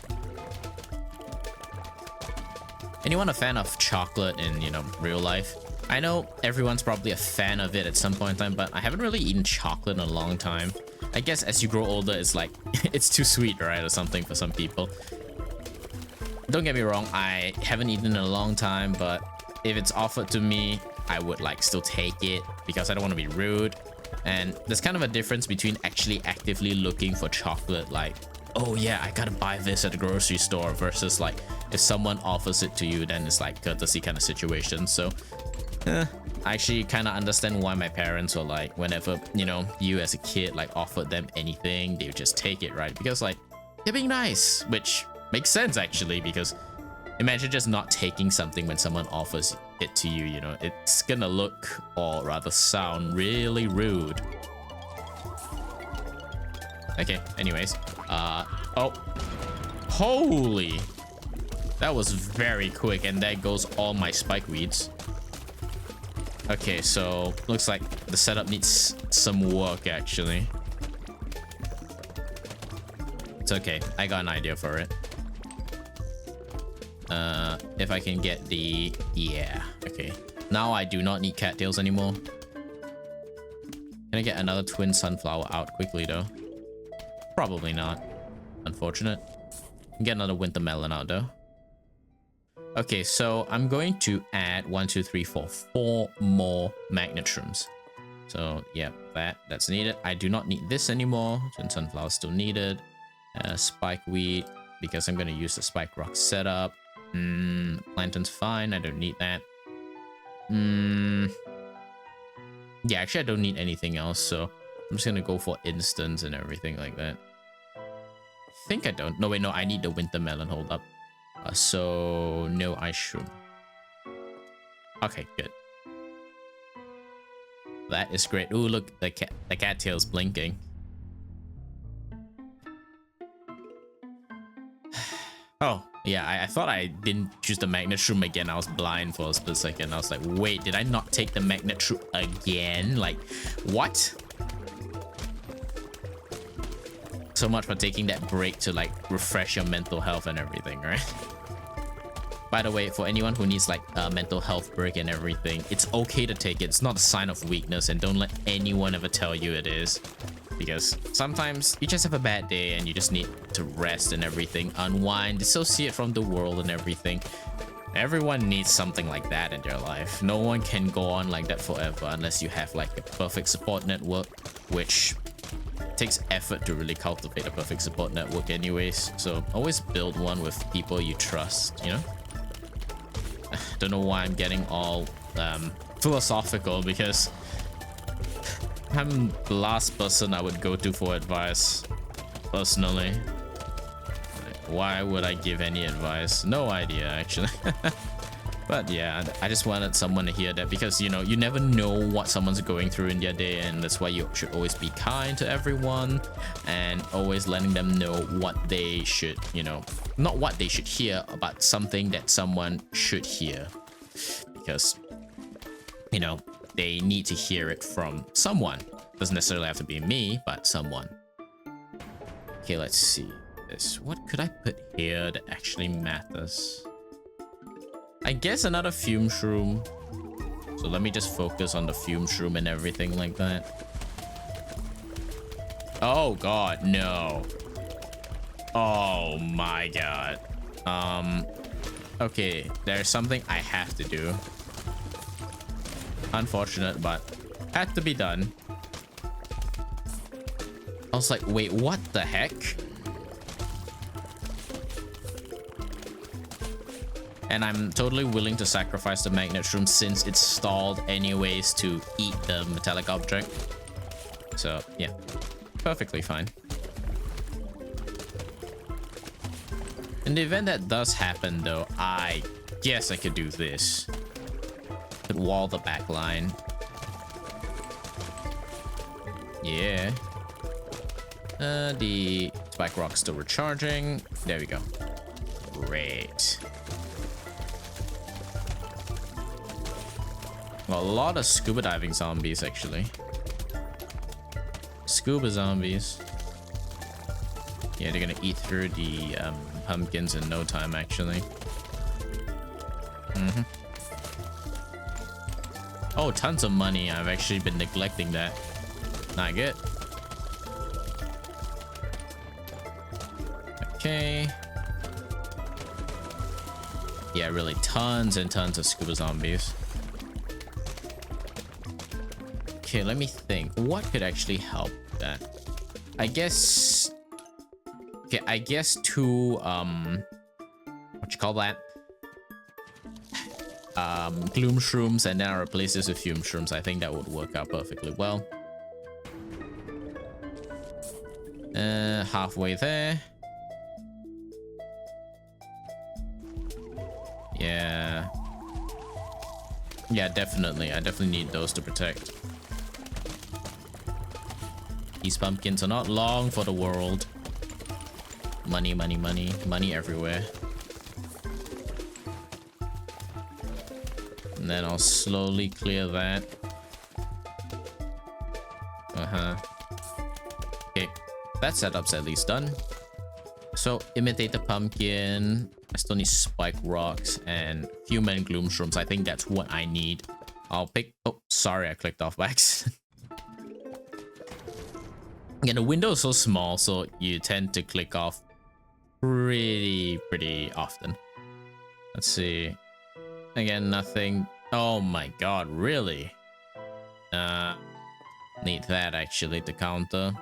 Anyone a fan of chocolate in, you know, real life? I know everyone's probably a fan of it at some point in time, but I haven't really eaten chocolate in a long time. I guess as you grow older, it's like, it's too sweet, right? Or something for some people. Don't get me wrong, I haven't eaten in a long time, but if it's offered to me, I would like still take it because I don't want to be rude. And there's kind of a difference between actually actively looking for chocolate, like, oh yeah, I gotta buy this at the grocery store, versus like if someone offers it to you, then it's like courtesy kind of situation. So I actually kind of understand why my parents were like, whenever, you know, you as a kid like offered them anything, they would just take it, right? Because like they're being nice, which makes sense actually, because imagine just not taking something when someone offers it to you, you know, it's gonna look, or rather sound, really rude. Okay, anyways, oh, holy, that was very quick, and there goes all my spikeweeds. Okay, so looks like the setup needs some work actually. It's okay, I got an idea for it. If I can get the, yeah, okay. Now I do not need cattails anymore. Can I get another twin sunflower out quickly though? Probably not. Unfortunate. Get another winter melon out though. Okay, so I'm going to add 1, 2, 3, 4, 4 more magnetrums. So yeah, that's needed. I do not need this anymore. Twin sunflower still needed. Spikeweed, because I'm gonna use the spike rock setup. Lantern's fine, I don't need that. Yeah, actually I don't need anything else, so I'm just gonna go for instants and everything like that. I think I don't. No, wait, no, I need the winter melon. Hold up. So no ice shroom. Okay, good. That is great. Ooh, look, the cattail's blinking. Oh, yeah, I thought I didn't choose the magnet shroom again. I was blind for a split second. I was like, wait, did I not take the magnet shroom again? Like, what? So much for taking that break to like refresh your mental health and everything, right? By the way, for anyone who needs like a mental health break and everything, it's okay to take it. It's not a sign of weakness, and don't let anyone ever tell you it is. Because sometimes you just have a bad day and you just need to rest and everything, unwind, dissociate from the world and everything. Everyone needs something like that in their life. No one can go on like that forever unless you have like a perfect support network, which takes effort to really cultivate a perfect support network anyways. So always build one with people you trust, you know? Don't know why I'm getting all philosophical, because I'm the last person I would go to for advice, personally. Like, why would I give any advice? No idea, actually. But yeah, I just wanted someone to hear that, because you know, you never know what someone's going through in their day, and that's why you should always be kind to everyone and always letting them know what they should, you know, not what they should hear, but something that someone should hear, because you know, they need to hear it from someone. Doesn't necessarily have to be me, but someone. Okay, let's see this. What could I put here that actually matters? I guess another fume shroom. So let me just focus on the fume shroom and everything like that. Oh god, no. Oh my god. Okay, there's something I have to do. Unfortunate, but had to be done. I was like, wait, what the heck? And I'm totally willing to sacrifice the magnet shroom since it's stalled anyways to eat the metallic object. So yeah, perfectly fine. In the event that does happen though, I guess I could do this. Could wall the back line. Yeah. The spike rock's still recharging. There we go. Great. Well, a lot of scuba diving zombies, actually. Scuba zombies. Yeah, they're gonna eat through the pumpkins in no time, actually. Oh, tons of money. I've actually been neglecting that. Not good. Okay. Yeah, really tons and tons of scuba zombies. Okay, let me think. What could actually help that? I guess... Okay, I guess two, what you call that? Gloom shrooms, and then I'll replace this with fume shrooms. I think that would work out perfectly well. Halfway there. Yeah. Yeah, definitely. I definitely need those to protect. These pumpkins are not long for the world. Money, money, money. Money everywhere. And then I'll slowly clear that. Okay, that setup's at least done. So, imitate the pumpkin. I still need spike rocks and human gloom shrooms. I think that's what I need. I'll pick... Oh, sorry, I clicked off by accident. Yeah, the window is so small, so you tend to click off pretty often. Let's see. Again, nothing. Oh my god, really? Need that actually to counter.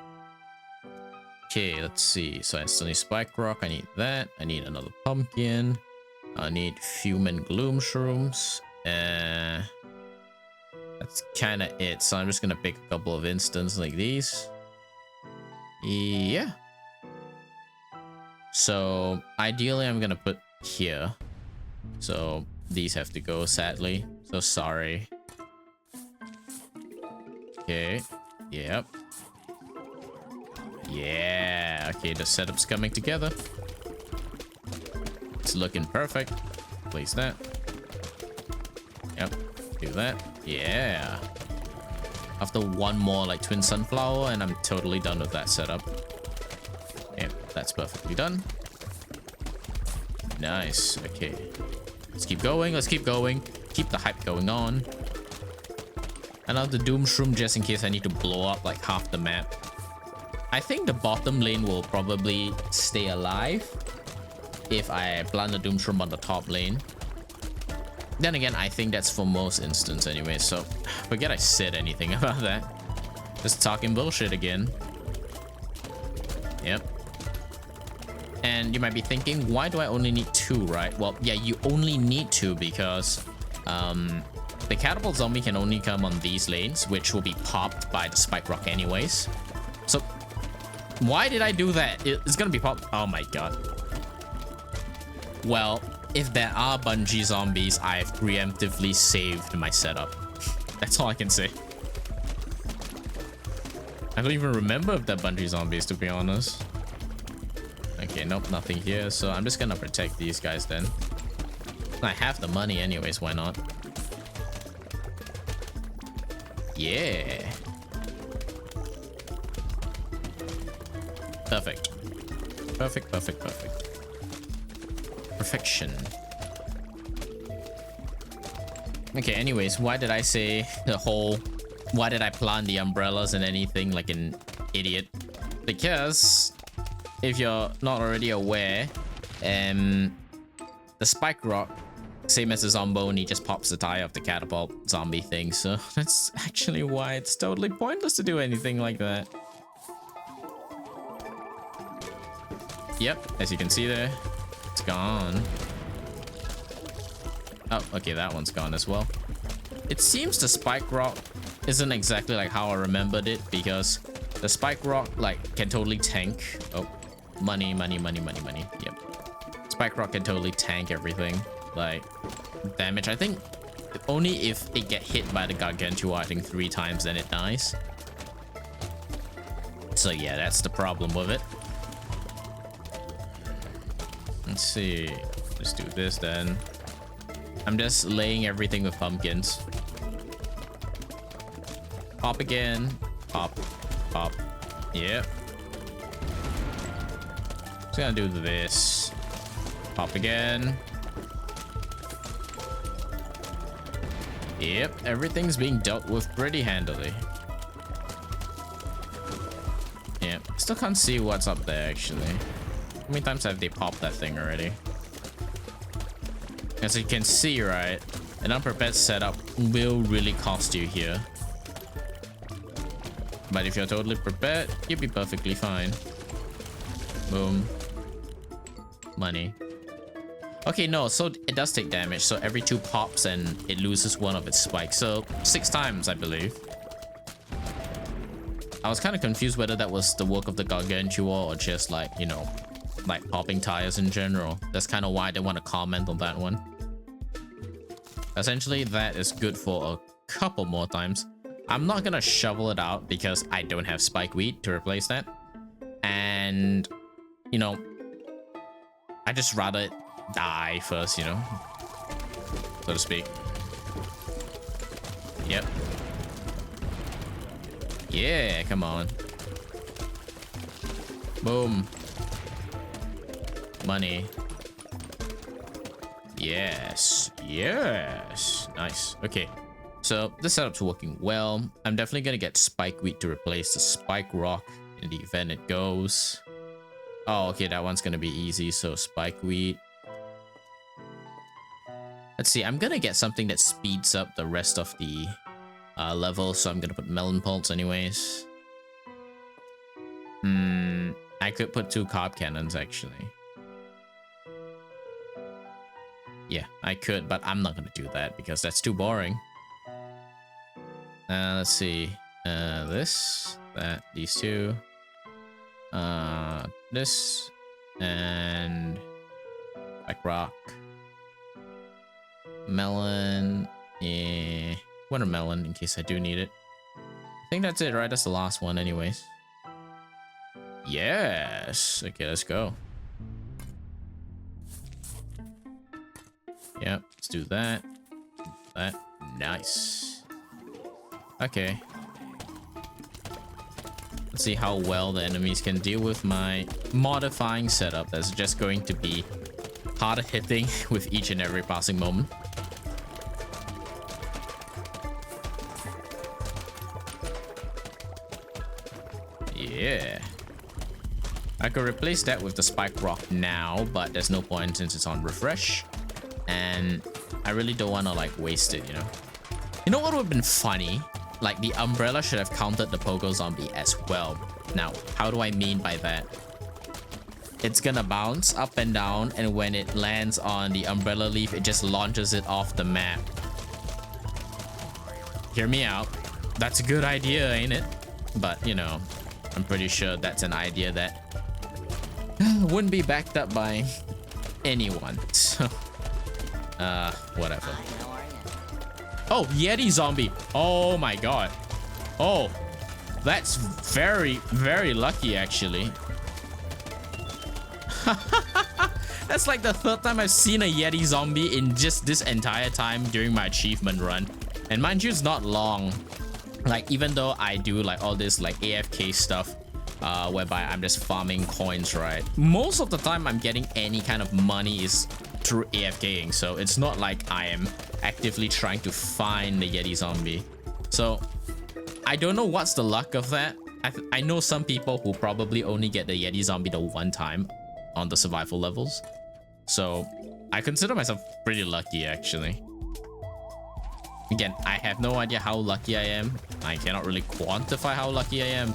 Okay, let's see. So I still need spike rock. I need that. I need another pumpkin. I need human gloom shrooms. That's kind of it. So I'm just gonna pick a couple of instants like these. Yeah. So ideally, I'm gonna put here. So these have to go, sadly. So sorry. Okay. Yep. Yeah. Okay, the setup's coming together. It's looking perfect. Place that. Yep. Do that. Yeah. After one more like twin sunflower, and I'm totally done with that setup. Yep, that's perfectly done. Nice. Okay. Let's keep going. Let's keep going. Keep the hype going on. Another doom shroom just in case I need to blow up like half the map. I think the bottom lane will probably stay alive if I plant the doom shroom on the top lane. Then again, I think that's for most instances anyway, so forget I said anything about that. Just talking bullshit again. Yep. And you might be thinking, why do I only need 2, right? Well, yeah, you only need 2 because the catapult zombie can only come on these lanes, which will be popped by the spike rock anyways. So why did I do that? It's gonna be popped. Oh my god. Well, if there are bungee zombies, I've preemptively saved my setup. That's all I can say. I don't even remember if there are bungee zombies, to be honest. Okay, nope, nothing here. So I'm just gonna protect these guys then. I have the money anyways, why not? Yeah. Perfect. Perfect, perfect, perfect. Perfection. Okay, anyways, why did I say the whole... Why did I plant the umbrellas and anything like an idiot? Because if you're not already aware, the spike rock, same as the Zomboni, just pops the tire of the catapult zombie thing. So that's actually why it's totally pointless to do anything like that. Yep, as you can see there, it's gone. Oh, okay, that one's gone as well. It seems the spike rock isn't exactly like how I remembered it, because the spike rock like can totally tank. Oh, money, money, money, money, money. Yep. Spike rock can totally tank everything. Like damage. I think only if it get hit by the Gargantua, I think 3 times, then it dies. So yeah, that's the problem with it. Let's see. Let's do this then. I'm just laying everything with pumpkins. Pop again. Pop. Pop. Yep. Just gonna do this. Pop again. Yep, everything's being dealt with pretty handily. Yep, still can't see what's up there actually. How many times have they popped that thing already? As you can see, right, an unprepared setup will really cost you here. But if you're totally prepared, you'll be perfectly fine. Boom. Money. Okay, no, so it does take damage. So every 2 pops and it loses 1 of its spikes. So 6 times, I believe. I was kind of confused whether that was the work of the Gargantua or just like, you know, like popping tires in general. That's kind of why I didn't want to comment on that one. Essentially, that is good for a couple more times. I'm not gonna shovel it out because I don't have spike wheat to replace that. And, you know, I just rather die first, you know, so to speak. Yep. Yeah, come on. Boom. Money. Yes. Yes. Nice. Okay. So this setup's working well. I'm definitely gonna get spike wheat to replace the spike rock in the event it goes. Oh, okay, that one's gonna be easy. So spike wheat. Let's see. I'm gonna get something that speeds up the rest of the level. So I'm gonna put melon pulse anyways. I could put 2 carb cannons actually. Yeah, I could, but I'm not gonna do that because that's too boring. Let's see. This, that, these 2. This, and like rock. Melon. Yeah. Watermelon in case I do need it. I think that's it, right? That's the last one anyways. Yes. Okay, let's go. Yep, let's do that. That. Nice. Okay. Let's see how well the enemies can deal with my modifying setup that's just going to be harder hitting with each and every passing moment. Yeah. I could replace that with the spike rock now, but there's no point since it's on refresh. And I really don't want to like waste it, you know? You know what would have been funny? Like the umbrella should have countered the pogo zombie as well. Now, how do I mean by that? It's gonna bounce up and down, and when it lands on the umbrella leaf, it just launches it off the map. Hear me out. That's a good idea, ain't it? But, you know, I'm pretty sure that's an idea that wouldn't be backed up by anyone. So Whatever. Oh, Yeti zombie. Oh my god. Oh, that's very, very lucky actually. That's like the third time I've seen a Yeti zombie in just this entire time during my achievement run. And mind you, it's not long. Like, even though I do like all this like AFK stuff, whereby I'm just farming coins, right? Most of the time I'm getting any kind of money is through AFKing. So it's not like I am actively trying to find the Yeti zombie. So I don't know what's the luck of that. I know some people who probably only get the Yeti zombie the one time on the survival levels. So I consider myself pretty lucky actually. Again, I have no idea how lucky I am. I cannot really quantify how lucky I am,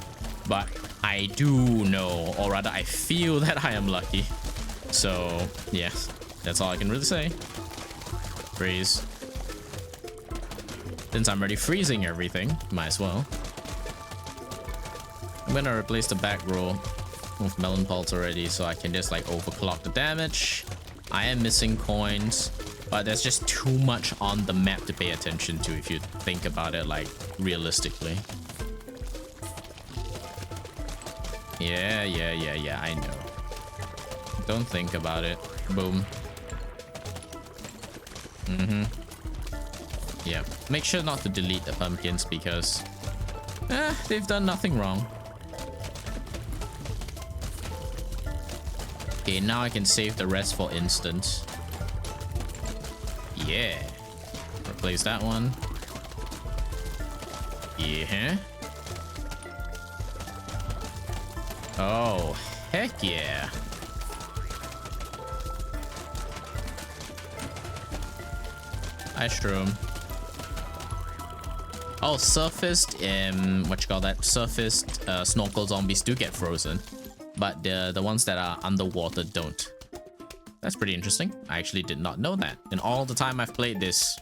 but I do know, or rather I feel that I am lucky. So yeah, that's all I can really say. Freeze. Since I'm already freezing everything, might as well. I'm gonna replace the back row with melon pulse already, so I can just like overclock the damage. I am missing coins, but there's just too much on the map to pay attention to if you think about it like realistically. Yeah, I know. Don't think about it. Boom. Yeah, make sure not to delete the pumpkins because they've done nothing wrong. Okay, now I can save the rest for instance. Yeah. Replace that one. Yeah. Oh, heck yeah. Ice shroom. Oh, surfaced, what you call that? Surfaced snorkel zombies do get frozen, but the ones that are underwater don't. That's pretty interesting. I actually did not know that. In all the time I've played this,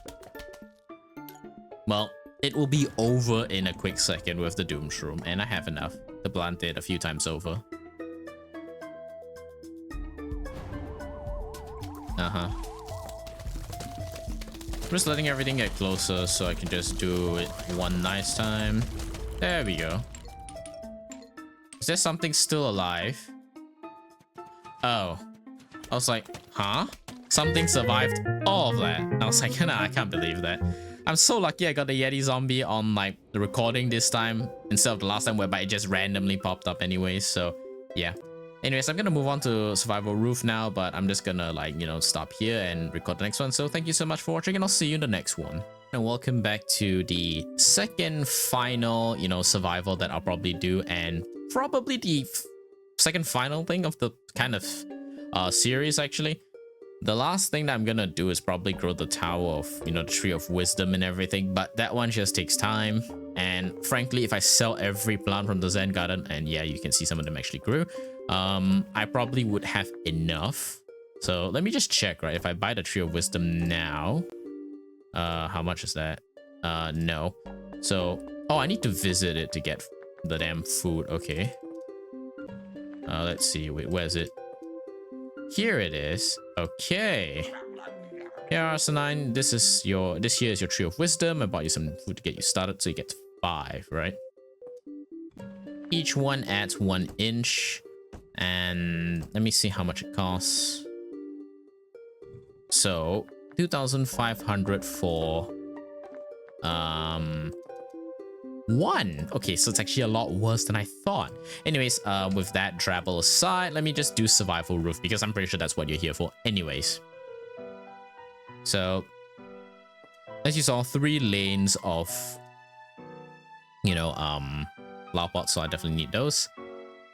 well, it will be over in a quick second with the doom shroom, and I have enough to plant it a few times over. Just letting everything get closer so I can just do it one nice time. There we go. Is there something still alive? Oh. I was like, huh? Something survived all of that. I was like, nah, I can't believe that. I'm so lucky I got the Yeti zombie on like the recording this time instead of the last time whereby it just randomly popped up anyways. So yeah. Anyways, I'm gonna move on to survival roof now, but I'm just gonna like, you know, stop here and record the next one. So thank you so much for watching, and I'll see you in the next one. And welcome back to the second final, you know, survival that I'll probably do, and probably the second final thing of the kind of series actually. The last thing that I'm gonna do is probably grow the tower of, you know, the tree of wisdom and everything, but that one just takes time. And frankly, if I sell every plant from the Zen garden, and yeah, you can see some of them actually grew, I probably would have enough. So let me just check, right? If I buy the tree of wisdom now, how much is that? No. So, oh, I need to visit it to get the damn food. Okay. Let's see. Wait, where is it? Here it is. Okay. Here, Arsenine, this here is your tree of wisdom. I bought you some food to get you started, so you get 5, right? Each one adds 1 inch. And let me see how much it costs. So 2,500 for 1. Okay, so it's actually a lot worse than I thought. Anyways, with that drabble aside, let me just do survival roof because I'm pretty sure that's what you're here for anyways. So as you saw, 3 lanes of, you know, flower pots, so I definitely need those.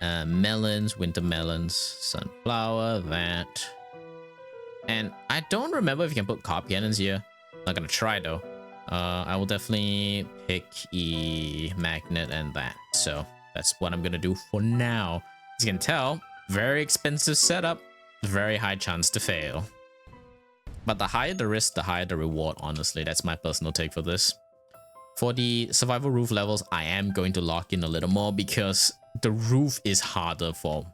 Melons, winter melons, sunflower, that. And I don't remember if you can put carp cannons here. Not gonna try though. I will definitely pick a magnet and that. So that's what I'm gonna do for now. As you can tell, very expensive setup, very high chance to fail. But the higher the risk, the higher the reward, honestly. That's my personal take for this. For the survival roof levels, I am going to lock in a little more because the roof is harder for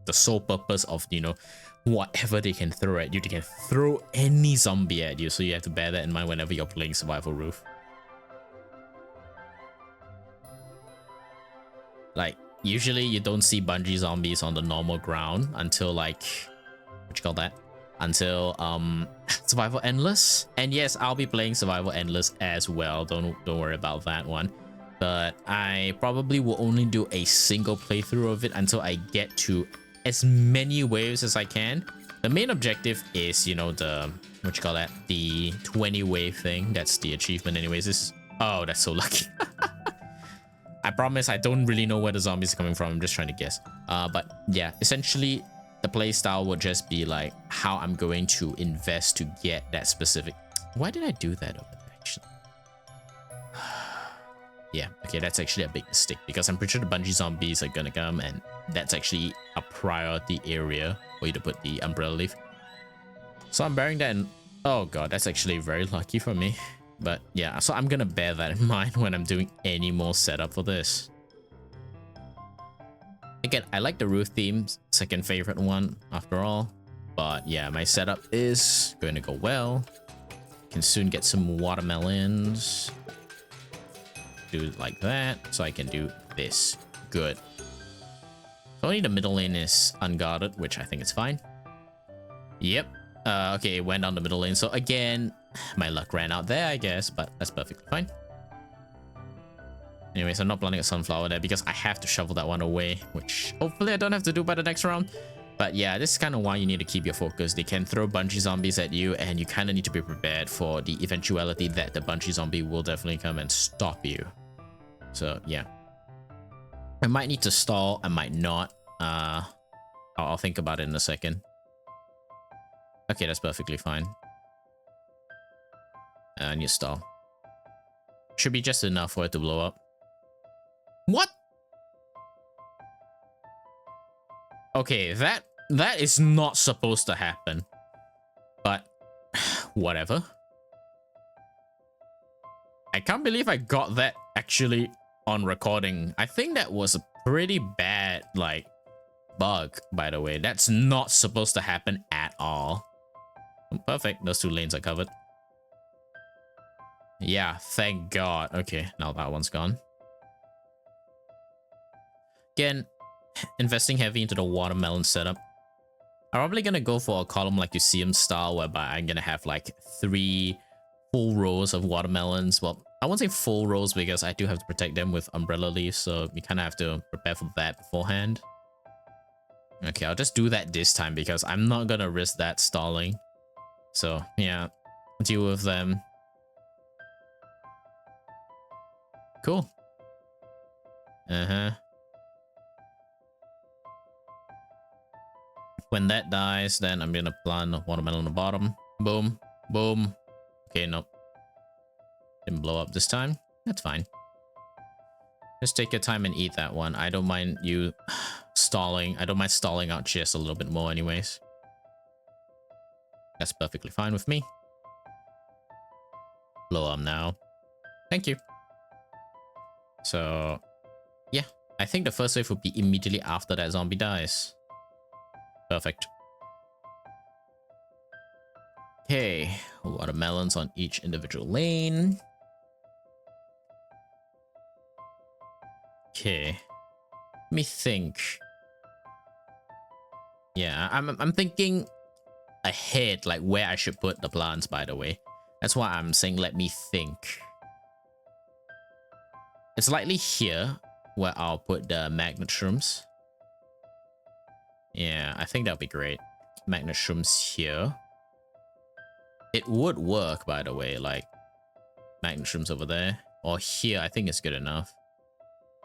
the sole purpose of, you know, whatever they can throw at you. They can throw any zombie at you, so you have to bear that in mind whenever you're playing Survival Roof. Like, usually you don't see bungee zombies on the normal ground until like, what you call that? Until Survival Endless. And yes, I'll be playing Survival Endless as well. Don't worry about that one. But I probably will only do a single playthrough of it until I get to as many waves as I can. The main objective is, you know, the, what you call that? The 20 wave thing. That's the achievement anyways. This, oh, that's so lucky. I promise I don't really know where the zombies are coming from. I'm just trying to guess. But yeah, essentially the playstyle would just be like how I'm going to invest to get that specific. Why did I do that over there, actually? Yeah, okay, that's actually a big mistake because I'm pretty sure the bungee zombies are gonna come, and that's actually a priority area for you to put the umbrella leaf. So I'm bearing that in. Oh god, that's actually very lucky for me. But yeah, so I'm gonna bear that in mind when I'm doing any more setup for this. Again, I like the roof theme, second favorite one after all. But yeah, my setup is going to go well. Can soon get some watermelons. Do it like that, so I can do this. Good. So only the middle lane is unguarded, which I think is fine. Yep. Okay, it went down the middle lane. So again, my luck ran out there, I guess, but that's perfectly fine. Anyways, I'm not planting a sunflower there because I have to shovel that one away, which hopefully I don't have to do by the next round. But yeah, this is kind of why you need to keep your focus. They can throw bungee zombies at you, and you kind of need to be prepared for the eventuality that the bungee zombie will definitely come and stop you. So yeah, I might need to stall, I might not. I'll think about it in a second. Okay, that's perfectly fine. And you stall. Should be just enough for it to blow up. What? Okay, that is not supposed to happen. But whatever. I can't believe I got that actually on recording. I think that was a pretty bad, like, bug, by the way. That's not supposed to happen at all. Perfect, those two lanes are covered. Yeah, thank God. Okay, now that one's gone. Again, investing heavy into the watermelon setup. I'm probably gonna go for a column like Museum style, whereby I'm gonna have like 3 full rows of watermelons. Well, I won't say full rows because I do have to protect them with umbrella leaves, so you kind of have to prepare for that beforehand. Okay, I'll just do that this time because I'm not gonna risk that stalling. So yeah, deal with them. Cool. When that dies, then I'm gonna plant a watermelon on the bottom. Boom, boom. Okay, nope. Didn't blow up this time. That's fine. Just take your time and eat that one. I don't mind you stalling. I don't mind stalling out just a little bit more anyways. That's perfectly fine with me. Blow up now. Thank you. So, yeah. I think the first wave would be immediately after that zombie dies. Perfect. Okay. Watermelons on each individual lane. Okay. Let me think. Yeah, I'm thinking ahead, like where I should put the plants, by the way. That's why I'm saying let me think. It's likely here where I'll put the magnet shrooms. Yeah, I think that'll be great. Magnet shrooms here. It would work, by the way, like magnet shrooms over there. Or here, I think it's good enough.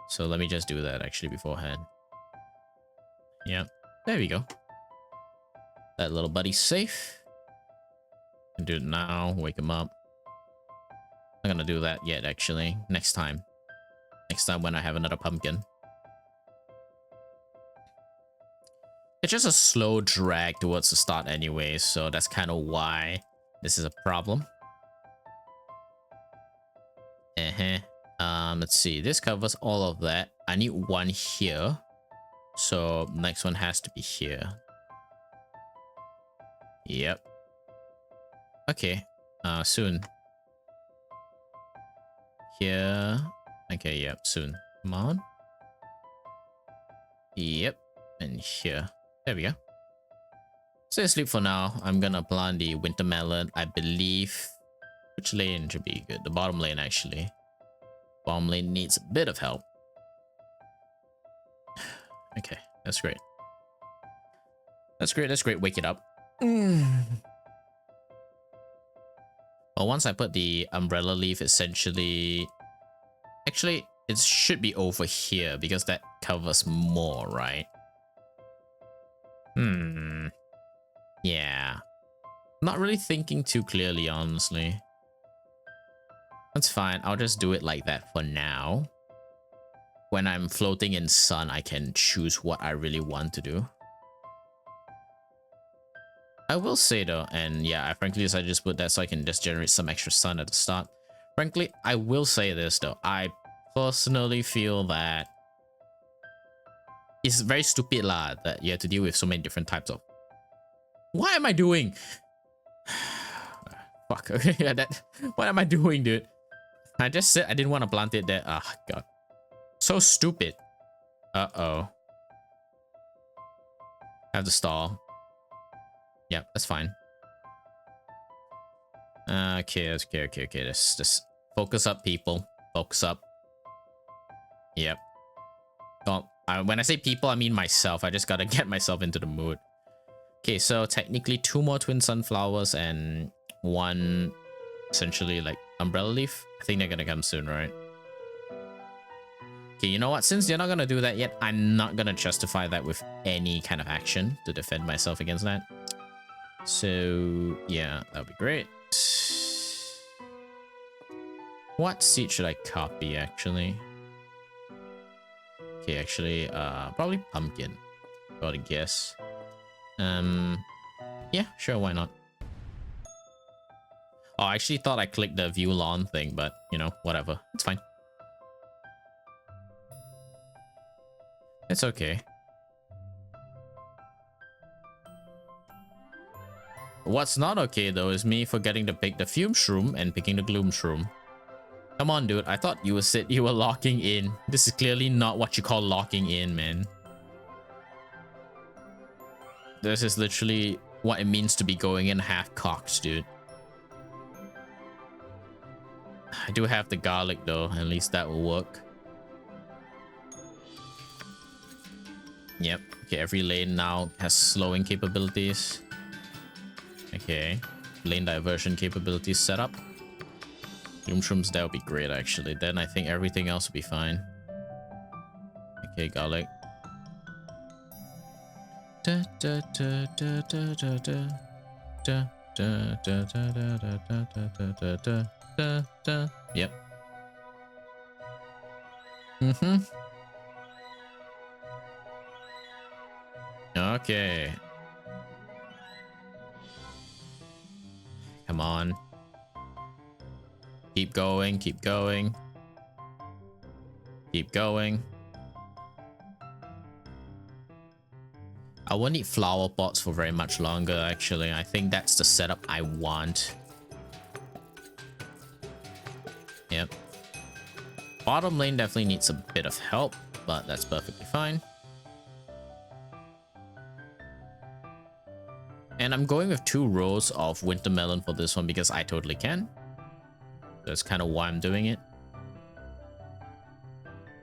So let me just do that actually beforehand. Yeah, there we go. That little buddy's safe. Can do it now, wake him up. I'm not gonna do that yet, actually. Next time. Next time when I have another pumpkin. It's just a slow drag towards the start anyway, so that's kind of why this is a problem. Let's see. This covers all of that. I need one here. So next one has to be here. Yep. Okay. Soon. Here. Okay, yep, soon. Come on. Yep. And here. There we go. Stay asleep for now. I'm gonna plant the winter melon. I believe... Which lane should be good? The bottom lane, actually. Bottom lane needs a bit of help. Okay, that's great. That's great, that's great. Wake it up. Well, once I put the umbrella leaf, essentially... Actually, it should be over here because that covers more, right? Yeah. Not really thinking too clearly, honestly. That's fine. I'll just do it like that for now. When I'm floating in sun, I can choose what I really want to do. I will say though, and yeah, I frankly decided to just put that so I can just generate some extra sun at the start. Frankly, I will say this though. I personally feel that it's very stupid lah that you have to deal with so many different types of... What am I doing? Fuck, okay, yeah, that... What am I doing, dude? I just said I didn't want to plant it there. Ah, God. So stupid. Uh-oh. Have to stall. Yeah, that's fine. Okay. Just focus up, people. Focus up. Yep. Well, when I say people, I mean myself. I just gotta get myself into the mood. Okay, so technically 2 more twin sunflowers and 1 essentially like umbrella leaf. I think they're gonna come soon, right? Okay, you know what? Since they're not gonna do that yet, I'm not gonna justify that with any kind of action to defend myself against that. So yeah, that'll be great. What seed should I copy actually? Okay, actually, probably pumpkin. Gotta guess. Yeah, sure, why not? Oh, I actually thought I clicked the view lawn thing, but you know, whatever. It's fine. It's okay. What's not okay though is me forgetting to pick the fume shroom and picking the gloom shroom. Come on, dude. I thought you said you were locking in. This is clearly not what you call locking in, man. This is literally what it means to be going in half-cocked, dude. I do have the garlic though. At least that will work. Yep. Okay, every lane now has slowing capabilities. Okay. Lane diversion capabilities set up. Gloom shrooms, that would be great actually. Then I think everything else will be fine. Okay, garlic. Da, da, da, da, da, da, da. Da, da, da, da, da, da, da, da, da, da, da. Yep. Okay. Come on. Keep going, keep going. Keep going. I won't need flower pots for very much longer, actually. I think that's the setup I want. Yep. Bottom lane definitely needs a bit of help, but that's perfectly fine. And I'm going with 2 rows of winter melon for this one because I totally can. That's kind of why I'm doing it.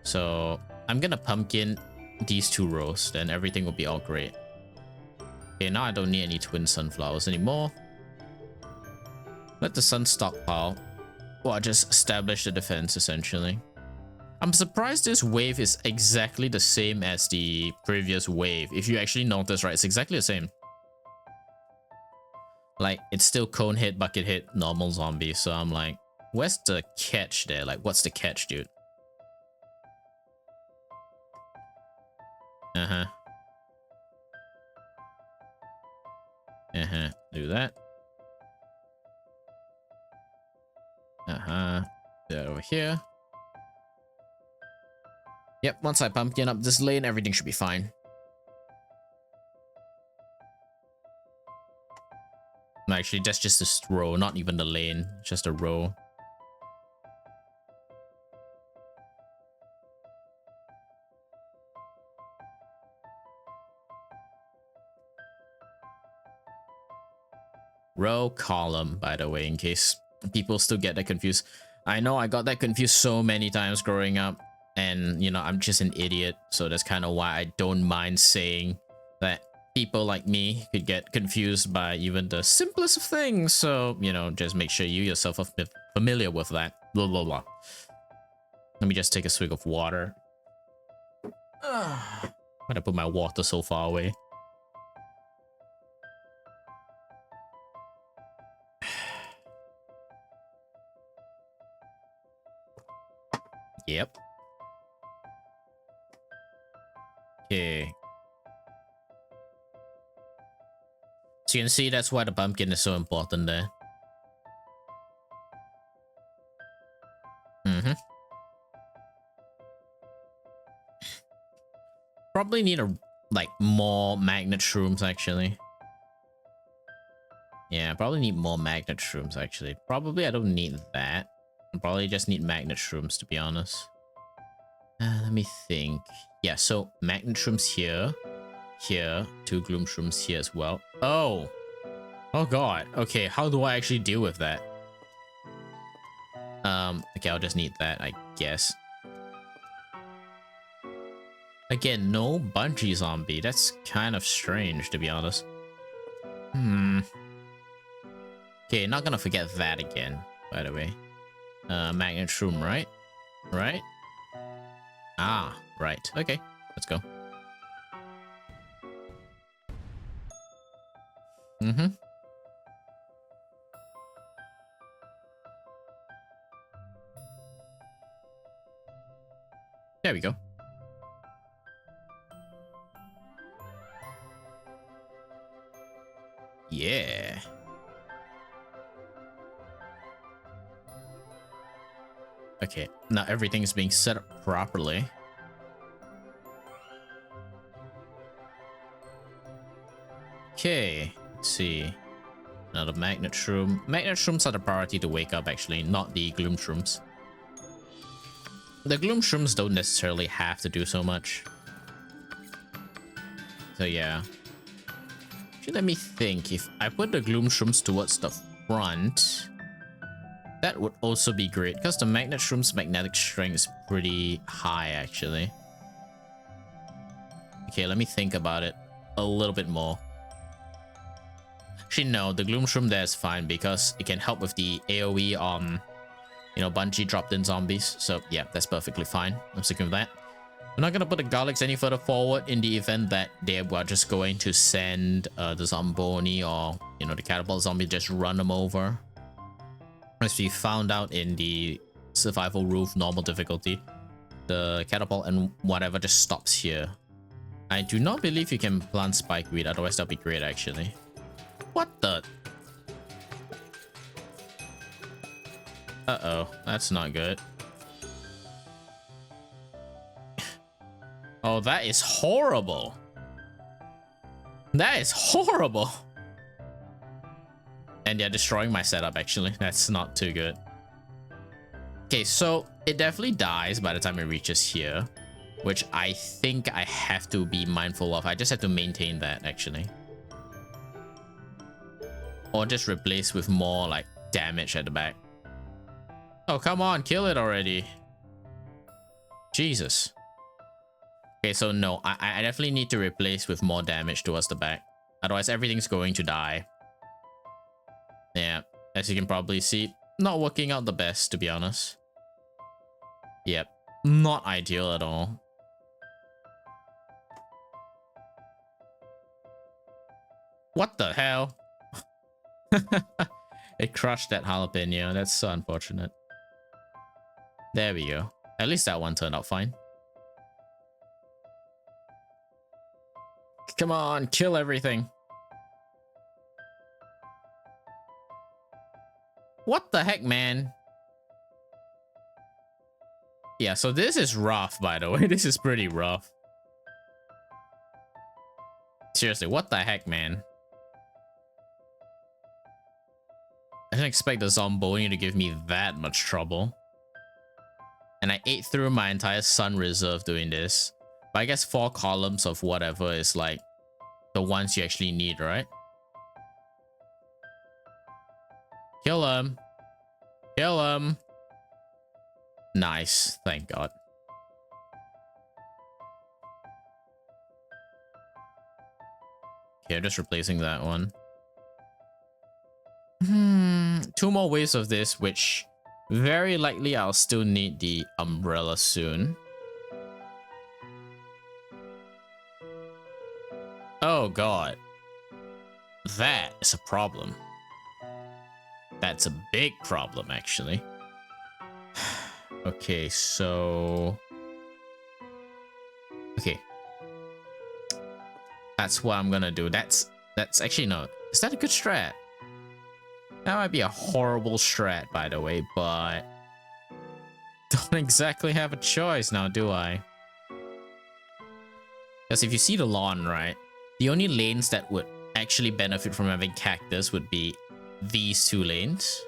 So I'm gonna pumpkin these 2 rows, then everything will be all great. Okay, now I don't need any twin sunflowers anymore. Let the sun stockpile. Well, just establish the defense essentially. I'm surprised this wave is exactly the same as the previous wave. If you actually notice, right, it's exactly the same. Like, it's still cone hit, bucket hit, normal zombie. So I'm like, where's the catch there? Like, what's the catch, dude? Do that. Do that over here. Yep, once I pumpkin up this lane, everything should be fine. Actually, that's just a row, not even the lane, just a row. Row column, by the way, in case people still get that confused. I know I got that confused so many times growing up, and you know, I'm just an idiot, so that's kind of why I don't mind saying that people like me could get confused by even the simplest of things. So, you know, just make sure you yourself are familiar with that. Blah blah blah. Let me just take a swig of water. Why'd I put my water so far away? Yep. Okay. So you can see that's why the pumpkin is so important there. Probably need like more magnet shrooms actually. Yeah, probably need more magnet shrooms actually. Probably I don't need that. I probably just need magnet shrooms, to be honest. Let me think. Yeah, so magnet shrooms here. Here. 2 gloom shrooms here as well. Oh! Oh god. Okay, how do I actually deal with that? Okay, I'll just need that, I guess. Again, no bungee zombie. That's kind of strange, to be honest. Okay, not gonna forget that again, by the way. Magnet shroom, right? Right? Ah, right. Okay, let's go. There we go. Yeah. Okay, now everything is being set up properly. Okay, let's see. Now the magnet shroom. Magnet shrooms are the priority to wake up, actually, not the gloom shrooms. The gloom shrooms don't necessarily have to do so much. So yeah. Actually, let me think. If I put the gloom shrooms towards the front, that would also be great, because the magnet shroom's magnetic strength is pretty high, actually. Okay, let me think about it a little bit more. Actually, no, the gloom shroom there is fine because it can help with the AoE you know, bungee dropped in zombies. So yeah, that's perfectly fine. I'm sticking with that. I'm not gonna put the garlics any further forward in the event that they were just going to send the zomboni or, you know, the catapult zombie, just run them over. As we found out in the survival roof normal difficulty, the catapult and whatever just stops here. I do not believe you can plant spikeweed, otherwise that'd be great actually. What the? Uh-oh, that's not good. Oh, that is horrible. That is horrible. And they're destroying my setup, actually. That's not too good. Okay, so it definitely dies by the time it reaches here, which I think I have to be mindful of. I just have to maintain that, actually. Or just replace with more, like, damage at the back. Oh, come on, kill it already. Jesus. Okay, so no, I definitely need to replace with more damage towards the back. Otherwise, everything's going to die. Yeah, as you can probably see, not working out the best, to be honest. Yep, not ideal at all. What the hell? It crushed that jalapeno. That's so unfortunate. There we go. At least that one turned out fine. Come on, kill everything. What the heck, man? Yeah, so this is rough, by the way. This is pretty rough. Seriously, what the heck, man? didn't expect the Zomboni to give me that much trouble. And I ate through my entire Sun Reserve doing this. But I guess 4 columns of whatever is like the ones you actually need, right? Kill him. Kill him. Nice. Thank God. Okay, I'm just replacing that one. 2 more waves of this, which very likely I'll still need the umbrella soon. Oh God. That is a problem. That's a big problem, actually. Okay, so... Okay. That's what I'm gonna do. That's actually no. Is that a good strat? That might be a horrible strat, by the way, but... Don't exactly have a choice now, do I? Because if you see the lawn, right? The only lanes that would actually benefit from having cactus would be these 2 lanes.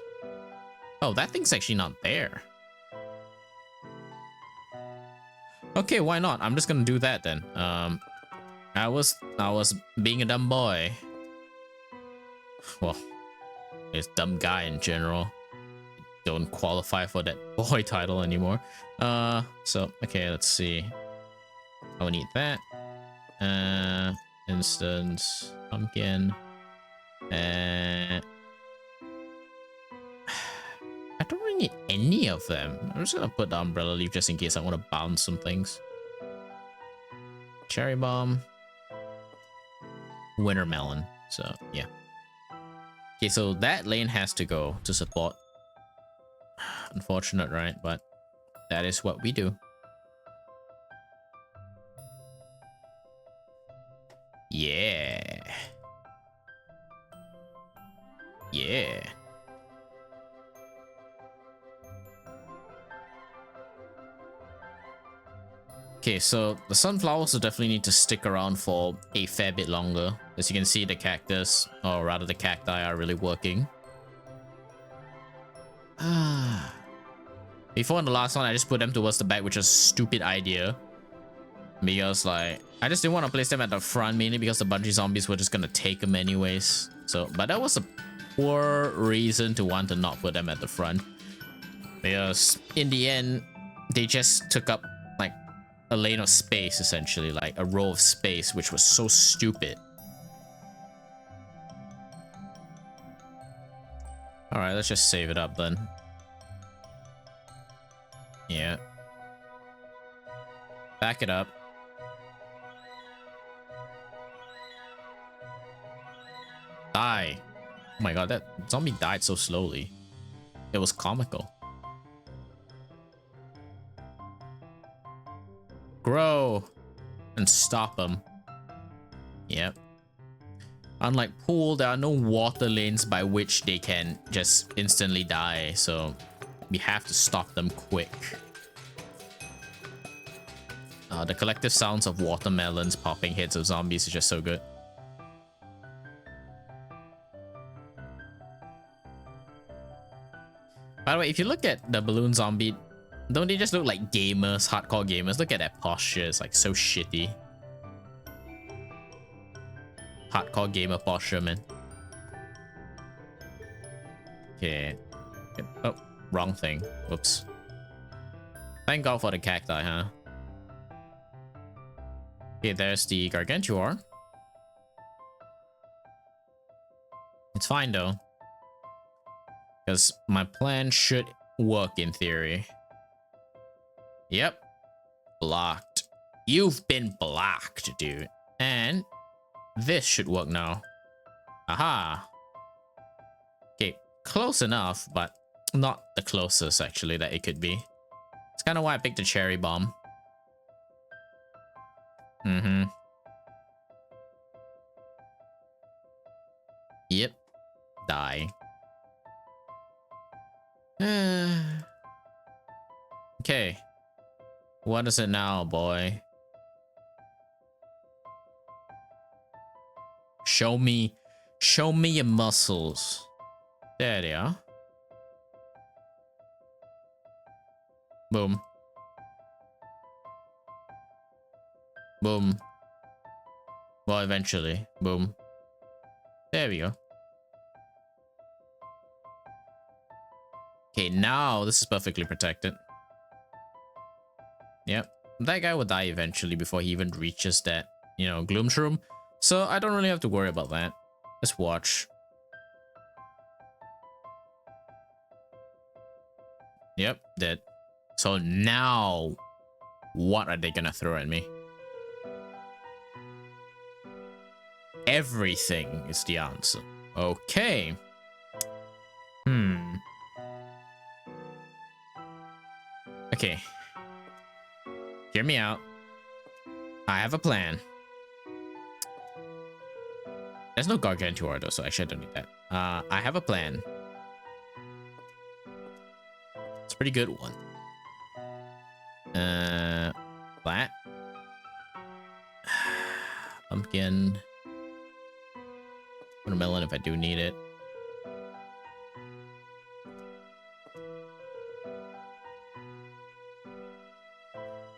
Oh, that thing's actually not there. Okay, why not? I'm just gonna do that then. I was being a dumb boy. Well, it's dumb guy in general. Don't qualify for that boy title anymore. So okay, let's see. I'll need that. Instance, pumpkin. I don't really need any of them. I'm just gonna put the umbrella leaf just in case I want to bounce some things. Cherry bomb. Winter melon. So yeah. Okay, so that lane has to go to support. Unfortunate, right? But that is what we do. Yeah. Yeah. Okay, so the sunflowers will definitely need to stick around for a fair bit longer. As you can see, the cactus, or rather the cacti, are really working. Before in the last one, I just put them towards the back, which was a stupid idea. Because, like, I just didn't want to place them at the front, mainly because the bungee zombies were just gonna take them anyways. So, but that was a poor reason to want to not put them at the front. Because, in the end, they just took up, like, a lane of space, essentially. Like, a row of space, which was so stupid. Alright, let's just save it up then. Yeah. Back it up. Die. Oh my god, that zombie died so slowly. It was comical. Grow and stop them. Yep. Unlike pool, there are no water lanes by which they can just instantly die, so we have to stop them quick. The collective sounds of watermelons popping heads of zombies is just so good. By the way, if you look at the balloon zombie, don't they just look like gamers, hardcore gamers? Look at that posture, it's like so shitty. Hardcore gamer posture, man. Okay. Oh, wrong thing. Whoops. Thank God for the cacti, huh? Okay, there's the Gargantuar. It's fine though. Because my plan should work in theory. Yep. Blocked. You've been blocked, dude. And this should work now. Aha. Okay, close enough, but not the closest actually that it could be. It's kind of why I picked the cherry bomb. Yep. Die. Okay. What is it now, boy? Show me your muscles. There they are. Boom. Boom. Well, eventually. Boom. There we go. Okay, now this is perfectly protected. Yep. That guy will die eventually before he even reaches that, you know, gloom shroom. So I don't really have to worry about that. Let's watch. Yep, dead. So now, what are they gonna throw at me? Everything is the answer. Okay. Okay. Hear me out. I have a plan. There's no Gargantuar though, so actually I don't need that. I have a plan. It's a pretty good one. That. Pumpkin. Watermelon if I do need it.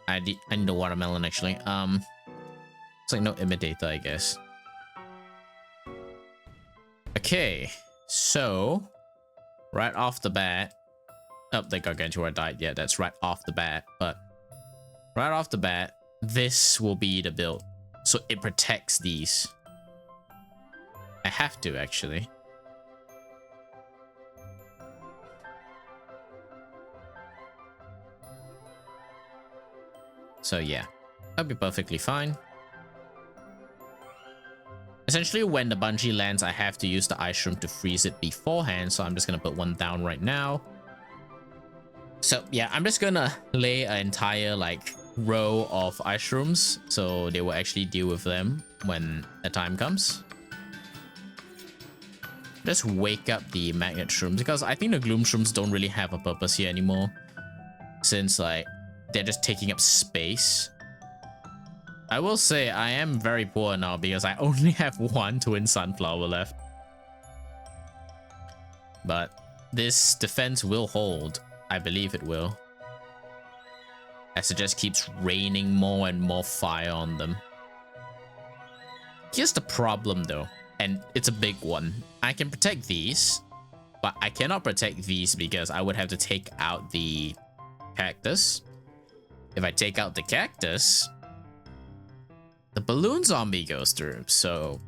I need a watermelon actually. It's like no imitator, I guess. Okay, so right off the bat, oh, the Gargantuar died. Yeah, that's right off the bat. But right off the bat, this will be the build, so it protects these. I have to actually. So yeah, that'll be perfectly fine. Essentially, when the bungee lands, I have to use the ice shroom to freeze it beforehand. So I'm just gonna put one down right now. So yeah, I'm just gonna lay an entire like row of ice shrooms, so they will actually deal with them when the time comes. Just wake up the magnet shrooms because I think the gloom shrooms don't really have a purpose here anymore, since like they're just taking up space. I will say I am very poor now because I only have one twin sunflower left. But this defense will hold. I believe it will. As it just keeps raining more and more fire on them. Here's the problem though, and it's a big one. I can protect these, but I cannot protect these because I would have to take out the cactus. If I take out the cactus, the balloon zombie goes through, so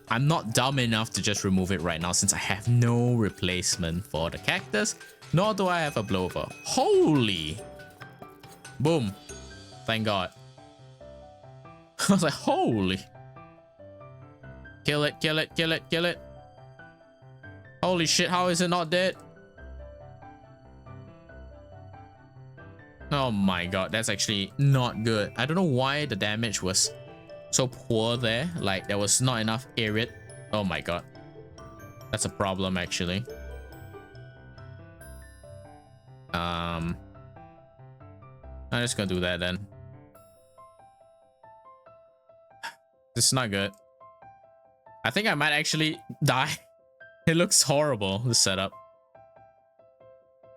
I'm not dumb enough to just remove it right now since I have no replacement for the cactus, nor do I have a blower. Holy! Boom. Thank God. I was like, holy. Kill it, kill it, kill it, kill it. Holy shit, how is it not dead? Oh my god, that's actually not good. I don't know why the damage was so poor there. Like, there was not enough area. Oh my god. That's a problem, actually. I'm just gonna do that then. This is not good. I think I might actually die. It looks horrible, this setup.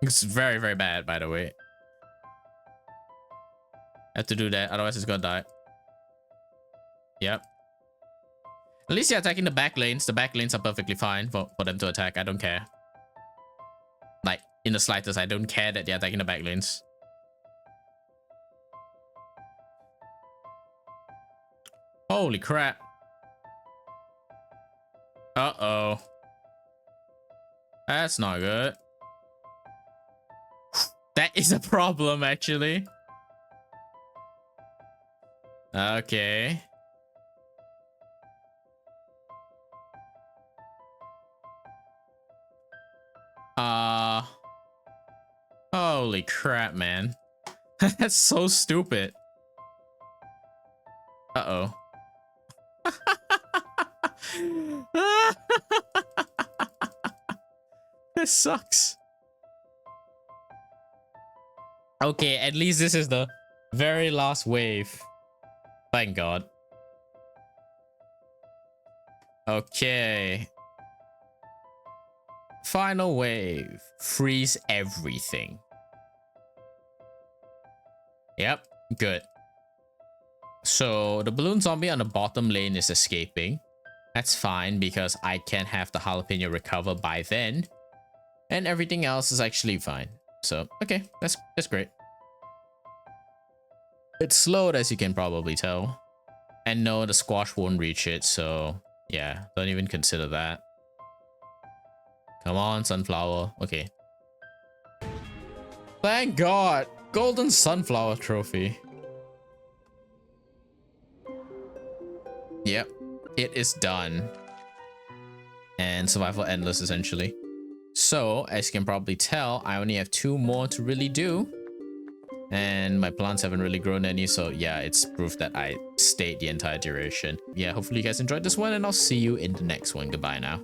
It's very, very bad, by the way. I have to do that, otherwise it's gonna die. Yep. At least you're attacking the back lanes. The back lanes are perfectly fine for them to attack. I don't care. Like, in the slightest, I don't care that they're attacking the back lanes. Holy crap. Uh-oh. That's not good. That is a problem, actually. Okay. Holy crap, man. That's so stupid. Uh-oh. This sucks. Okay, at least this is the very last wave. Thank God. Okay. Final wave. Freeze everything. Yep, good. So the balloon zombie on the bottom lane is escaping. That's fine because I can have the jalapeno recover by then. And everything else is actually fine. So, okay, that's great. It's slowed, as you can probably tell. And no, the squash won't reach it, so yeah, don't even consider that. Come on, sunflower. Okay. Thank God! Golden sunflower trophy. Yep, it is done. And survival endless, essentially. So, as you can probably tell, I only have 2 more to really do. And my plants haven't really grown any, so yeah, it's proof that I stayed the entire duration. Yeah, hopefully you guys enjoyed this one, and I'll see you in the next one. Goodbye now.